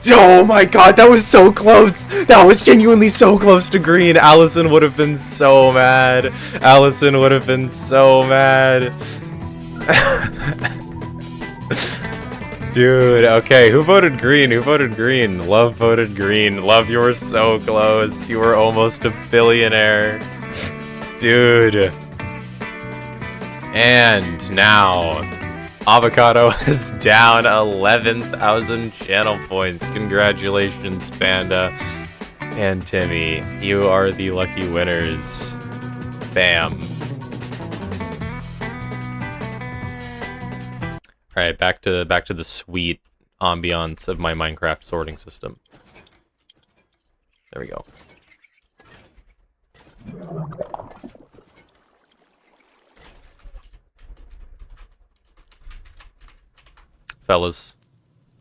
Oh my god, that was so close! That was genuinely so close to green! Allison would have been so mad. Allison would have been so mad. Dude, okay, who voted green? Who voted green? Love voted green. Love, you were so close. You were almost a billionaire. Dude. And now, Avocado is down 11,000 channel points. Congratulations, Panda and Timmy. You are the lucky winners. Bam. Alright, back to the sweet ambiance of my Minecraft sorting system. There we go. Fellas,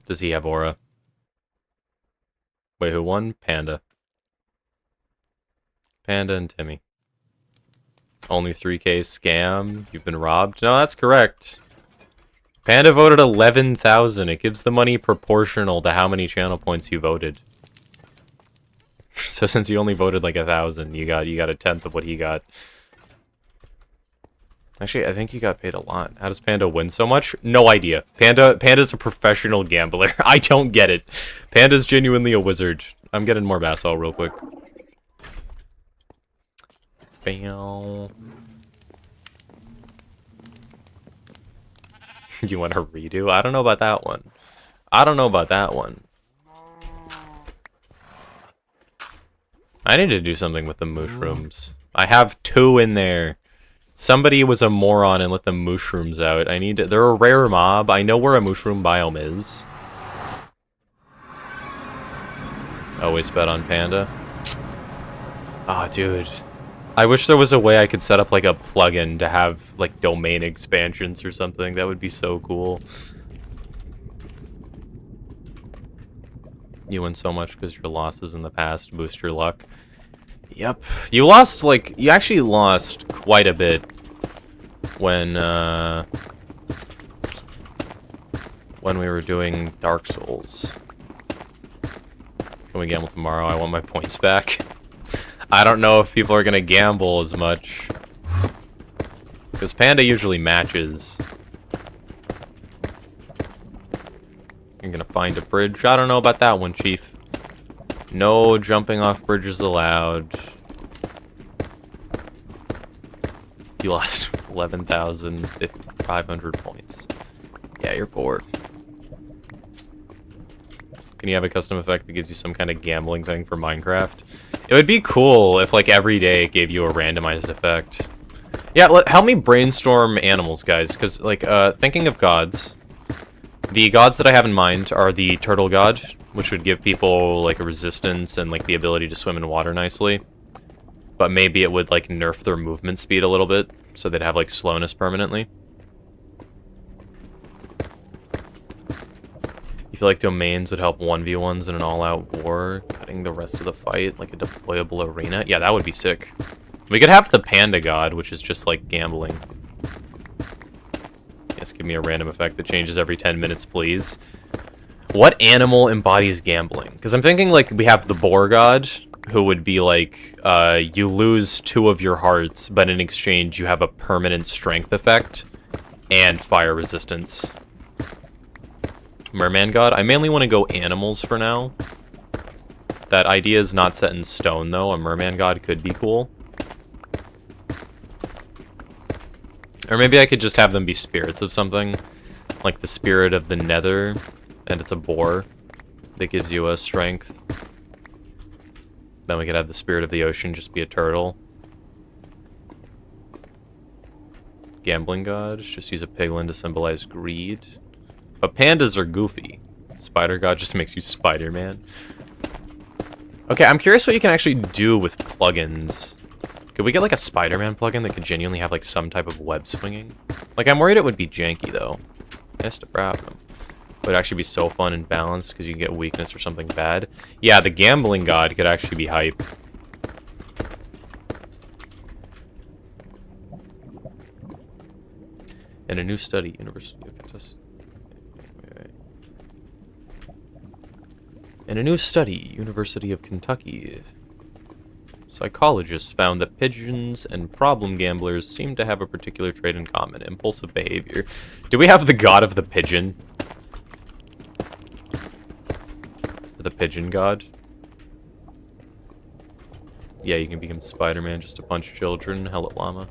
does he have aura? Wait, who won? Panda. Panda and Timmy. Only 3k scam? You've been robbed? No, that's correct. Panda voted 11,000. It gives the money proportional to how many channel points you voted. So since you only voted like 1,000, you got a tenth of what he got. Actually, I think he got paid a lot. How does Panda win so much? No idea. Panda's a professional gambler. I don't get it. Panda's genuinely a wizard. I'm getting more basalt real quick. Bam. You want a redo? I don't know about that one. I don't know about that one. I need to do something with the mushrooms. I have 2 in there. Somebody was a moron and let the mushrooms out. I need to... They're a rare mob. I know where a mushroom biome is. Always bet on Panda. Ah, dude. I wish there was a way I could set up, like, a plugin to have, like, domain expansions or something. That would be so cool. You win so much because your losses in the past boost your luck. Yep. You lost, like, you actually lost quite a bit when we were doing Dark Souls. Can we gamble tomorrow? I want my points back. I don't know if people are gonna gamble as much. Because Panda usually matches. I'm gonna find a bridge. I don't know about that one, Chief. No jumping off bridges allowed. You lost 11,500 points. Yeah, you're poor. Can you have a custom effect that gives you some kind of gambling thing for Minecraft? It would be cool if, like, every day it gave you a randomized effect. Yeah, help me brainstorm animals, guys, because, like, thinking of gods, the gods that I have in mind are the turtle god, which would give people, like, a resistance and, like, the ability to swim in water nicely. But maybe it would, like, nerf their movement speed a little bit, so they'd have, like, slowness permanently. You feel like domains would help 1v1s in an all-out war, cutting the rest of the fight, like a deployable arena? Yeah, that would be sick. We could have the panda god, which is just, like, gambling. Yes, give me a random effect that changes every 10 minutes, please. What animal embodies gambling? Because I'm thinking, like, we have the boar god, who would be like, you lose 2 of your hearts, but in exchange you have a permanent strength effect and fire resistance. Merman god? I mainly want to go animals for now. That idea is not set in stone, though. A merman god could be cool. Or maybe I could just have them be spirits of something. Like the spirit of the nether, and it's a boar that gives you a strength. Then we could have the spirit of the ocean just be a turtle. Gambling god, just use a piglin to symbolize greed. But pandas are goofy. Spider god just makes you Spider-Man. Okay, I'm curious what you can actually do with plugins. Could we get like a Spider-Man plugin that could genuinely have like some type of web swinging? Like, I'm worried it would be janky though. That's the problem. It would actually be so fun and balanced because you can get weakness or something bad. Yeah, the gambling god could actually be hype. In a new study, University of Kentucky. In a new study, University of Kentucky, psychologists found that pigeons and problem gamblers seem to have a particular trait in common: impulsive behavior. Do we have the god of the pigeon? The pigeon god? Yeah, you can become Spider-Man just to punch children. Hell at llama.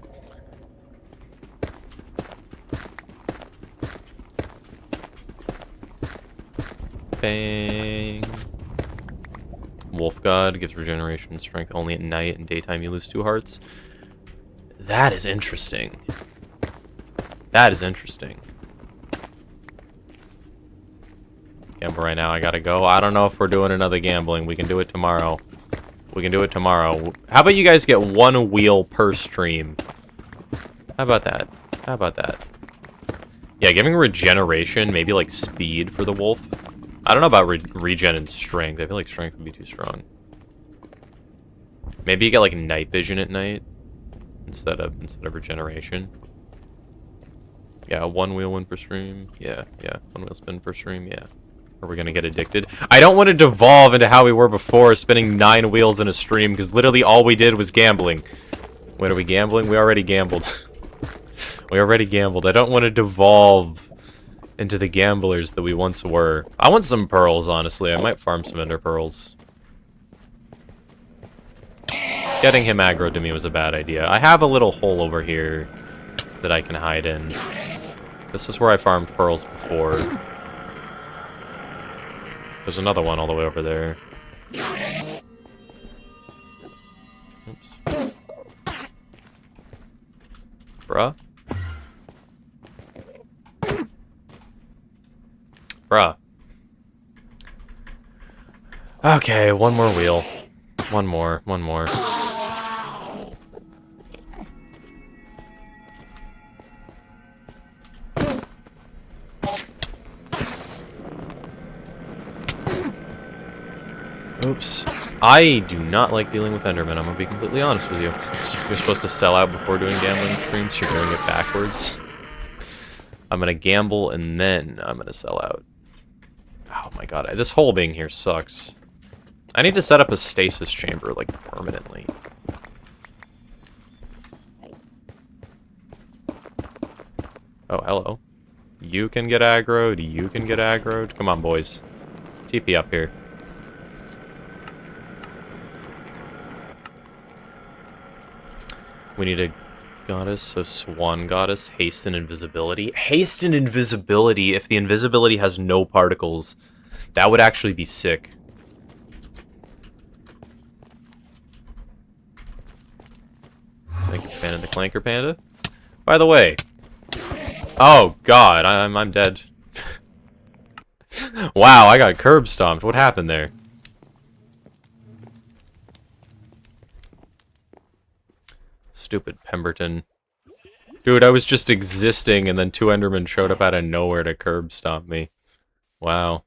Bang. Wolf god gives regeneration and strength only at night, and daytime you lose 2 hearts. That is interesting. That is interesting. Gamble right now, I gotta go. I don't know if we're doing another gambling. We can do it tomorrow. We can do it tomorrow. How about you guys get 1 wheel per stream? How about that? How about that? Yeah, giving regeneration, maybe like speed for the wolf. I don't know about regen and strength. I feel like strength would be too strong. Maybe you get like night vision at night instead of regeneration. Yeah, 1 wheel win per stream. Yeah, 1 wheel spin per stream. Yeah. Are we gonna get addicted? I don't want to devolve into how we were before, spinning 9 wheels in a stream, because literally all we did was gambling. When are we gambling? We already gambled. We already gambled. I don't want to devolve into the gamblers that we once were. I want some pearls, honestly. I might farm some ender pearls. Getting him aggroed to me was a bad idea. I have a little hole over here that I can hide in. This is where I farmed pearls before. There's another one all the way over there. Oops. Bruh? Bruh. Okay, 1 more wheel. 1 more, 1 more. Oops. I do not like dealing with Endermen, I'm gonna be completely honest with you. You're supposed to sell out before doing gambling streams, you're doing it backwards. I'm gonna gamble and then I'm gonna sell out. Oh my god, this hole being here sucks. I need to set up a stasis chamber, like, permanently. Oh, hello. You can get aggroed, you can get aggroed. Come on, boys. TP up here. We need a goddess, a swan goddess, haste and invisibility. Haste and invisibility, if the invisibility has no particles, that would actually be sick. Thank you, Panda the Clanker Panda. By the way. Oh god, I'm dead. Wow, I got curb stomped. What happened there? Stupid Pemberton. Dude, I was just existing and then two Endermen showed up out of nowhere to curb stomp me. Wow.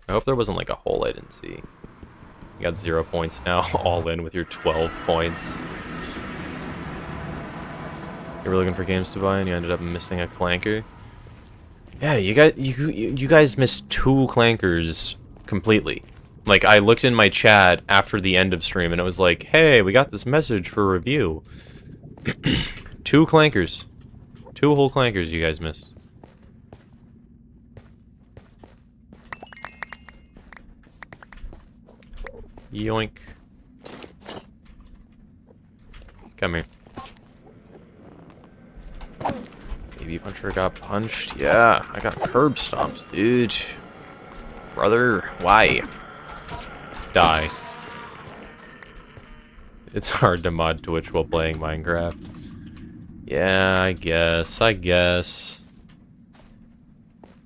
I hope there wasn't like a hole I didn't see. You got 0 points now, all in with your 12 points. You were looking for games to buy and you ended up missing a clanker. Yeah, you guys missed 2 clankers completely. Like, I looked in my chat after the end of stream and it was like, hey, we got this message for review. 2 clankers. 2 whole clankers you guys missed. Yoink. Come here. Baby Puncher got punched. Yeah, I got curb stomps, dude. Brother, why? Die. It's hard to mod Twitch while playing Minecraft. Yeah, I guess.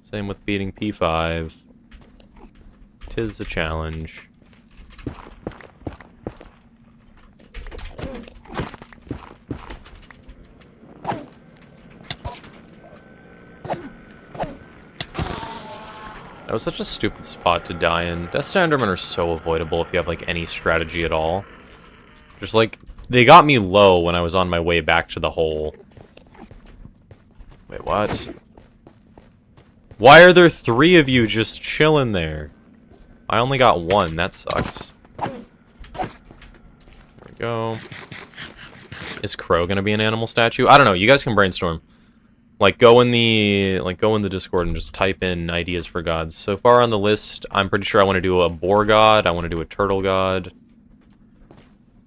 Same with beating P5. 'Tis a challenge. That was such a stupid spot to die in. Death to Endermen are so avoidable if you have, like, any strategy at all. Just, like, they got me low when I was on my way back to the hole. Wait, what? Why are there 3 of you just chilling there? I only got 1. That sucks. There we go. Is Crow gonna be an animal statue? I don't know. You guys can brainstorm. Like, go in the Discord and just type in ideas for gods. So far on the list, I'm pretty sure I want to do a boar god. I want to do a turtle god.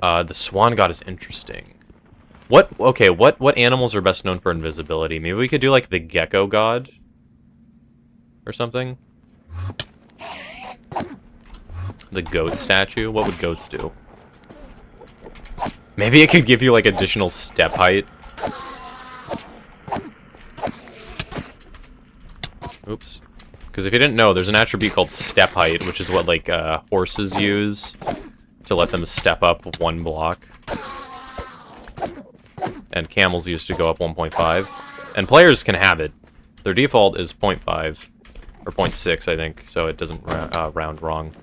The swan god is interesting. What animals are best known for invisibility? Maybe we could do, like, the gecko god? Or something? The goat statue? What would goats do? Maybe it could give you, like, additional step height. Oops. Because if you didn't know, there's an attribute called step height, which is what, like, horses use to let them step up 1 block. And camels used to go up 1.5. And players can have it. Their default is 0.5. Or 0.6, I think, so it doesn't round wrong.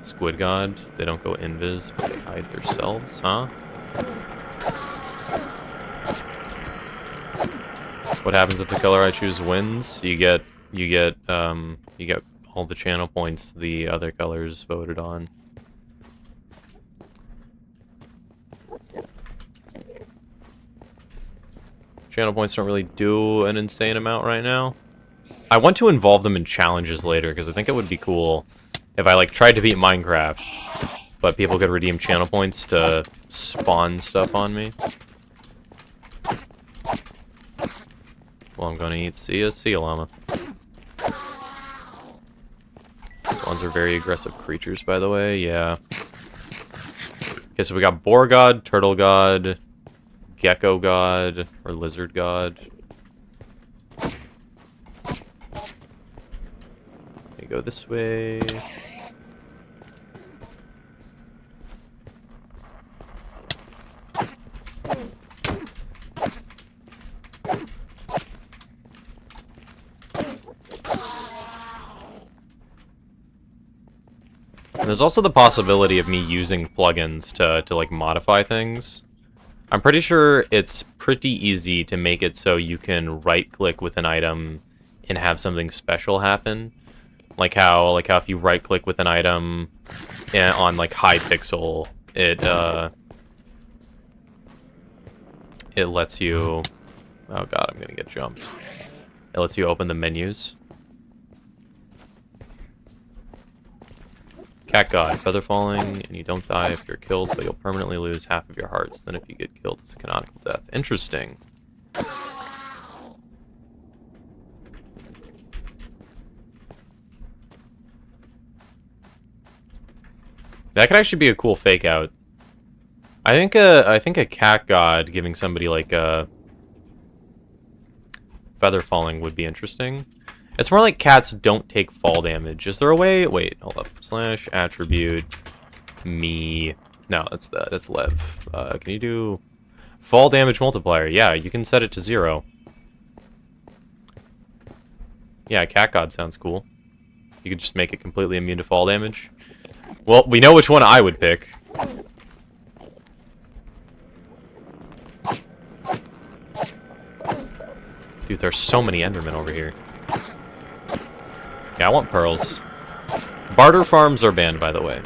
Squid God, they don't go invis, but they hide themselves, huh? What happens if the color I choose wins? You get all the channel points the other colors voted on. Channel points don't really do an insane amount right now. I want to involve them in challenges later, because I think it would be cool if I, like, tried to beat Minecraft, but people could redeem channel points to spawn stuff on me. Well, I'm gonna eat sea llama. Swans are very aggressive creatures, by the way, yeah. Okay, so we got boar god, turtle god, gecko god, or lizard god. We go this way. And there's also the possibility of me using plugins to like modify things. I'm pretty sure it's pretty easy to make it so you can right-click with an item and have something special happen. Like how if you right-click with an item on like high pixel, it lets you. Oh god, I'm gonna get jumped. It lets you open the menus. Cat God, feather falling, and you don't die if you're killed, but you'll permanently lose half of your hearts. Then if you get killed, it's a canonical death. Interesting. That could actually be a cool fake out. I think a cat god giving somebody like a feather falling would be interesting. It's more like cats don't take fall damage. Is there a way? Wait, hold up. Slash attribute me. No, that's Lev. Can you do fall damage multiplier? Yeah, you can set it to 0. Yeah, cat god sounds cool. You could just make it completely immune to fall damage. Well, we know which one I would pick. Dude, there's so many Endermen over here. Yeah, I want pearls. Barter farms are banned, by the way.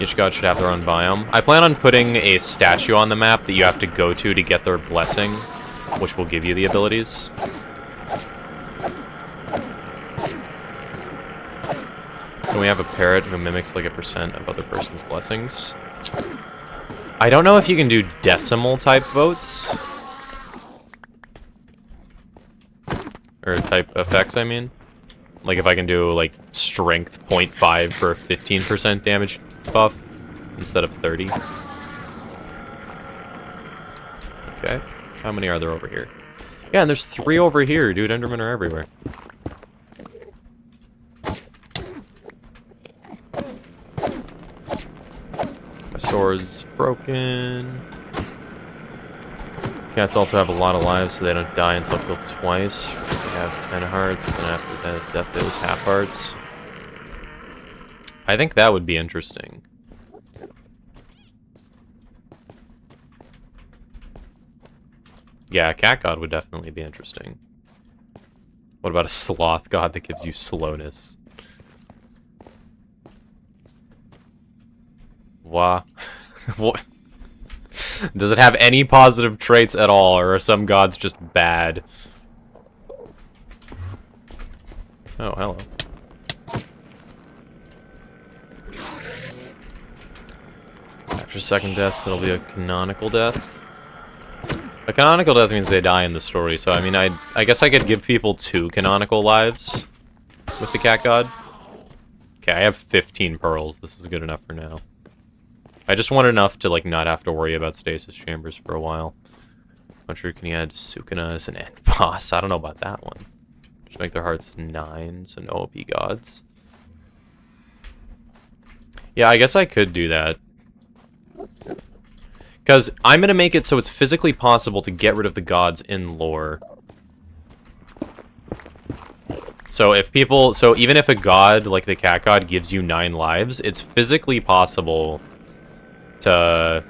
Each god should have their own biome. I plan on putting a statue on the map that you have to go to get their blessing, which will give you the abilities. Can we have a parrot who mimics like a % of other person's blessings? I don't know if you can do decimal type votes. Or type effects, I mean. Like if I can do like strength 0.5 for a 15% damage buff instead of 30. Okay. How many are there over here? Yeah, and there's 3 over here, dude. Endermen are everywhere. My sword's broken. Cats also have a lot of lives, so they don't die until killed twice. First they have 10 hearts, then after that, death it was half hearts. I think that would be interesting. Yeah, a cat god would definitely be interesting. What about a sloth god that gives you slowness? What? What? Does it have any positive traits at all, or are some gods just bad? Oh, hello. After second death, it'll be a canonical death. A canonical death means they die in the story, so I mean, I guess I could give people 2 canonical lives with the cat god. Okay, I have 15 pearls. This is good enough for now. I just want enough to, like, not have to worry about stasis chambers for a while. Not sure, can you add Sukuna as an end boss? I don't know about that one. Just make their hearts 9, so no OP gods. Yeah, I guess I could do that. Because I'm going to make it so it's physically possible to get rid of the gods in lore. So if people... So even if a god, like the cat god, gives you 9 lives, it's physically possible to...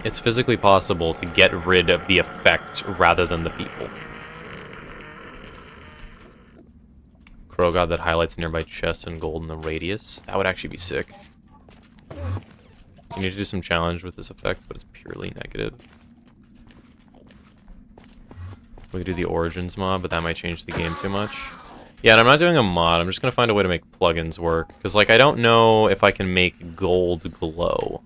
It's physically possible to get rid of the effect rather than the people. Crow god that highlights nearby chests in gold in the radius. That would actually be sick. You need to do some challenge with this effect, but it's purely negative. We could do the Origins mod, but that might change the game too much. Yeah, and I'm not doing a mod. I'm just going to find a way to make plugins work. Because, like, I don't know if I can make gold glow.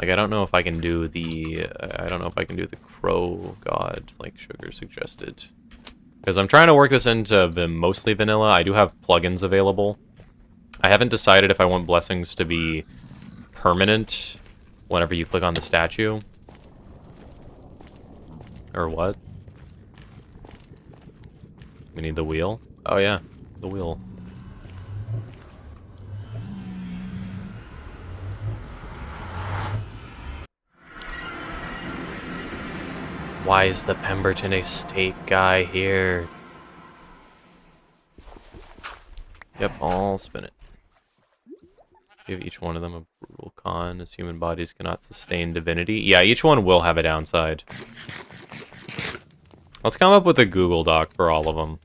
Like, I don't know if I can do the... I don't know if I can do the Crow God, like Sugar suggested. Because I'm trying to work this into the mostly vanilla. I do have plugins available. I haven't decided if I want blessings to be permanent whenever you click on the statue. Or what? We need the wheel? Oh yeah, the wheel. Why is the Pemberton Estate guy here? Yep, I'll spin it. Give each one of them a brutal con, as human bodies cannot sustain divinity. Yeah, each one will have a downside. Let's come up with a Google Doc for all of them.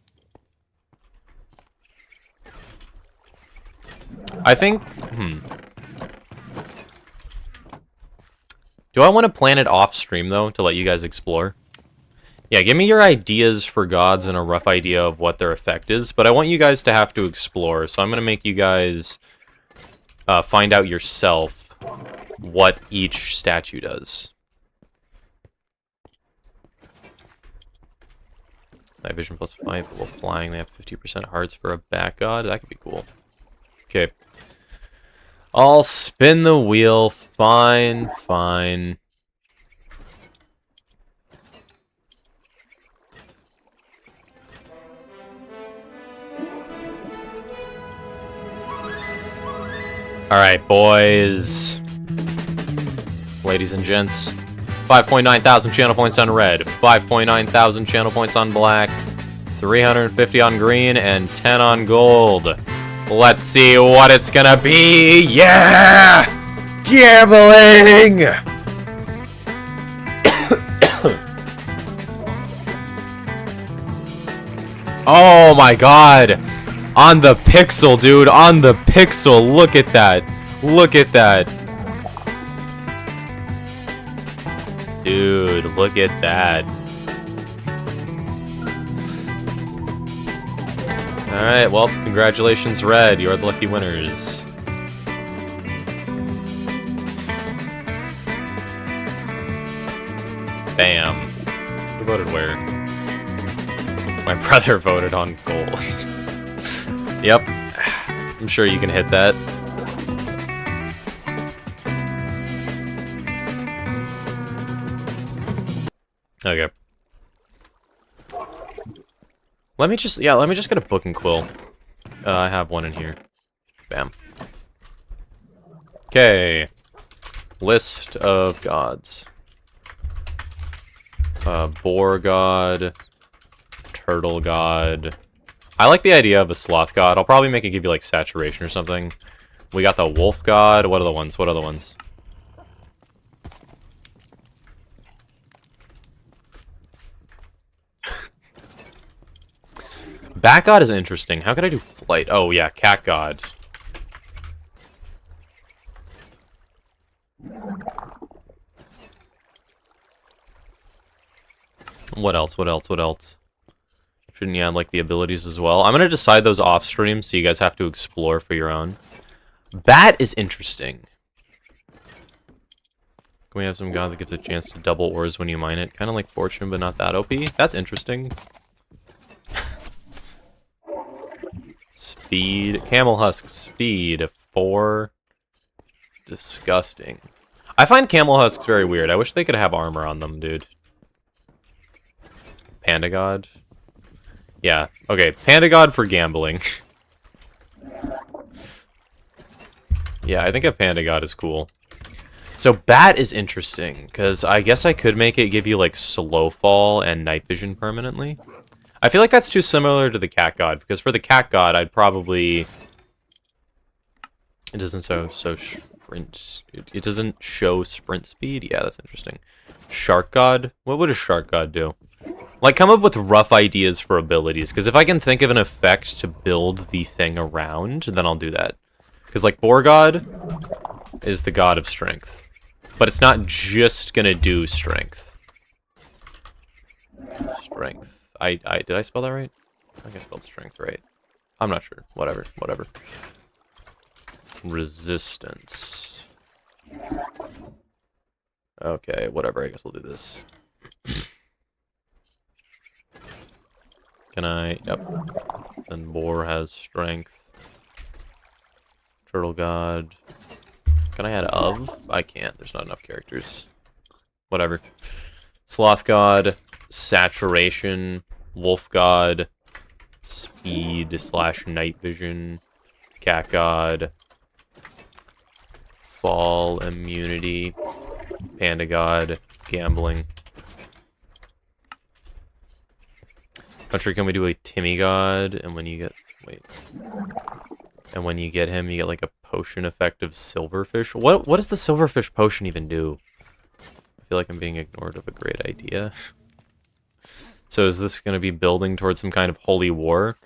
I think... Do I want to plan it off stream, though, to let you guys explore? Yeah, give me your ideas for gods and a rough idea of what their effect is, but I want you guys to have to explore, so I'm going to make you guys find out yourself what each statue does. Night vision plus 5, but while flying, they have 50% hearts for a back god. That could be cool. Okay. I'll spin the wheel. Fine, fine. Alright, boys. Ladies and gents. 5.9 thousand channel points on red, 5.9 thousand channel points on black, 350 on green, and 10 on gold. Let's see what it's gonna be. Yeah! Gambling! Oh my god! On the pixel, dude, on the pixel. Look at that. Look at that. Dude, look at that. Alright, well, congratulations, Red. You're the lucky winners. Bam. Who voted where? My brother voted on gold. Yep. I'm sure you can hit that. Okay. Let me just get a book and quill. I have one in here. Bam. Okay. List of gods. Boar god. Turtle god. I like the idea of a sloth god. I'll probably make it give you like saturation or something. We got the wolf god. What are the ones? What are the ones? Bat god is interesting. How could I do flight? Oh yeah, cat god. What else? What else? What else? Shouldn't you add like the abilities as well? I'm gonna decide those off stream, so you guys have to explore for your own. Bat is interesting. Can we have some god that gives a chance to double ores when you mine it? Kind of like fortune, but not that OP. That's interesting. Speed. Camel husk speed. 4. Disgusting. I find camel husks very weird. I wish they could have armor on them, dude. Panda god. Yeah, okay. Panda god for gambling. Yeah, I think a panda god is cool. So bat is interesting, because I guess I could make it give you, like, slow fall and night vision permanently. I feel like that's too similar to the cat god, because for the cat god, I'd probably... It doesn't show sprint... It doesn't show sprint speed? Yeah, that's interesting. Shark god? What would a shark god do? Like, come up with rough ideas for abilities, because if I can think of an effect to build the thing around, then I'll do that. Because, like, boar god is the god of strength. But it's not just gonna do strength. Strength. Did I spell that right? I think I spelled strength right. I'm not sure. Whatever. Resistance. Okay, whatever. I guess we'll do this. Can I? Yep. Then boar has strength. Turtle god. Can I add of? I can't. There's not enough characters. Whatever. Sloth god. Saturation. Wolf god. Speed / night vision. Cat god. Fall immunity. Panda god. Gambling. Country, can we do a Timmy god? And when you get... Wait. And when you get him, you get like a potion effect of silverfish. What does the silverfish potion even do? I feel like I'm being ignored of a great idea. So is this going to be building towards some kind of holy war?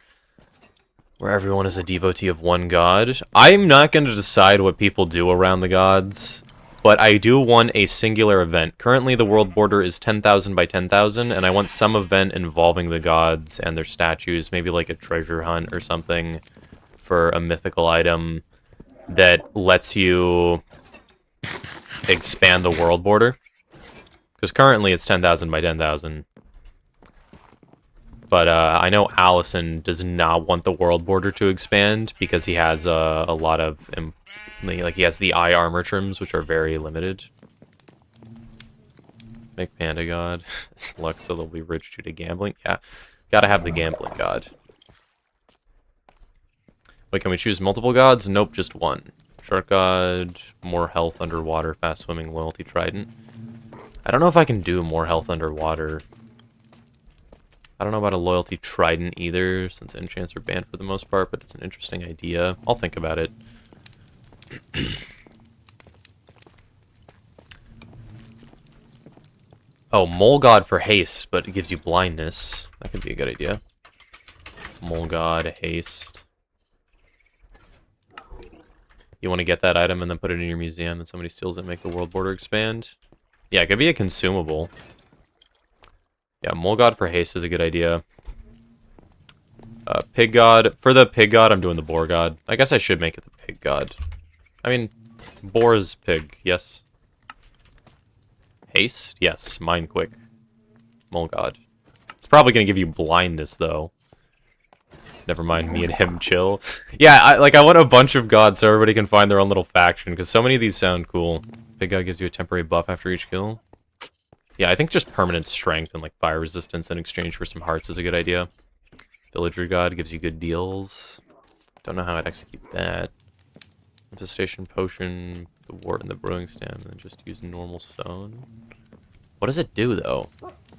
Where everyone is a devotee of one god? I'm not going to decide what people do around the gods. But I do want a singular event. Currently, the world border is 10,000 by 10,000, and I want some event involving the gods and their statues, maybe like a treasure hunt or something for a mythical item that lets you expand the world border. Because currently it's 10,000 by 10,000. But I know Allison does not want the world border to expand because he has a lot of, like he has the eye armor trims, which are very limited. Make Panda God. Luck so they'll be rich due to gambling. Yeah, gotta have the gambling god. Wait, can we choose multiple gods? Nope, just one. Shark God, more health underwater, fast swimming, loyalty trident. I don't know if I can do more health underwater. I don't know about a loyalty trident either, since enchants are banned for the most part, but it's an interesting idea. I'll think about it. Oh, Mole God for haste, but it gives you blindness. That could be a good idea. Mole God, haste. You want to get that item and then put it in your museum and somebody steals it and make the world border expand? Yeah, it could be a consumable. Yeah, Mole God for haste is a good idea. Pig God. For the Pig God, I'm doing the Boar God. I guess I should make it the Pig God. I mean, Boar is pig, yes. Haste? Yes, Mind Quick. Mole God. It's probably going to give you blindness, though. Never mind, me and him chill. Yeah, I want a bunch of gods so everybody can find their own little faction, because so many of these sound cool. Big God gives you a temporary buff after each kill. Yeah, I think just permanent strength and like fire resistance in exchange for some hearts is a good idea. Villager God gives you good deals. Don't know how I'd execute that. Infestation Potion, the Wart and the Brewing Stem, and then just use normal stone. What does it do, though?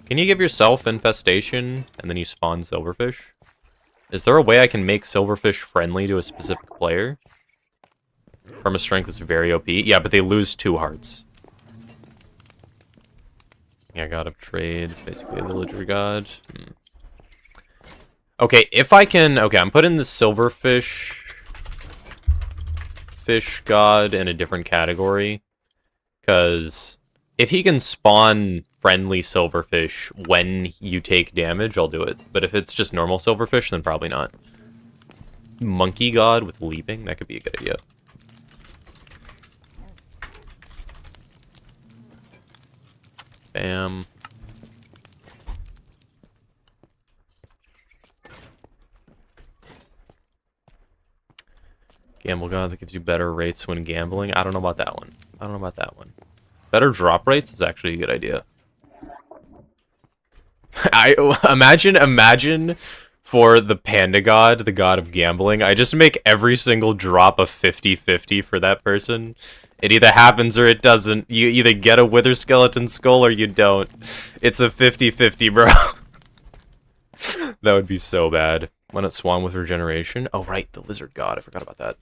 Can you give yourself Infestation, and then you spawn Silverfish? Is there a way I can make Silverfish friendly to a specific player? Perma Strength is very OP. Yeah, but they lose 2 hearts. Yeah, God of Trade is basically a Villager God. Okay, if I can... Okay, I'm putting the Silverfish... Fish God in a different category. Because if he can spawn friendly Silverfish when you take damage, I'll do it. But if it's just normal Silverfish, then probably not. Monkey God with leaping, that could be a good idea. Bam. Gamble God that gives you better rates when gambling. I don't know about that one. I don't know about that one. Better drop rates is actually a good idea. Imagine for the Panda God, the god of gambling, I just make every single drop a 50-50 for that person. It either happens or it doesn't. You either get a Wither Skeleton Skull or you don't. It's a 50-50, bro. That would be so bad. Why not Swan with Regeneration? Oh, right, the Lizard God. I forgot about that.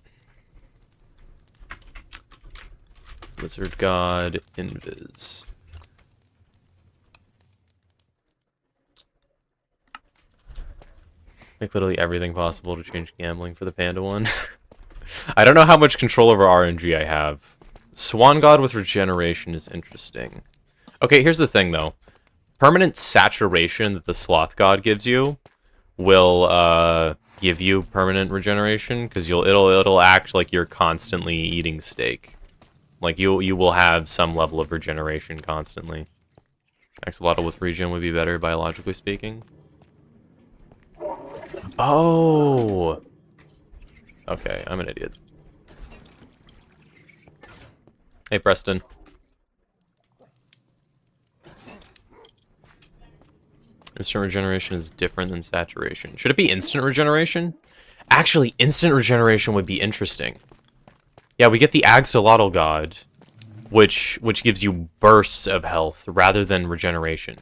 Lizard God, Invis. Make literally everything possible to change gambling for the Panda one. I don't know how much control over RNG I have. Swan God with Regeneration is interesting. Okay, here's the thing, though. Permanent Saturation that the Sloth God gives you will give you permanent regeneration, because it'll act like you're constantly eating steak. Like you will have some level of regeneration constantly. Axolotl with regen would be better, biologically speaking. Oh! Okay, I'm an idiot. Hey, Preston. Instant regeneration is different than saturation. Should it be instant regeneration? Actually, instant regeneration would be interesting. Yeah, we get the Axolotl God, which gives you bursts of health rather than regeneration.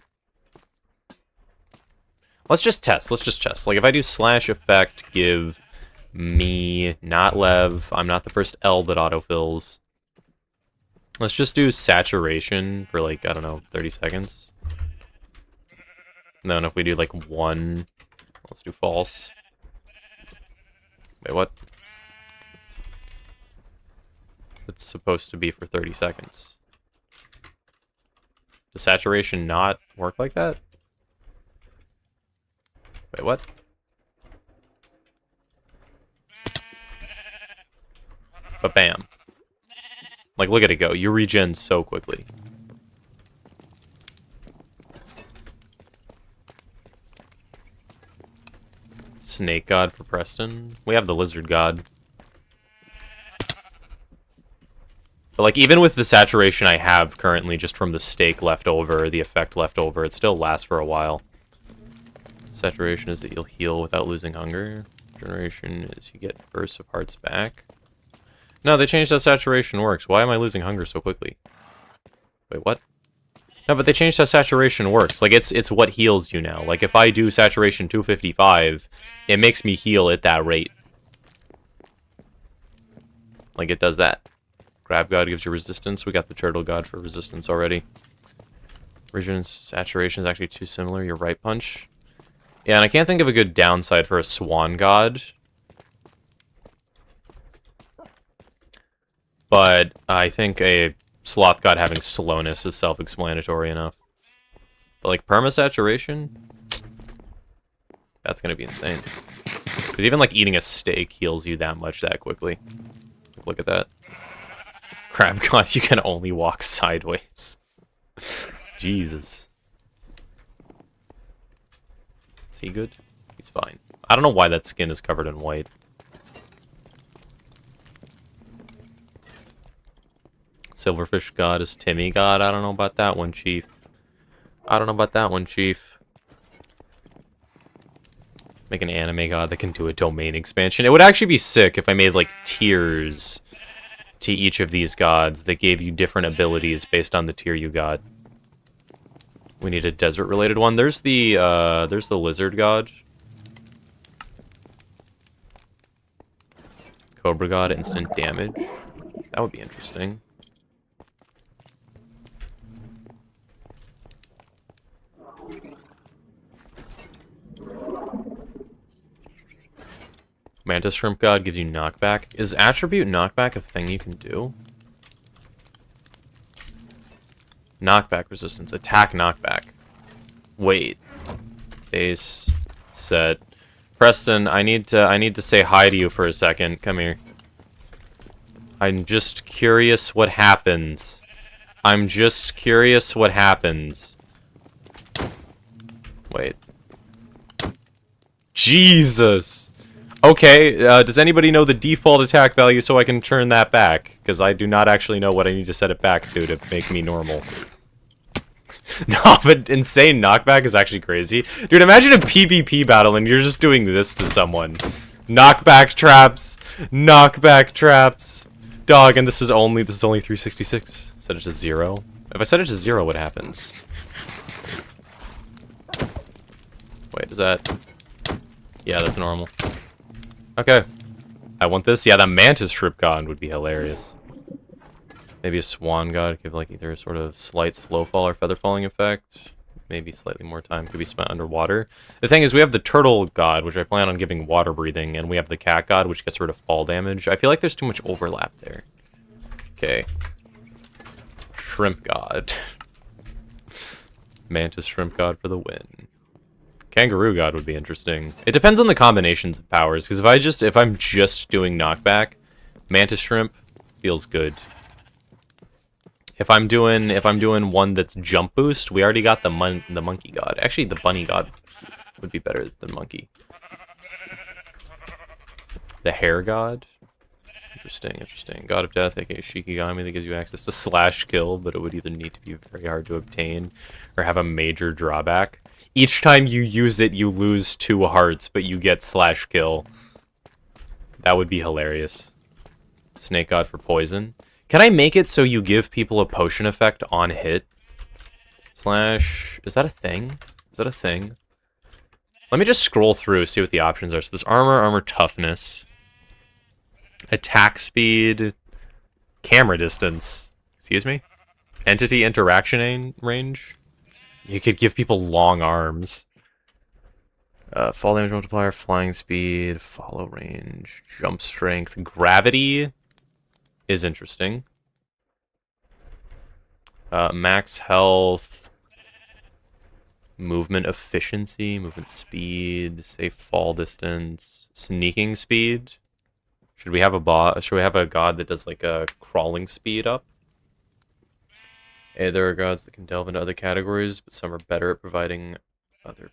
Let's just test. Let's just test. Like, if I do slash effect, give me, not Lev. I'm not the first L that autofills. Let's just do saturation for, like, I don't know, 30 seconds. And then if we do, like, 1, let's do false. Wait, what? It's supposed to be for 30 seconds. Does saturation not work like that? Wait, what? But bam. Like, look at it go. You regen so quickly. Snake God for Preston. We have the Lizard God. But, like, even with the saturation I have currently just from the steak left over, the effect left over, it still lasts for a while. Saturation is that you'll heal without losing hunger. Generation is you get bursts of hearts back. No, they changed how saturation works. Why am I losing hunger so quickly? Wait, what? No, but they changed how saturation works. Like, it's what heals you now. Like, if I do saturation 255, it makes me heal at that rate. Like, it does that. Grab God gives you resistance. We got the Turtle God for resistance already. Region's saturation is actually too similar. You're right, Punch. Yeah, and I can't think of a good downside for a Swan God. But I think a Sloth God having slowness is self-explanatory enough. But, like, perma-saturation? That's gonna be insane. Because even, like, eating a steak heals you that much that quickly. Look at that. Crab God, you can only walk sideways. Jesus. Is he good? He's fine. I don't know why that skin is covered in white. Silverfish God is Timmy God. I don't know about that one, Chief. I don't know about that one, Chief. Make an anime God that can do a domain expansion. It would actually be sick if I made, like, tiers to each of these gods that gave you different abilities based on the tier you got. We need a desert-related one. There's the lizard god. Cobra God, instant damage. That would be interesting. Mantis Shrimp God gives you knockback. Is attribute knockback a thing you can do? Knockback resistance. Attack knockback. Wait. Face. Set. Preston, I need to say hi to you for a second. Come here. I'm just curious what happens. I'm just curious what happens. Wait. Jesus! Okay, does anybody know the default attack value so I can turn that back? Because I do not actually know what I need to set it back to make me normal. No, but insane knockback is actually crazy. Dude, imagine a PvP battle and you're just doing this to someone. Knockback traps! Knockback traps! Dog, and this is only 366. Set it to 0. If I set it to 0, what happens? Wait, is that... Yeah, that's normal. Okay. I want this. Yeah, the Mantis Shrimp God would be hilarious. Maybe a Swan God, give like either a sort of slight slow fall or feather falling effect. Maybe slightly more time could be spent underwater. The thing is, we have the Turtle God, which I plan on giving water breathing, and we have the Cat God, which gets rid of fall damage. I feel like there's too much overlap there. Okay. Shrimp God. Mantis Shrimp God for the win. Kangaroo God would be interesting. It depends on the combinations of powers, because if I'm just doing knockback, Mantis Shrimp feels good. If I'm doing one that's jump boost, we already got the Monkey God. Actually, the Bunny God would be better than Monkey. The Hare God. Interesting. God of Death, aka Shikigami, that gives you access to slash kill, but it would either need to be very hard to obtain or have a major drawback. Each time you use it, you lose 2 hearts, but you get slash kill. That would be hilarious. Snake God for poison. Can I make it so you give people a potion effect on hit? Slash... Is that a thing? Is that a thing? Let me just scroll through, see what the options are. So there's armor toughness, attack speed, camera distance. Excuse me? Entity interaction range? You could give people long arms. Fall damage multiplier, flying speed, follow range, jump strength, gravity is interesting. Max health, movement efficiency, movement speed, safe fall distance, sneaking speed. Should we have a god that does like a crawling speed up? There are gods that can delve into other categories, but some are better at providing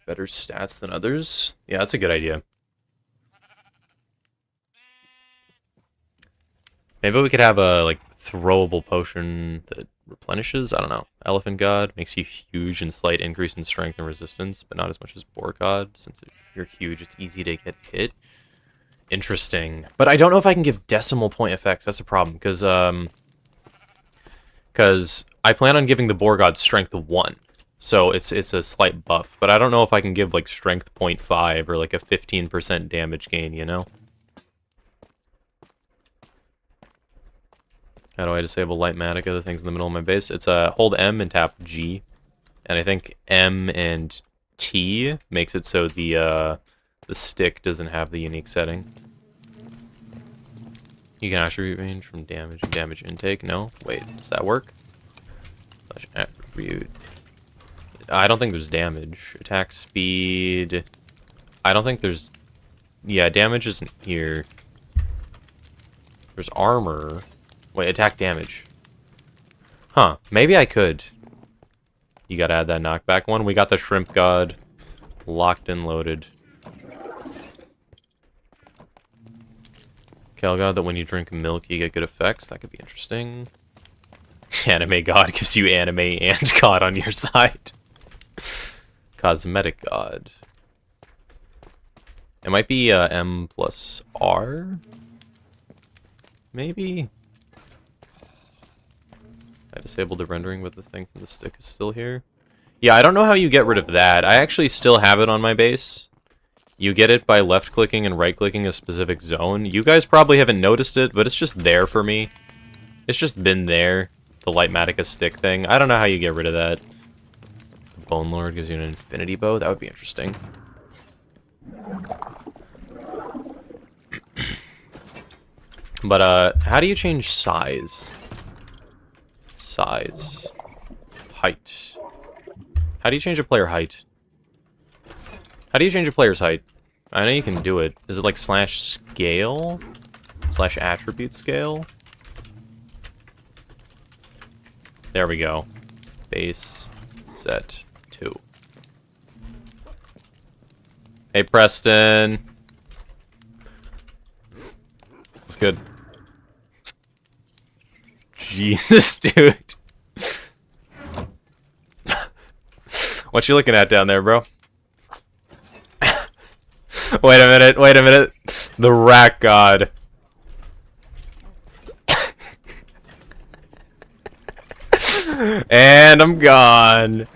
better stats than others. Yeah, that's a good idea. Maybe we could have a, like, throwable potion that replenishes? I don't know. Elephant God makes you huge and slight increase in strength and resistance, but not as much as Boar God. Since you're huge, it's easy to get hit. Interesting. But I don't know if I can give decimal point effects. That's a problem, because I plan on giving the Boar God strength 1. So it's a slight buff, but I don't know if I can give, like, strength 0.5 or, like, a 15% damage gain, you know? How do I disable light magic, other things in the middle of my base? It's hold M and tap G. And I think M and T makes it so the stick doesn't have the unique setting. You can attribute range from damage and damage intake. No? Wait, does that work? Slash attribute. I don't think there's damage. Attack speed. I don't think there's... Yeah, damage isn't here. There's armor. Wait, attack damage. Huh, maybe I could. You gotta add that knockback one. We got the Shrimp God locked and loaded. Cal God, that when you drink milk you get good effects. That could be interesting. Anime God gives you anime and God on your side. Cosmetic God. It might be M plus R? Maybe? I disabled the rendering, but the thing from the stick is still here. Yeah, I don't know how you get rid of that. I actually still have it on my base. You get it by left-clicking and right-clicking a specific zone. You guys probably haven't noticed it, but it's just there for me. It's just been there. The Lightmatica stick thing. I don't know how you get rid of that. The Bone Lord gives you an infinity bow. That would be interesting. But, how do you change size? Size. Height. How do you change a player height? How do you change a player's height? I know you can do it. Is it like slash scale? Slash attribute scale? There we go. Base set 2. Hey Preston. What's good? Jesus, dude. What you looking at down there, bro? Wait a minute, wait a minute. The Rat God. And I'm gone.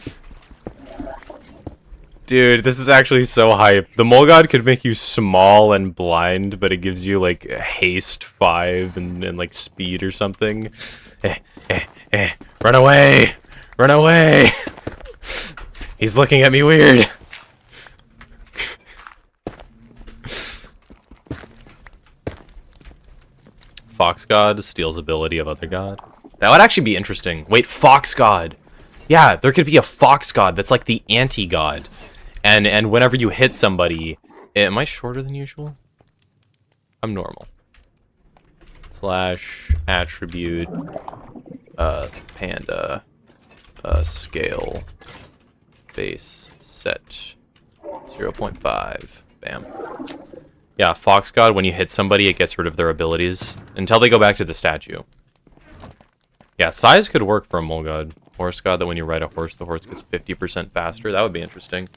Dude, this is actually so hype. The Mole God could make you small and blind, but it gives you, like, haste 5 and like, speed or something. Run away! Run away! He's looking at me weird. Fox God steals ability of other god. That would actually be interesting. Wait, Fox God. Yeah, there could be a Fox God that's like the anti-god. And whenever you hit somebody... Am I shorter than usual? I'm normal. Slash attribute panda scale base set 0.5. Bam. Yeah, Fox God, when you hit somebody, it gets rid of their abilities until they go back to the statue. Yeah, size could work for a Mole God. Horse God, that when you ride a horse, the horse gets 50% faster. That would be interesting.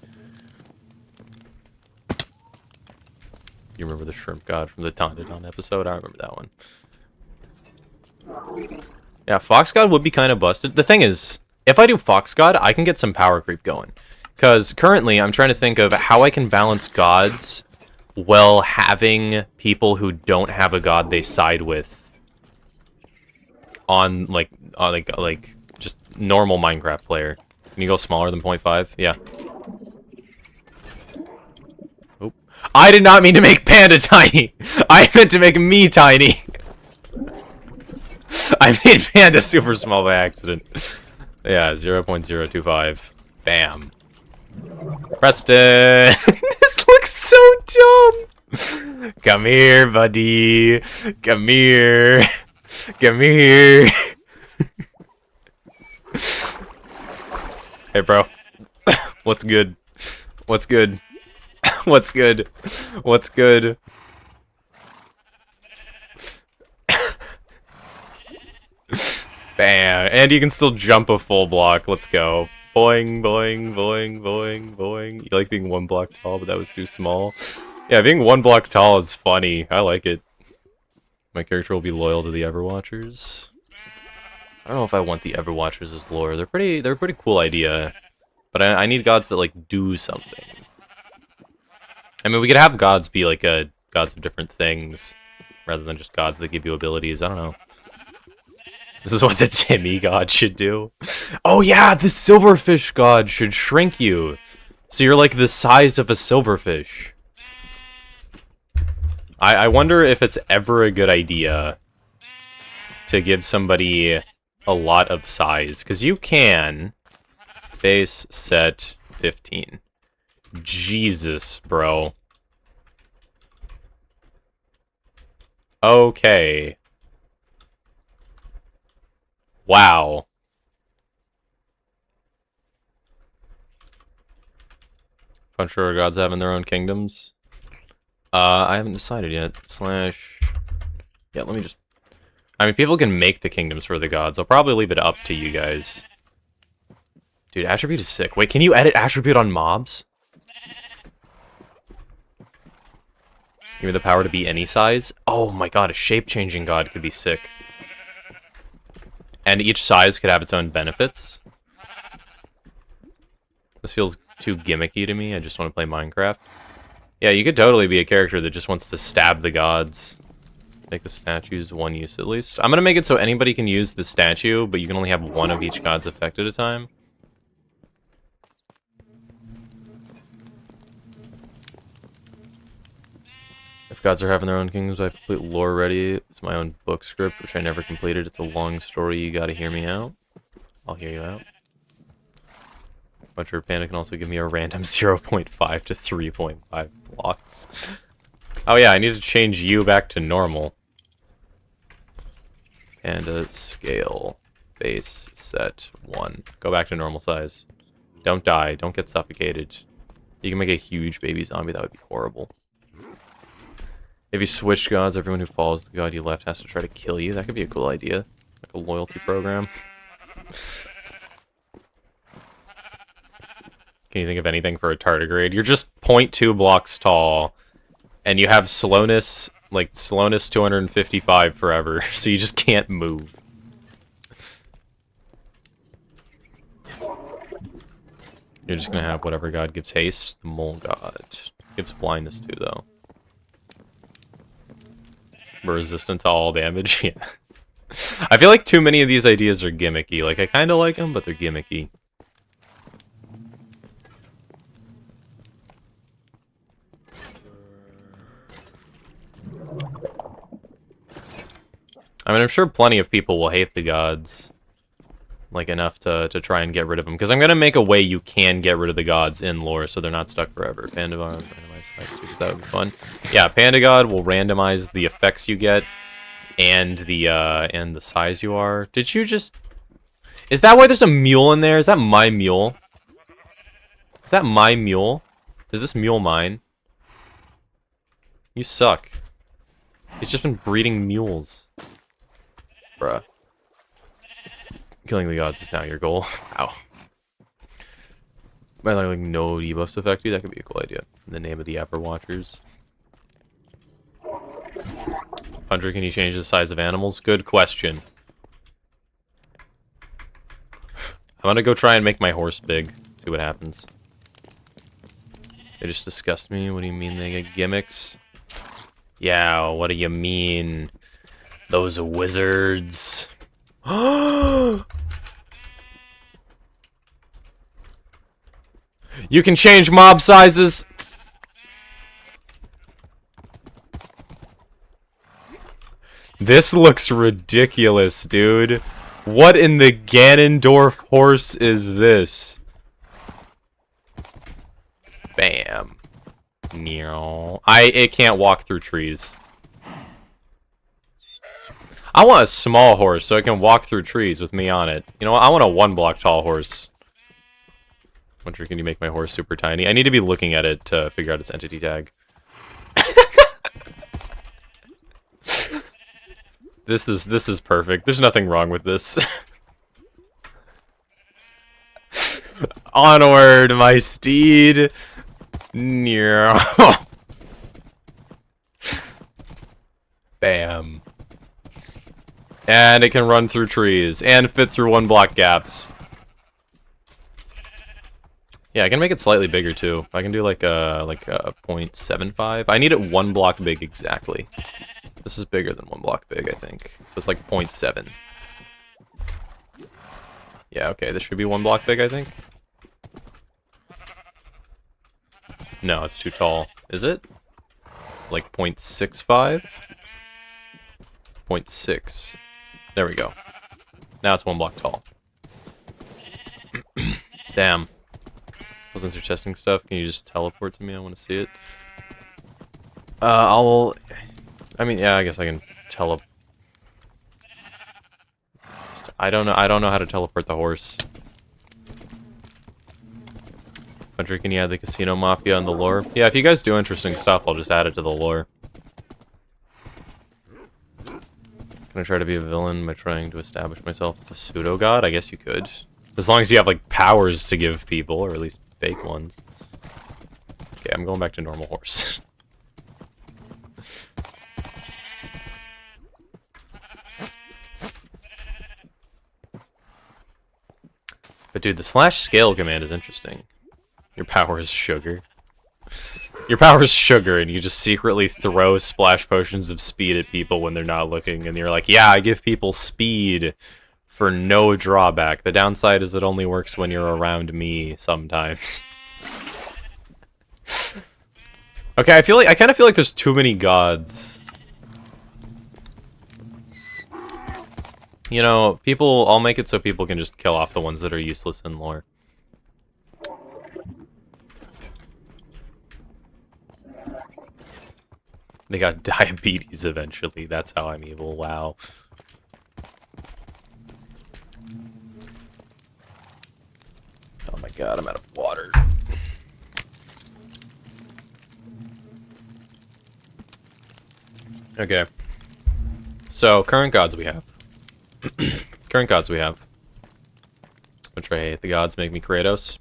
You remember the Shrimp God from the Tondadon episode? I remember that one. Yeah, Fox God would be kind of busted. The thing is, if I do Fox God, I can get some power creep going. Because currently, I'm trying to think of how I can balance gods while having people who don't have a god they side with on, like just normal Minecraft player. Can you go smaller than 0.5? Yeah. Oh. I did not mean to make Panda tiny! I meant to make me tiny! I made Panda super small by accident. Yeah, 0.025. Bam. Preston! This looks so dumb! Come here, buddy! Come here! Come here! Hey, bro. What's good? What's good? What's good? What's good? Bam! And you can still jump a full block. Let's go. Boing, boing, boing, boing, boing. You like being 1 block tall, but that was too small. Yeah, being 1 block tall is funny. I like it. My character will be loyal to the Everwatchers. I don't know if I want the Everwatchers as lore. They're a pretty cool idea. But I need gods that, like, do something. I mean, we could have gods be, like, gods of different things, rather than just gods that give you abilities. I don't know. This is what the demigod should do. Oh yeah, the silverfish god should shrink you. So you're like the size of a silverfish. I wonder if it's ever a good idea to give somebody a lot of size. Because you can base set 15. Jesus, bro. Okay. Wow. Puncher gods having their own kingdoms? I haven't decided yet. Slash... Yeah, let me just... I mean, people can make the kingdoms for the gods. I'll probably leave it up to you guys. Dude, attribute is sick. Wait, can you edit attribute on mobs? Give me the power to be any size? Oh my god, a shape-changing god could be sick. And each size could have its own benefits. This feels too gimmicky to me. I just want to play Minecraft. Yeah, you could totally be a character that just wants to stab the gods. Make the statues 1 use at least. I'm going to make it so anybody can use the statue, but you can only have 1 of each god's effect at a time. If gods are having their own kingdoms, I have complete lore ready. It's my own book script, which I never completed. It's a long story. You gotta hear me out. I'll hear you out. Puncher Panda can also give me a random 0.5 to 3.5 blocks. Oh yeah, I need to change you back to normal. Panda scale base set 1. Go back to normal size. Don't die. Don't get suffocated. You can make a huge baby zombie. That would be horrible. If you switch gods, everyone who follows the god you left has to try to kill you. That could be a cool idea. Like a loyalty program. Can you think of anything for a tardigrade? You're just 0.2 blocks tall, and you have slowness, like slowness 255 forever, so you just can't move. You're just gonna have whatever god gives haste. The mole god gives blindness too, though. Resistant to all damage, yeah. I feel like too many of these ideas are gimmicky. Like, I kind of like them, but they're gimmicky. I mean, I'm sure plenty of people will hate the gods. Like, enough to try and get rid of them. Because I'm going to make a way you can get rid of the gods in lore, so they're not stuck forever. Panda God, randomize, that would be fun. Yeah, Panda God will randomize the effects you get, and the size you are. Did you just... Is that why there's a mule in there? Is that my mule? Is that my mule? Is this mule mine? You suck. He's just been breeding mules. Bruh. Killing the gods is now your goal. Ow. By like no debuffs affect you, that could be a cool idea. In the name of the Everwatchers. Puncher, can you change the size of animals? Good question. I'm gonna go try and make my horse big. See what happens. They just disgust me. What do you mean they get gimmicks? Yeah, what do you mean? Those wizards. You can change mob sizes. This looks ridiculous, dude. What in the Ganondorf horse is this? Bam. It can't walk through trees. I want a small horse so it can walk through trees with me on it. You know what? I want a 1 block tall horse. Wonder, can you make my horse super tiny? I need to be looking at it to figure out its entity tag. This is perfect. There's nothing wrong with this. Onward, my steed. Yeah. Bam. And it can run through trees and fit through 1-block gaps. Yeah, I can make it slightly bigger too. I can do like a 0.75. I need it 1 block big exactly. This is bigger than 1 block big, I think. So it's like 0.7. Yeah, okay, this should be 1 block big, I think. No, it's too tall. Is it? Like 0.65? 0.6. There we go. Now it's 1 block tall. Damn. Since you're testing stuff, can you just teleport to me? I want to see it. I mean, yeah, I guess I can I don't know how to teleport the horse. Puncher, can you add the casino mafia and the lore? Yeah, if you guys do interesting stuff, I'll just add it to the lore. Can I try to be a villain by trying to establish myself as a pseudo-god? I guess you could. As long as you have, like, powers to give people, or at least fake ones. Okay, I'm going back to normal horse. But dude, the /scale command is interesting. Your power is sugar. Your power is sugar, and you just secretly throw splash potions of speed at people when they're not looking, and you're like, yeah, I give people speed for no drawback. The downside is it only works when you're around me sometimes. Okay, I kind of feel like there's too many gods. You know, I'll make it so people can just kill off the ones that are useless in lore. They got diabetes eventually. That's how I'm evil. Wow. Oh my god, I'm out of water. Okay. So, current gods we have. Current gods we have. Which I hate. The gods make me Kratos.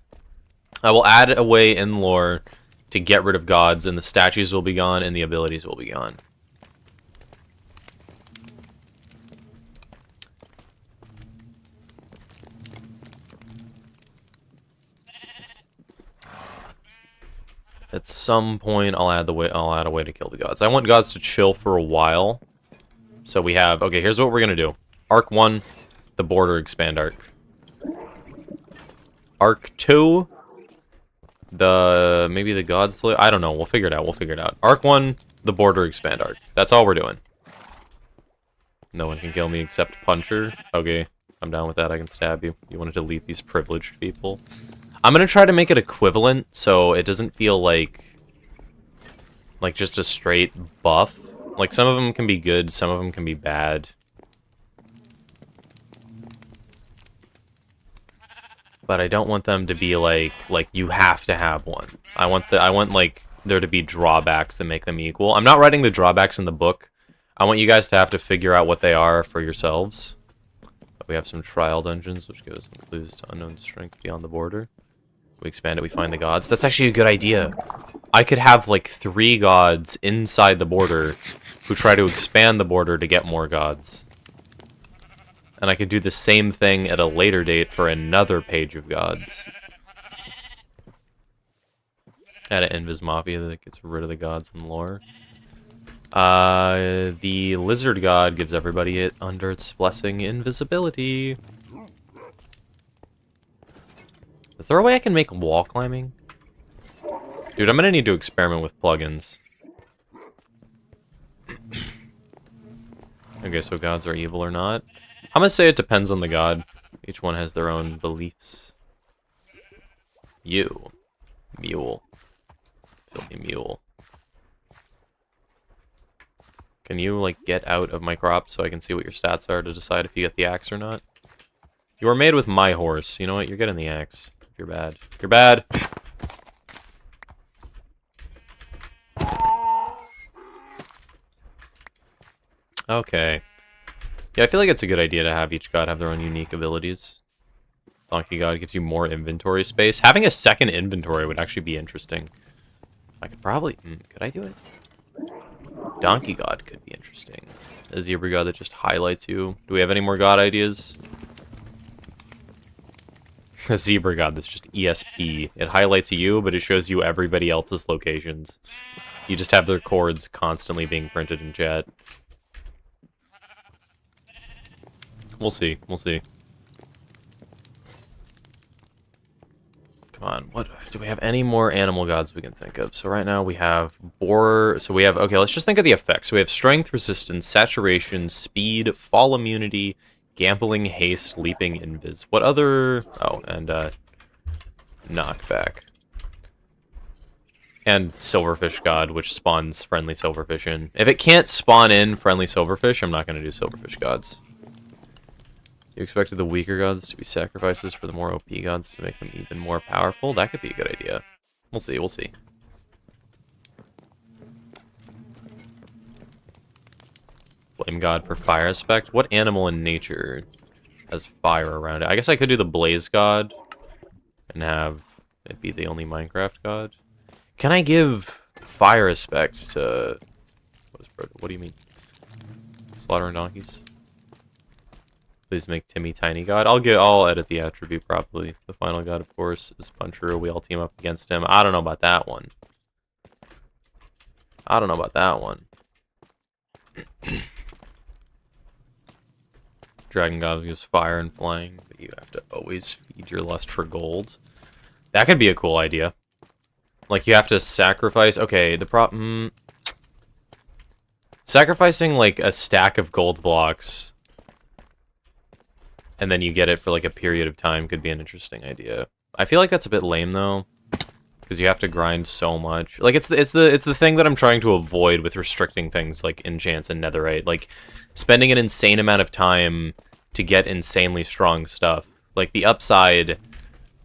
I will add a way in lore to get rid of gods, and the statues will be gone, and the abilities will be gone. At some point, I'll add a way to kill the gods. I want gods to chill for a while. So we have, okay, here's what we're gonna do. Arc 1, the border expand arc. Arc 2, maybe the gods, I don't know, we'll figure it out. Arc 1, the border expand arc. That's all we're doing. No one can kill me except Puncher. Okay, I'm down with that, I can stab you. You want to delete these privileged people? I'm gonna try to make it equivalent, so it doesn't feel like just a straight buff. Like, some of them can be good, some of them can be bad. But I don't want them to be like you have to have one. I want like there to be drawbacks that make them equal. I'm not writing the drawbacks in the book. I want you guys to have to figure out what they are for yourselves. We have some trial dungeons, which give us clues to unknown strength beyond the border. We expand it, we find the gods. That's actually a good idea. I could have, like, 3 gods inside the border who try to expand the border to get more gods. And I could do the same thing at a later date for another page of gods. Add an Invis Mafia that gets rid of the gods in lore. The Lizard God gives everybody it under its blessing invisibility. Is there a way I can make wall climbing? Dude, I'm gonna need to experiment with plugins. Okay, so gods are evil or not? I'm gonna say it depends on the god. Each one has their own beliefs. You. Mule. Filthy mule. Can you, like, get out of my crop so I can see what your stats are to decide if you get the axe or not? You are made with my horse. You know what? You're getting the axe. You're bad. You're bad! Okay. Yeah, I feel like it's a good idea to have each god have their own unique abilities. Donkey God gives you more inventory space. Having a second inventory would actually be interesting. I could probably... could I do it? Donkey God could be interesting. A Zebra God that just highlights you. Do we have any more God ideas? A Zebra God that's just ESP. It highlights you, but it shows you everybody else's locations. You just have their coords constantly being printed in chat. We'll see. We'll see. Come on. What do we have any more animal gods we can think of? So right now we have boar. So we have... Okay, let's just think of the effects. So we have strength, resistance, saturation, speed, fall immunity, gambling, haste, leaping, invis. What other... Oh, and knockback. And Silverfish God, which spawns friendly Silverfish in. If it can't spawn in friendly Silverfish, I'm not going to do Silverfish Gods. You expected the weaker gods to be sacrifices for the more OP gods to make them even more powerful? That could be a good idea. We'll see, we'll see. Flame God for fire aspect. What animal in nature has fire around it? I guess I could do the Blaze God and have it be the only Minecraft god. Can I give fire aspect to... What do you mean? Slaughtering donkeys? Please make Timmy Tiny God. I'll edit the attribute properly. The final god, of course, is Puncher. We all team up against him. I don't know about that one. I don't know about that one. Dragon God gives fire and flying, but you have to always feed your lust for gold. That could be a cool idea. Like, you have to sacrifice... Okay, the problem... Sacrificing, like, a stack of gold blocks... and then you get it for like a period of time could be an interesting idea. I feel like that's a bit lame though, because you have to grind so much. Like it's the thing that I'm trying to avoid with restricting things like enchants and netherite. Like spending an insane amount of time to get insanely strong stuff. Like the upside,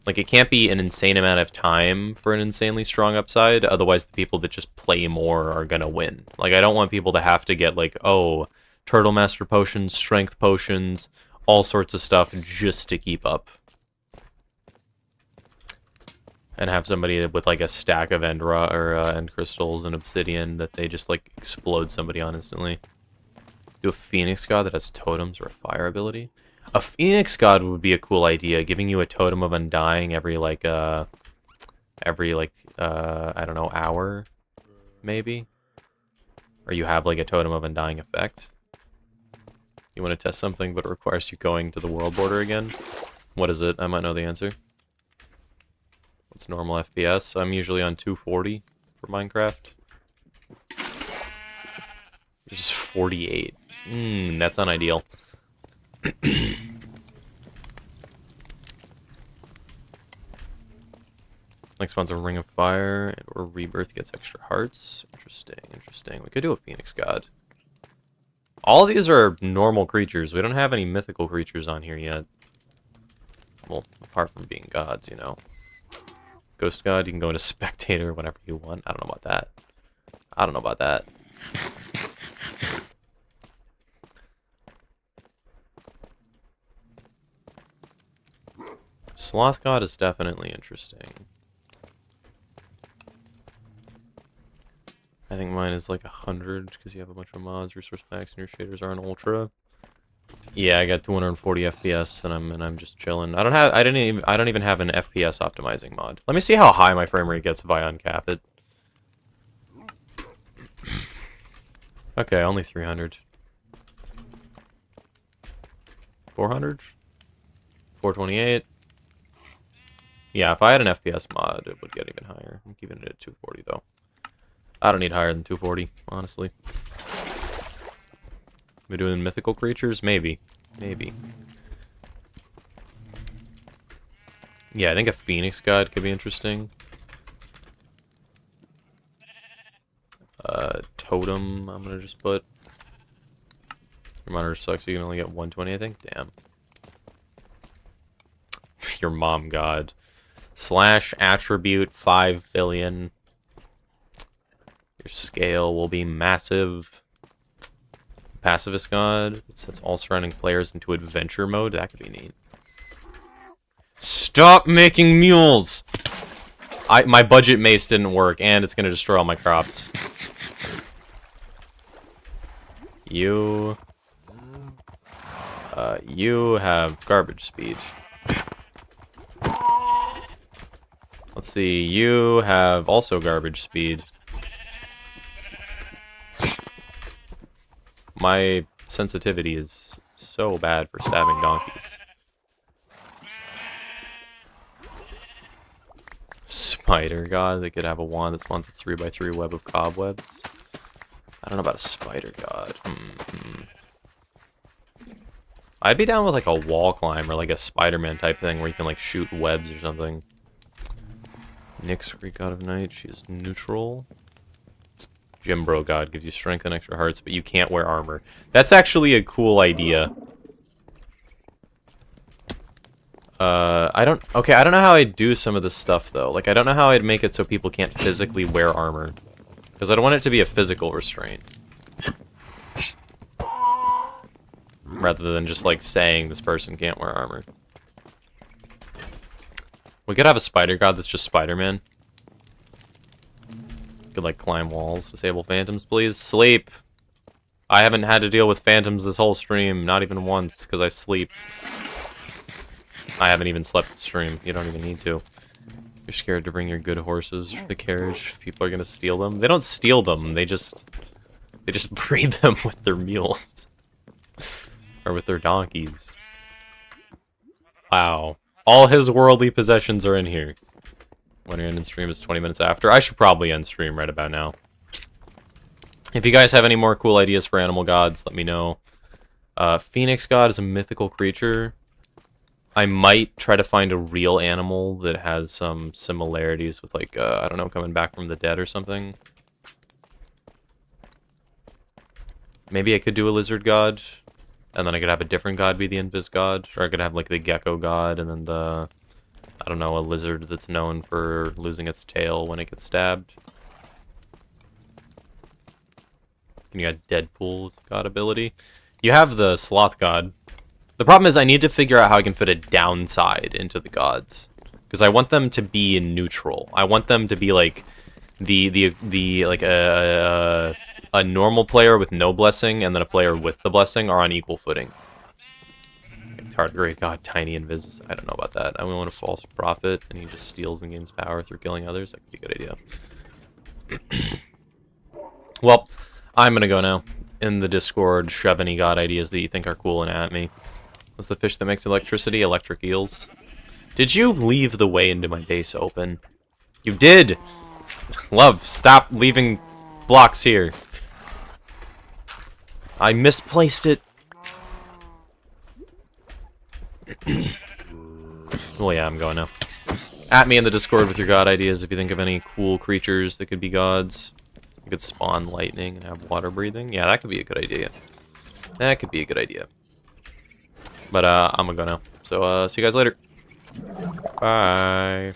like it can't be an insane amount of time for an insanely strong upside. Otherwise, the people that just play more are gonna win. Like I don't want people to have to get like, oh, Turtle Master potions, strength potions, all sorts of stuff just to keep up. And have somebody with like a stack of end crystals and obsidian that they just like explode somebody on instantly. Do a Phoenix God that has totems or a fire ability. A Phoenix God would be a cool idea, giving you a totem of undying every I don't know, hour, maybe? Or you have like a totem of undying effect. You want to test something, but it requires you going to the world border again? What is it? I might know the answer. What's normal FPS? I'm usually on 240 for Minecraft. It's just 48. That's unideal. Next one's a Ring of Fire, or Rebirth gets extra hearts. Interesting, interesting. We could do a Phoenix God. All of these are normal creatures. We don't have any mythical creatures on here yet. Well, apart from being gods, you know. Ghost God, you can go into Spectator whenever you want. I don't know about that. I don't know about that. Sloth God is definitely interesting. I think mine is like 100 because you have a bunch of mods, resource packs, and your shaders are on ultra. Yeah, I got 240 FPS and I'm just chilling. I don't even have an FPS optimizing mod. Let me see how high my frame rate gets if I uncap it. Okay, only 300. 400? 428? Yeah, if I had an FPS mod, it would get even higher. I'm keeping it at 240 though. I don't need higher than 240, honestly. We're doing mythical creatures? Maybe. Maybe. Yeah, I think a Phoenix God could be interesting. Totem, I'm gonna just put. Your monitor sucks, you can only get 120, I think? Damn. Your mom god. Slash attribute 5 billion. Your scale will be massive. Pacifist God. It sets all surrounding players into adventure mode. That could be neat. Stop making mules! My budget mace didn't work, and it's gonna destroy all my crops. You have garbage speed. Let's see, you have also garbage speed. My sensitivity is so bad for stabbing donkeys. Spider god, they could have a wand that spawns a 3x3 web of cobwebs. I don't know about a spider god. I'd be down with like a wall climb or like a Spider-Man type thing where you can like shoot webs or something. Nyx, Greek god of night, she is neutral. Jimbro god gives you strength and extra hearts, but you can't wear armor. That's actually a cool idea. I don't know how I'd do some of this stuff though. Like I don't know how I'd make it so people can't physically wear armor. Because I don't want it to be a physical restraint. Rather than just like saying this person can't wear armor. We could have a spider god that's just Spider-Man. Could like climb walls, disable phantoms, please. Sleep. I haven't had to deal with phantoms this whole stream, not even once, because I sleep. I haven't even slept the stream. You don't even need to. You're scared to bring your good horses for the carriage. People are gonna steal them. They don't steal them. They just breed them with their mules or with their donkeys. Wow. All his worldly possessions are in here. When you're in stream is 20 minutes after. I should probably end stream right about now. If you guys have any more cool ideas for animal gods, let me know. Phoenix god is a mythical creature. I might try to find a real animal that has some similarities with, like, I don't know, coming back from the dead or something. Maybe I could do a lizard god, and then I could have a different god be the invis god, or I could have, like, the gecko god, and then the, I don't know, a lizard that's known for losing its tail when it gets stabbed. And you got Deadpool's god ability. You have the sloth god. The problem is I need to figure out how I can fit a downside into the gods, because I want them to be neutral. I want them to be like like a normal player with no blessing and then a player with the blessing are on equal footing. Tardigrade god, tiny invis. I don't know about that. I want a false prophet and he just steals and gains power through killing others. That could be a good idea. Well, I'm gonna go now. In the Discord, shove any god ideas that you think are cool and at me. What's the fish that makes electricity? Electric eels. Did you leave the way into my base open? You did! Love, stop leaving blocks here. I misplaced it. Well, yeah, I'm going now. At me in the Discord with your god ideas if you think of any cool creatures that could be gods. You could spawn lightning and have water breathing. Yeah, that could be a good idea. That could be a good idea. But I'm gonna go now. So see you guys later. Bye.